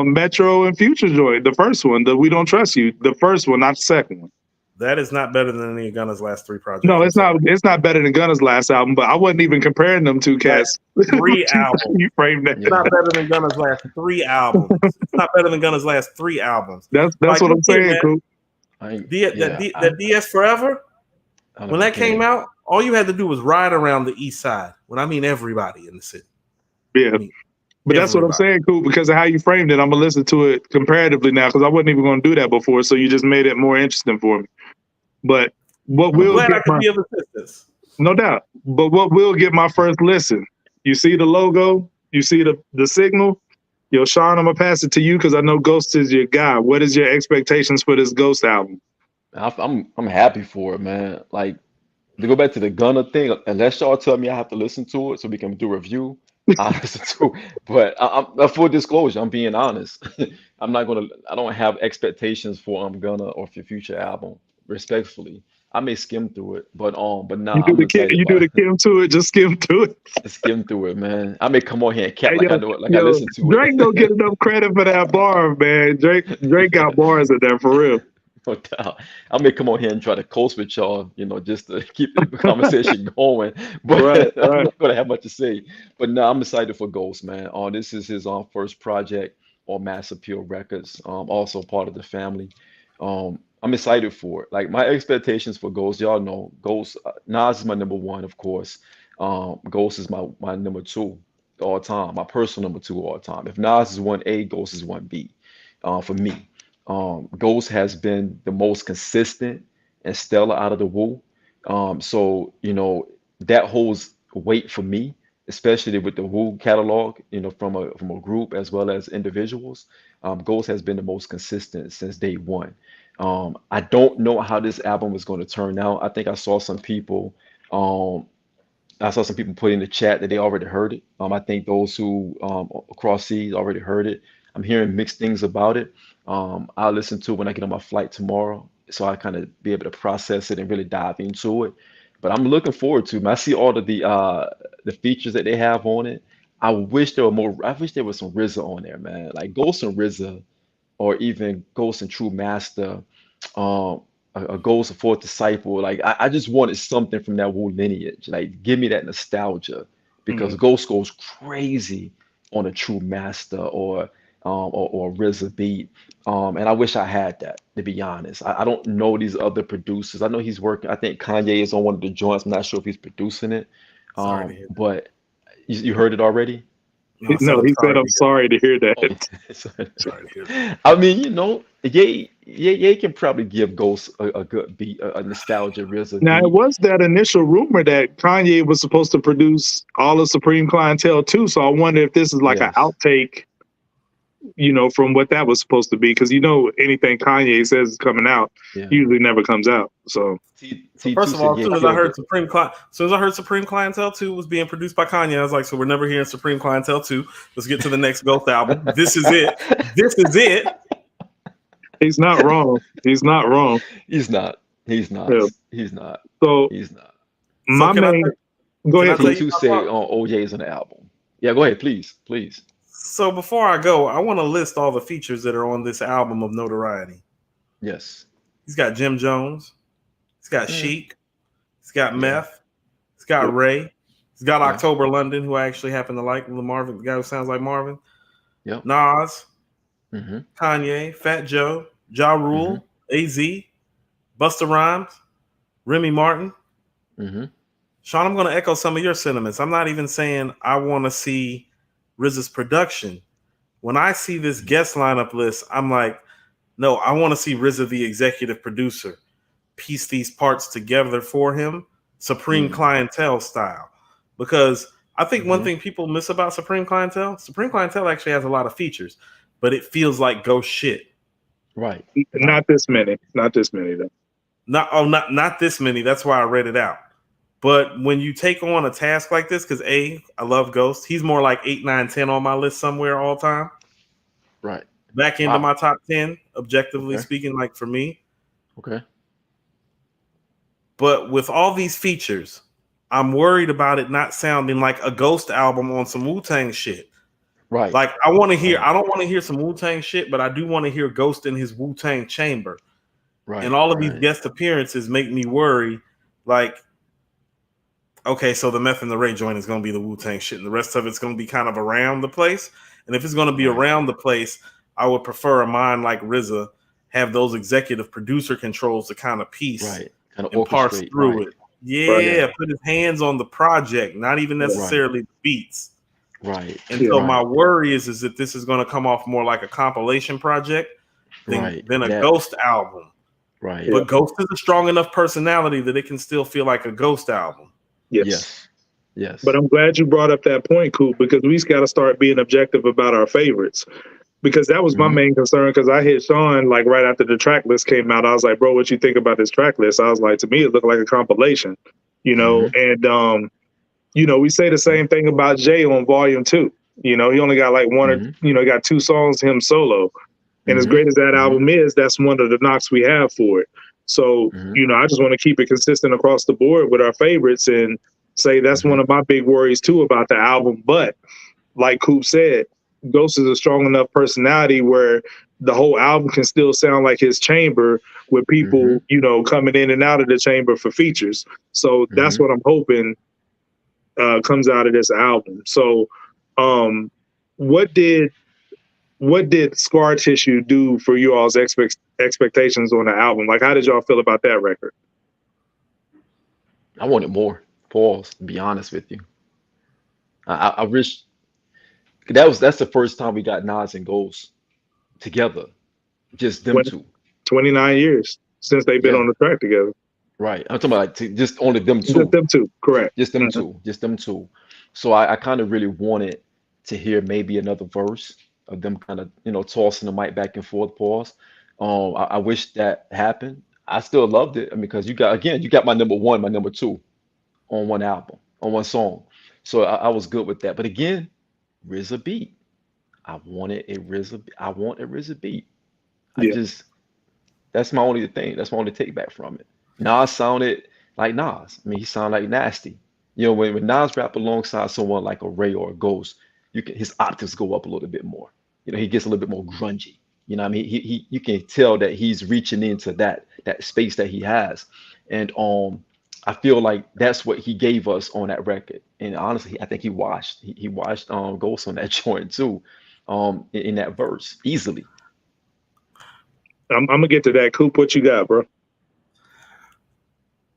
Metro and Future joint, the first one, the We Don't Trust You, the first one, not the second one. That is not better than any of Gunna's last 3 projects. No, it's not. It's not better than Gunna's last album, but I wasn't even comparing them two cats. 3 albums. You framed that. It's not better than Gunna's last 3 albums. It's not better than Gunna's last 3 albums. That's what I'm saying, Coop. That DS Forever, when that came out, all you had to do was ride around the East Side. When I mean everybody in the city. Yeah. But that's what I'm saying, Coop, because of how you framed it. I'm going to listen to it comparatively now because I wasn't even going to do that before, so you just made it more interesting for me. But what will glad I can be of assistance. No doubt. But what will get my first listen? You see the logo? You see the signal? Yo, Sean, I'm going to pass it to you because I know Ghost is your guy. What is your expectations for this Ghost album? I'm happy for it, man. Like, to go back to the Gunna thing, unless y'all tell me I have to listen to it so we can do a review, I'll listen to it. But I'm full disclosure, I'm being honest. I don't have expectations for Gunna or for Future album, respectfully. I may skim through it, but nah, you do the Kim to it, just skim through it. Skim through it, man. I may come on here and cap I know it, I listen to Drake it. don't get enough credit for that bar, man. Drake got bars in there for real. No doubt. I may come on here and try to coast with y'all, just to keep the conversation going. But I'm not gonna have much to say. But no, I'm excited for Ghost, man. This is his first project on Mass Appeal Records. Also part of the family. I'm excited for it. Like, my expectations for Ghost, y'all know Ghost. Nas is my number 1, of course. Ghost is my number 2 all time. My personal number 2 all time. If Nas is 1A, Ghost is 1B. For me. Ghost has been the most consistent and stellar out of the Wu. So that holds weight for me, especially with the Wu catalog, from a group as well as individuals. Ghost has been the most consistent since day one. I don't know how this album is going to turn out. I think I saw some people put in the chat that they already heard it. I think those who across seas already heard it. I'm hearing mixed things about it. I'll listen to it when I get on my flight tomorrow, so I kind of be able to process it and really dive into it. But I'm looking forward to it. I see all of the features that they have on it. I wish there were more. I wish there was some RZA on there, man. Like Ghost and RZA, or even Ghost and True Master, a Ghost and Fourth Disciple. Like I just wanted something from that Wu lineage. Like, give me that nostalgia, because Ghost goes crazy on a True Master or RZA beat. And I wish I had that, to be honest. I don't know these other producers. I know he's working. I think Kanye is on one of the joints. I'm not sure if he's producing it. But you heard it already? No, he said, I'm sorry to hear that. Sorry to hear that. I mean, Ye can probably give Ghost a good beat, a nostalgia RZA Now, beat. it was that initial rumor that Kanye was supposed to produce all of Supreme Clientele too. So I wonder if this is like an outtake, from what that was supposed to be. Because anything Kanye says is coming out usually never comes out. So first of all, as soon as I heard Supreme Clientele 2 was being produced by Kanye, I was like, so we're never hearing Supreme Clientele 2. Let's get to the next Ghost album. This is it. This is it. He's not wrong. He's not wrong. He's not. Yeah. He's not. So he's not. My main. Go ahead. T2 say OJ is on the album. Yeah, go ahead, please. So before I go, I want to list all the features that are on this album of notoriety. Yes. He's got Jim Jones. He's got Sheik. He's got Meth. He's got Ray. He's got October London, who I actually happen to like. The Marvin, the guy who sounds like Marvin. Yep. Nas. Kanye. Fat Joe. Ja Rule. AZ. Busta Rhymes. Remy Martin. Sean, I'm going to echo some of your sentiments. I'm not even saying I want to see RZA's production. When I see this guest lineup list, I'm like, no, I want to see RZA, the executive producer, piece these parts together for him, Supreme Clientele style. Because I think one thing people miss about Supreme Clientele actually has a lot of features, but it feels like Ghost shit. Right. Not this many. Not this many though. Not this many. That's why I read it out. But when you take on a task like this, because I love Ghost. He's more like 8, 9, 10 on my list somewhere all time. Right. Back into my top 10, objectively speaking, like for me. Okay. But with all these features, I'm worried about it not sounding like a Ghost album on some Wu-Tang shit. Right. Like I want to hear, I don't want to hear some Wu-Tang shit, but I do want to hear Ghost in his Wu-Tang chamber. Right. And all of these guest appearances make me worry, like, okay, so the Meth and the Ray joint is going to be the Wu-Tang shit, and the rest of it's going to be kind of around the place. And if it's going to be around the place, I would prefer a mind like RZA have those executive producer controls to kind of piece kind of and parse through it. Yeah, put his hands on the project, not even necessarily the beats. Right. And so my worry is that this is going to come off more like a compilation project than a Ghost album. Right. But Ghost is a strong enough personality that it can still feel like a Ghost album. Yes. Yes. But I'm glad you brought up that point, Coop, because we got to start being objective about our favorites. Because that was my main concern, because I hit Sean like right after the track list came out. I was like, bro, what you think about this track list? I was like, to me, it looked like a compilation, you know, and, you know, we say the same thing about Jay on Volume 2. You know, he only got like one or, you know, got 2 songs, him solo. And as great as that album is, that's one of the knocks we have for it. So, you know, I just want to keep it consistent across the board with our favorites and say that's one of my big worries too about the album. But like Coop said, Ghost is a strong enough personality where the whole album can still sound like his chamber with people, you know, coming in and out of the chamber for features. So that's what I'm hoping comes out of this album. So what did Scar Tissue do for you all's expectations on the album? Like, how did y'all feel about that record? I wanted more. Pause, to be honest with you. I wish that's the first time we got Nas and Ghost together. Just them two. 29 years since they've been on the track together. Right. I'm talking about like just only them two. Just them two, correct. Just them two. Just them two. So I kind of really wanted to hear maybe another verse of them kind of, you know, tossing the mic back and forth, pause. I wish that happened. I still loved it. I mean, because you got my number 1, my number 2 on one album, on one song. So I was good with that. But again, RZA beat. I want a RZA beat. That's my only thing. That's my only take back from it. Nas sounded like Nas. I mean, he sounded like Nasty. You know, when Nas rap alongside someone like a Ray or a Ghost, his octaves go up a little bit more. You know, he gets a little bit more grungy. You know what I mean? He you can tell that he's reaching into that space that he has. And I feel like that's what he gave us on that record. And honestly, I think he washed Ghost on that joint too, in that verse easily. I'm gonna get to that. Coop, what you got, bro?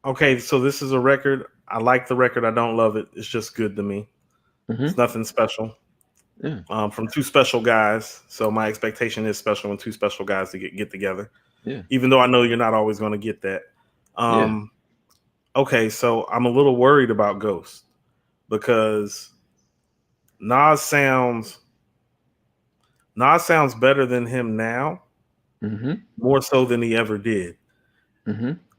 Okay, so this is a record. I like the record. I don't love it. It's just good to me. It's nothing special. Yeah. From 2 special guys. So my expectation is special when 2 special guys to get together. Yeah. Even though I know you're not always going to get that. Okay, so I'm a little worried about Ghost because Nas sounds better than him now, more so than he ever did.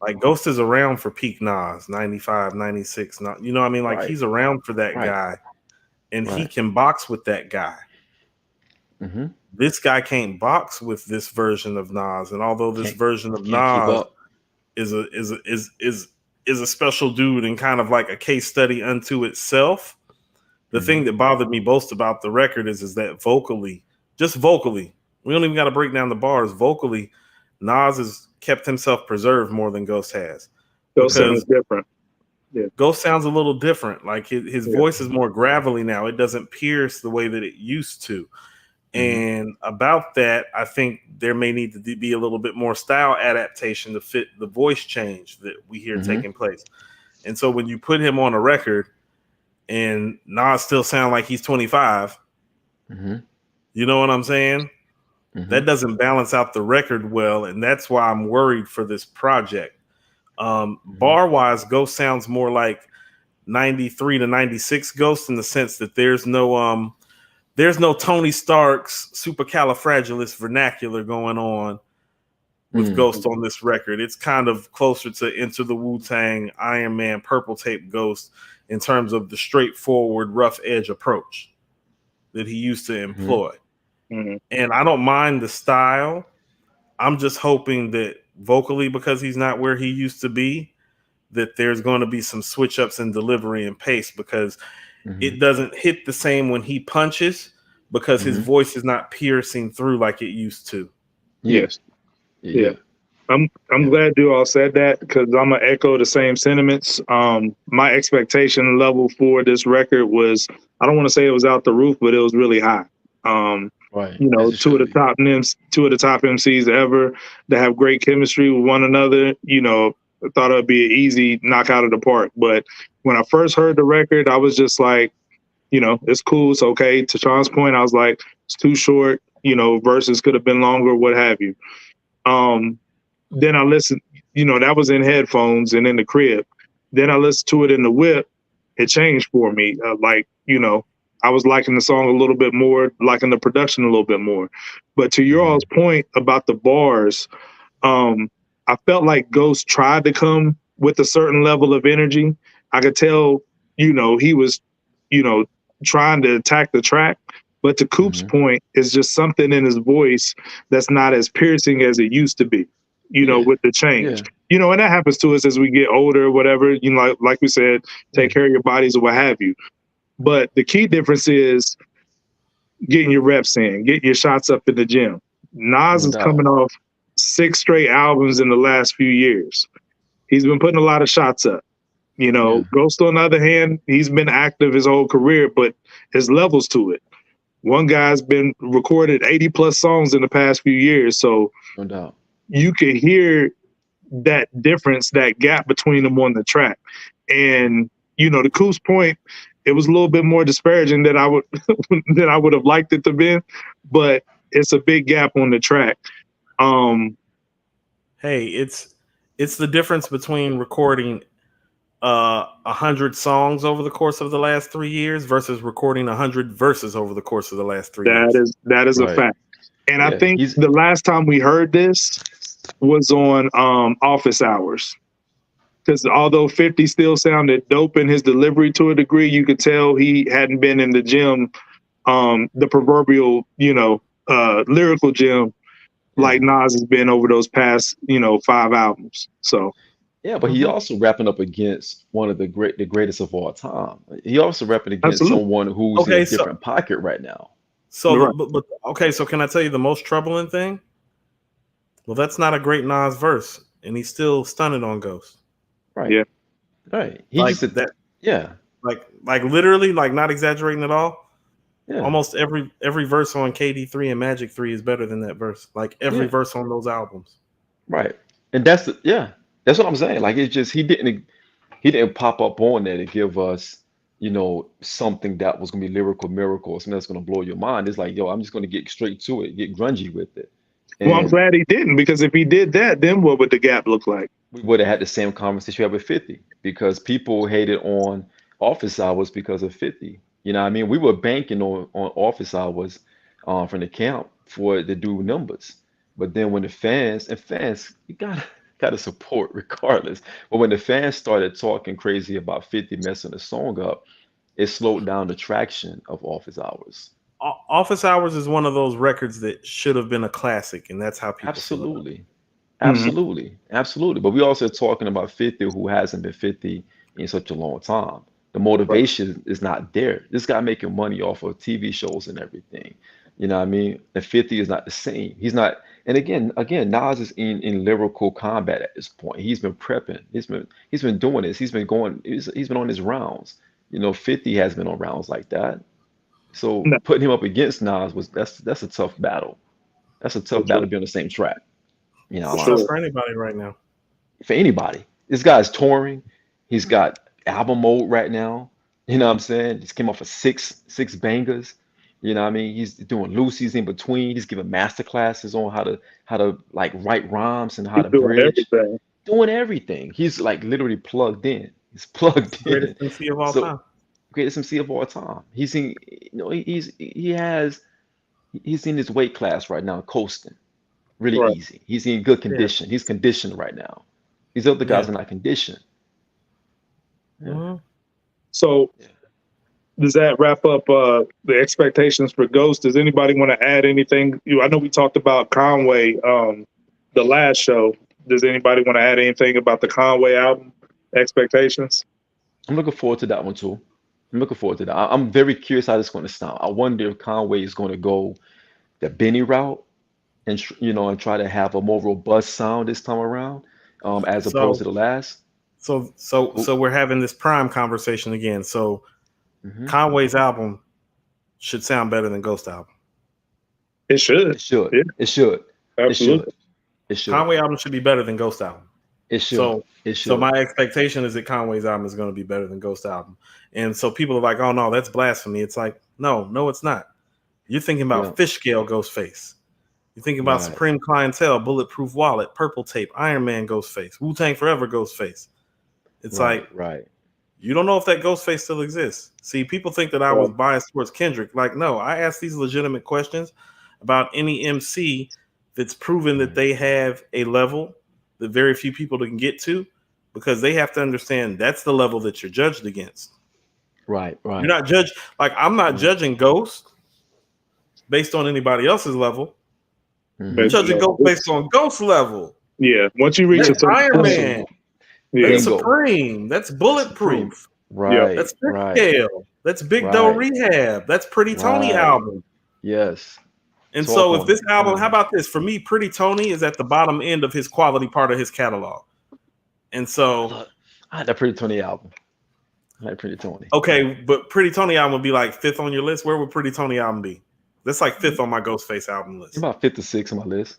Like Ghost is around for peak Nas, 95, 96. You know what I mean? Like he's around for that guy, and he can box with that guy. This guy can't box with this version of Nas, and although this version of Nas is a special dude and kind of like a case study unto itself, the thing that bothered me most about the record is that vocally, we don't even got to break down the bars. Vocally, Nas has kept himself preserved more than Ghost has. Ghost sounds different. Yeah. Ghost sounds a little different. Like his voice is more gravelly now. It doesn't pierce the way that it used to. And about that, I think there may need to be a little bit more style adaptation to fit the voice change that we hear taking place. And so when you put him on a record and Nas still sound like he's 25, you know what I'm saying? That doesn't balance out the record well. And that's why I'm worried for this project. Bar-wise, Ghost sounds more like 93 to 96 Ghost in the sense that there's no Tony Stark's supercalifragilistic vernacular going on with Mm. Ghost on this record. It's kind of closer to Enter the Wu-Tang, Iron Man, Purple Tape Ghost in terms of the straightforward, rough edge approach that he used to Mhm. employ. Mhm. And I don't mind the style. I'm just hoping that vocally, because he's not where he used to be, that there's going to be some switch ups in delivery and pace, because Mhm. it doesn't hit the same when he punches, because his Mhm. voice is not piercing through like it used to. Yeah. Yes. Yeah. Yeah. Yeah. I'm Yeah. glad you all said that because I'm gonna echo the same sentiments. My expectation level for this record was, I don't want to say it was out the roof, but it was really high. Um, Right. you As know, it should be. two of the top MCs ever that have great chemistry with one another. You know, I thought it'd be an easy knock out of the park. But when I first heard the record, I was just like, you know, it's cool, it's okay. To Sean's point, I was like, it's too short. You know, verses could have been longer, what have you. Um, then I listened, you know, that was in headphones and in the crib. Then I listened to it in the whip. It changed for me. Like, you know, I was liking the song a little bit more, liking the production a little bit more. But to your all's Mhm. point about the bars, um, I felt like Ghost tried to come with a certain level of energy. I could tell, you know, he was, you know, trying to attack the track. But to Coop's Mhm. point, it's just something in his voice that's not as piercing as it used to be, you know, Yeah. with the change. Yeah. You know, and that happens to us as we get older or whatever, you know, like we said, Yeah. take care of your bodies or what have you. But the key difference is getting your reps in, getting your shots up in the gym. Nas No is coming doubt. off 6 straight albums in the last few years. He's been putting a lot of shots up. You know, Yeah. Ghost, on the other hand, he's been active his whole career, but his levels to it. One guy's been recorded 80 plus songs in the past few years. So No doubt. you can hear that difference, that gap between them on the track. And, you know, to Coop's point, it was a little bit more disparaging than I would than I would have liked it to be, but it's a big gap on the track. Um, Hey, it's the difference between recording 100 songs over the course of the last 3 years versus recording 100 verses over the course of the last 3 years. that is a Right. fact. And I Yeah. think He's the last time we heard this was on Office Hours. Because although 50 still sounded dope in his delivery to a degree, you could tell he hadn't been in the gym, the proverbial, you know, lyrical gym yeah. like Nas has been over those past, you know, 5 albums. So Yeah, but he Mhm. also rapping up against one of the greatest of all time. He also rapping against absolutely, someone who's in a Okay, so different pocket right now. so you're right. but okay, so can I tell you the most troubling thing? Well, that's not a great Nas verse, and he's still stunning on Ghost. Right. Yeah, Right. He Like just a that, yeah. like literally, like not exaggerating at all. Yeah. Almost every verse on KD3 and Magic 3 is better than that verse. Like every Yeah. verse on those albums. Right. And that's the yeah. That's what I'm saying. Like it's just he didn't pop up on there to give us, something that was gonna be lyrical miracle or something that's gonna blow your mind. It's like, yo, I'm just gonna get straight to it, get grungy with it. well, I'm And glad he didn't, because if he did that, then what would the gap look like? we would have had the same conversation we had with 50 because people hated on office hours because of 50. You know what I mean? We were banking on office hours from the camp for it to do numbers. But then when the fans, you gotta support regardless. But when the fans started talking crazy about 50 messing the song up, it slowed down the traction of office hours. Office Hours is one of those records that should have been a classic, and that's how people feel about it. Absolutely. Mhm. Absolutely. Absolutely. But we also talking about 50 who hasn't been 50 in such a long time. The Right. motivation is not there. This guy making money off of TV shows and everything. You know what I mean? And 50 is not the same. He's not, and again, Nas is in lyrical combat at this point. He's been prepping. He's been doing this. He's been on his rounds. 50 has been on rounds like that. So No, putting him up against Nas that's a tough battle. That's a for tough battle sure, to be on the same track. for It's tough sure. Honestly, for anybody right now. for anybody. This guy's touring. He's got album mode right now. You know what I'm saying? Just came off of six bangers. You know what I mean? He's doing Lucy's in between. He's giving master classes on how to like write rhymes and how He's to doing bridge. everything. Doing everything. He's like literally plugged in. He's plugged Greatest in. MC of all So time. greatest MC of all time. He's in his weight class right now, coasting. really Right. easy. He's in good condition. He's conditioned right now. These other guys are not conditioned. Yeah. Mhm. So Yeah. does that wrap up the expectations for Ghost? Does anybody want to add anything? I know we talked about Conway the last show. Does anybody want to add anything about the Conway album expectations? I'm looking forward to that one too. I'm looking forward to that. I'm very curious how this is going to sound. I wonder if Conway is going to go the Benny route and and try to have a more robust sound this time around, as opposed So to the last. so we're having this prime conversation again. So Mm-hmm. Conway's album should sound better than Ghost album. It should. It should. Yeah, It should. It should. absolutely. It should. Conway album should be better than Ghost album. It should. So It so should. my expectation is that Conway's album is going to be better than Ghost album. And so people are like, "Oh no, that's blasphemy." It's like, no, it's not. You're thinking Yeah. about Fish Scale Ghostface. You're thinking about Right. Supreme Clientele, Bulletproof Wallet, Purple Tape, Iron Man Ghostface, Wu-Tang Forever Ghostface. It's like, Right. you don't know if that Ghostface still exists. See, people think that I was biased towards Kendrick. Like, no, I ask these legitimate questions about any MC that's proven that they have a level that very few people can get to, because they have to understand that's the level that you're judged against. Right. You're not judged. Like, I'm not judging Ghost based on anybody else's level. Mhm. I'm judging Ghost based on Ghost level. Yeah, once you reach a That's certain Iron point, Man. yeah, That's Bingo. Supreme. That's Bulletproof. Right. That's Big Right. Scale. That's Big Doe Right. Rehab. That's Pretty Tony Right. album. Yes. And Talk so if on this it. album, how about this? For me, Pretty Tony is at the bottom end of his quality part of his catalog. And so, Look, I had that Pretty Tony album. I like Pretty Tony. okay, but Pretty Tony album would be like fifth on your list. Where would Pretty Tony album be? That's like fifth on my Ghostface album list. It's about 56 on my list.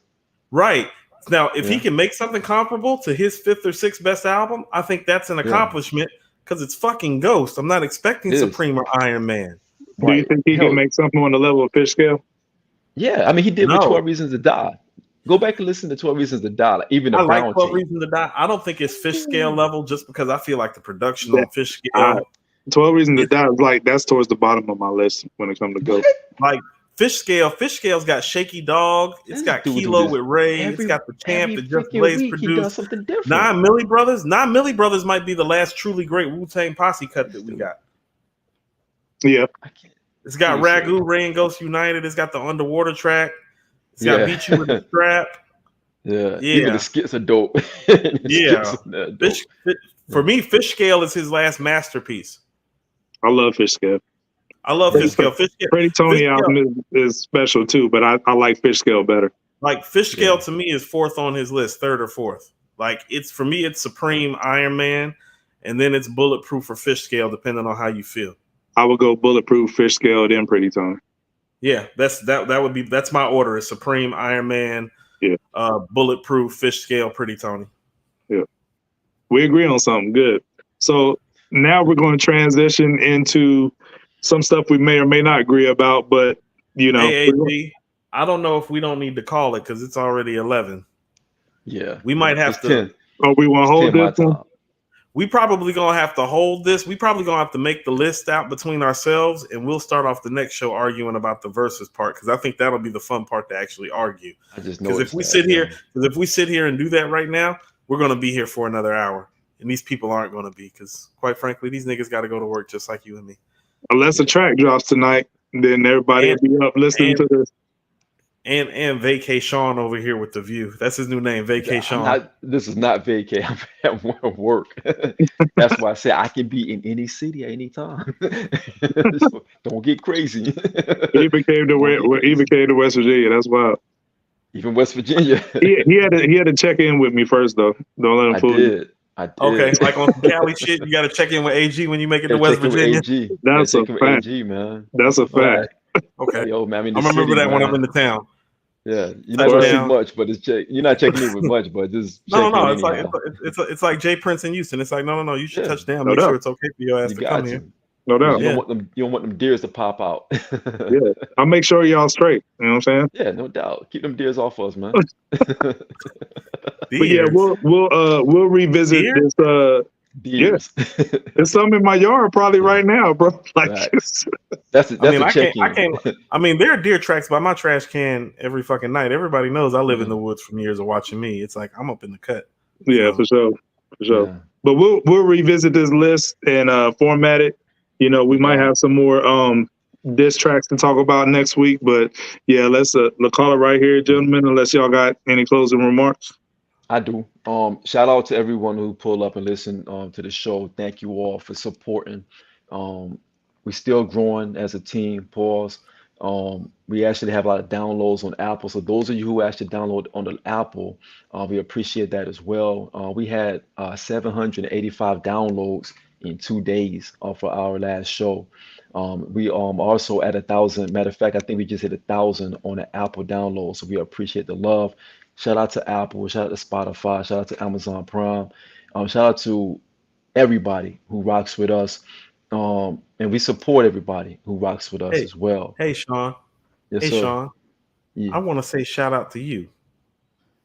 Right. Now, if he Yeah. can make something comparable to his fifth or sixth best album, I think that's an accomplishment, because it's fucking Ghost. I'm not expecting It is. Supreme or Iron Man. do you think he Hell, can make something on the level of Fish Scale? yeah, I mean, he did with No. 12 Reasons to Die. Go back and listen to 12 Reasons to Die. Like, even the I like Brown 12 tape. Reasons to Die. I don't think it's Fish Scale level, just because I feel like the production Yeah. on Fish Scale, 12 Reasons to Die is like, that's towards the bottom of my list when it comes to Ghost. like Fish Scale's got Shaky Dog, it's This got dude Kilo is with Ray, it's every- got the Champ every that Just freaking Blaze week he does produced. something different. 9 Milli Brothers. 9 Milli Brothers might be the last truly great Wu-Tang posse cut that we got. Yeah, I can't. It's got Pretty Ragu, Ray and Ghost United. It's got the Underwater track. It's got Yeah. Beat You with the Strap. Yeah. Yeah. Even the skits are dope. Yeah. Dope. For me, Fish Scale is his last masterpiece. I love Fish Scale. I love Fish Scale. Fish Scale, Pretty Tony Fish Scale. album is special too, but I like Fish Scale better. Like Fish Scale Yeah. to me is fourth on his list, third or fourth. Like it's for me, it's Supreme, Iron Man, and then it's Bulletproof or Fish Scale, depending on how you feel. I would go Bulletproof, Fish Scale, then Pretty Tony. Yeah, that's my order. Is Supreme, Iron Man, Bulletproof, Fish Scale, Pretty Tony. Yeah, we agree on something good. So now we're going to transition into some stuff we may or may not agree about, but you know, AAG, I don't know if we don't need to call it because it's already 11. Yeah. We might have It's to. 10. oh, we want to hold 10 my this one. time. We probably gonna have to hold this. We probably gonna have to make the list out between ourselves, and we'll start off the next show arguing about the versus part, because I think that'll be the fun part to actually argue. I just know Because if we sit here and do that right now, we're gonna be here for another hour, and these people aren't gonna be, because quite frankly, these niggas got to go to work just like you and me. Unless a track drops tonight, then everybody will be up listening to this. And Vacay Sean over here with the View. That's his new name, Vacay Sean. This is not vacay. I'm at work. That's why I say I can be in any city at any time. So don't get crazy. He even came to West Virginia. That's wild. Even West Virginia. He had to check in with me first though. Don't let him I fool you. did. Okay, like on some Cali shit, you got to check in with AG when you make it to West Virginia. That's a fact. AG, man. That's a fact. Okay, Yo, man, I'm gonna remember that when I'm in the town. Yeah, you're not Touchdown. checking much, but it's check. You're not checking in with much, but just No. checking It's like Jay Prince in Houston. It's like no. You should Yeah. touch down. No Make doubt. sure it's okay for your ass You to got come to. here. No doubt. You don't want them deers to pop out. Yeah. I'll make sure y'all straight. You know what I'm saying? Yeah, no doubt. Keep them deers off us, man. But yeah, we'll revisit Deer? this Deers. There's some in my yard probably right now, bro. Like, Right. it's, That's a I check-in. can't. I mean, there are deer tracks by my trash can every fucking night. Everybody knows I live in Yeah. the woods from years of watching me. It's like I'm up in the cut. yeah, So, for sure, for sure. Yeah. But we'll revisit this list and format it. You know, we might Yeah. have some more diss tracks to talk about next week. But yeah, let's call it right here, gentlemen. Unless y'all got any closing remarks. I do. Shout out to everyone who pulled up and listened to the show. Thank you all for supporting. We're still growing as a team. Pause. We actually have a lot of downloads on Apple. So those of you who actually download on the Apple, we appreciate that as well. We had 785 downloads in 2 days for our last show. We also at 1,000. Matter of fact, I think we just hit 1,000 on the Apple download. So we appreciate the love. Shout out to Apple, shout out to Spotify, shout out to Amazon Prime, shout out to everybody who rocks with us. And we support everybody who rocks with us hey, as well. hey, Sean. Yes, Hey, sir. Sean. Yeah, I want to say shout out to you,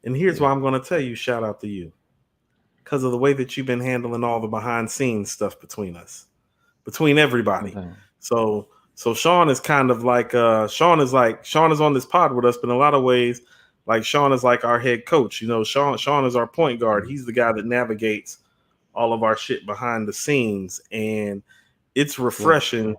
and here's yeah. why I'm going to tell you shout out to you, because of the way that you've been handling all the behind scenes stuff between us, between everybody. Okay. So Sean is kind of like Sean is on this pod with us, but in a lot of ways, like Sean is like our head coach. You know, Sean is our point guard. He's the guy that navigates all of our shit behind the scenes, and it's refreshing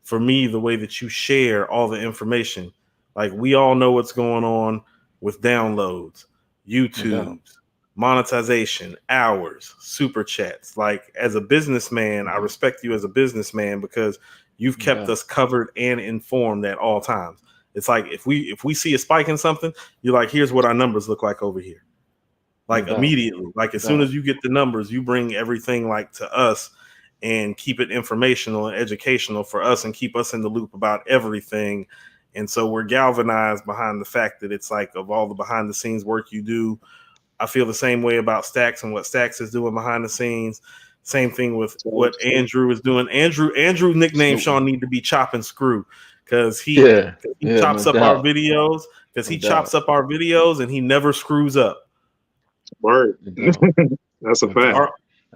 for me the way that you share all the information. Like, we all know what's going on with downloads, YouTube's, monetization, hours, super chats. Like, as a businessman, I respect you as a businessman because you've kept us covered and informed at all times. It's like if we see a spike in something, you're like, here's what our numbers look like over here. Like, immediately. Like, as soon as you get the numbers, you bring everything like to us and keep it informational and educational for us and keep us in the loop about everything. And so we're galvanized behind the fact that it's like, of all the behind the scenes work you do, I feel the same way about Stacks and what Stacks is doing behind the scenes. Same thing with what Andrew is doing. Andrew nickname Sean need to be Chop and Screw, because he chops up our videos. Because he chops up our videos and he never screws up. Word. That's a fact.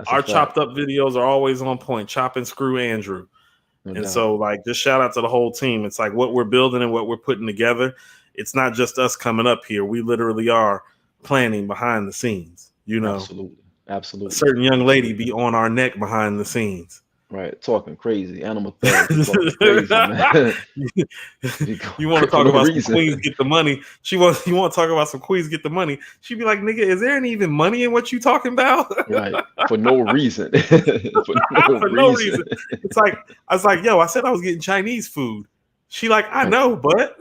Our chopped up videos are always on point. Chop and Screw Andrew. And so, like, just shout out to the whole team. It's like what we're building and what we're putting together. It's not just us coming up here. We literally are planning behind the scenes. You know, absolutely. A certain young lady be on our neck behind the scenes. Right, talking crazy, animal thug, talking crazy, man. You want to talk about some queens get the money? You want to talk about some queens get the money? She'd be like, "Nigga, is there any even money in what you talking about?" Right, for no reason. for no reason. It's like, I was like, "Yo, I said I was getting Chinese food." She like, "I know, but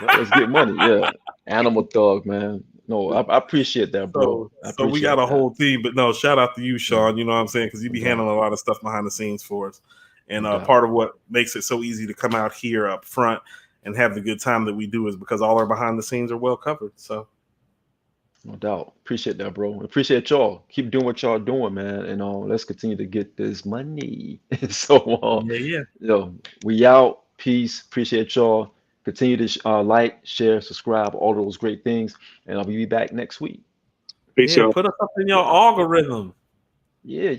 let's get money." Yeah, animal thug, man. No, I appreciate that, bro. So we got a whole team, but no, shout out to you, Sean. You know what I'm saying? Because you be handling a lot of stuff behind the scenes for us. And part of what makes it so easy to come out here up front and have the good time that we do is because all our behind the scenes are well covered. So, no doubt. Appreciate that, bro. Appreciate y'all. Keep doing what y'all doing, man. And let's continue to get this money. So, we out. Peace. Appreciate y'all. Continue to like, share, subscribe, all those great things. And I'll be back next week. Peace, y'all. Put us up in your algorithm. Yeah.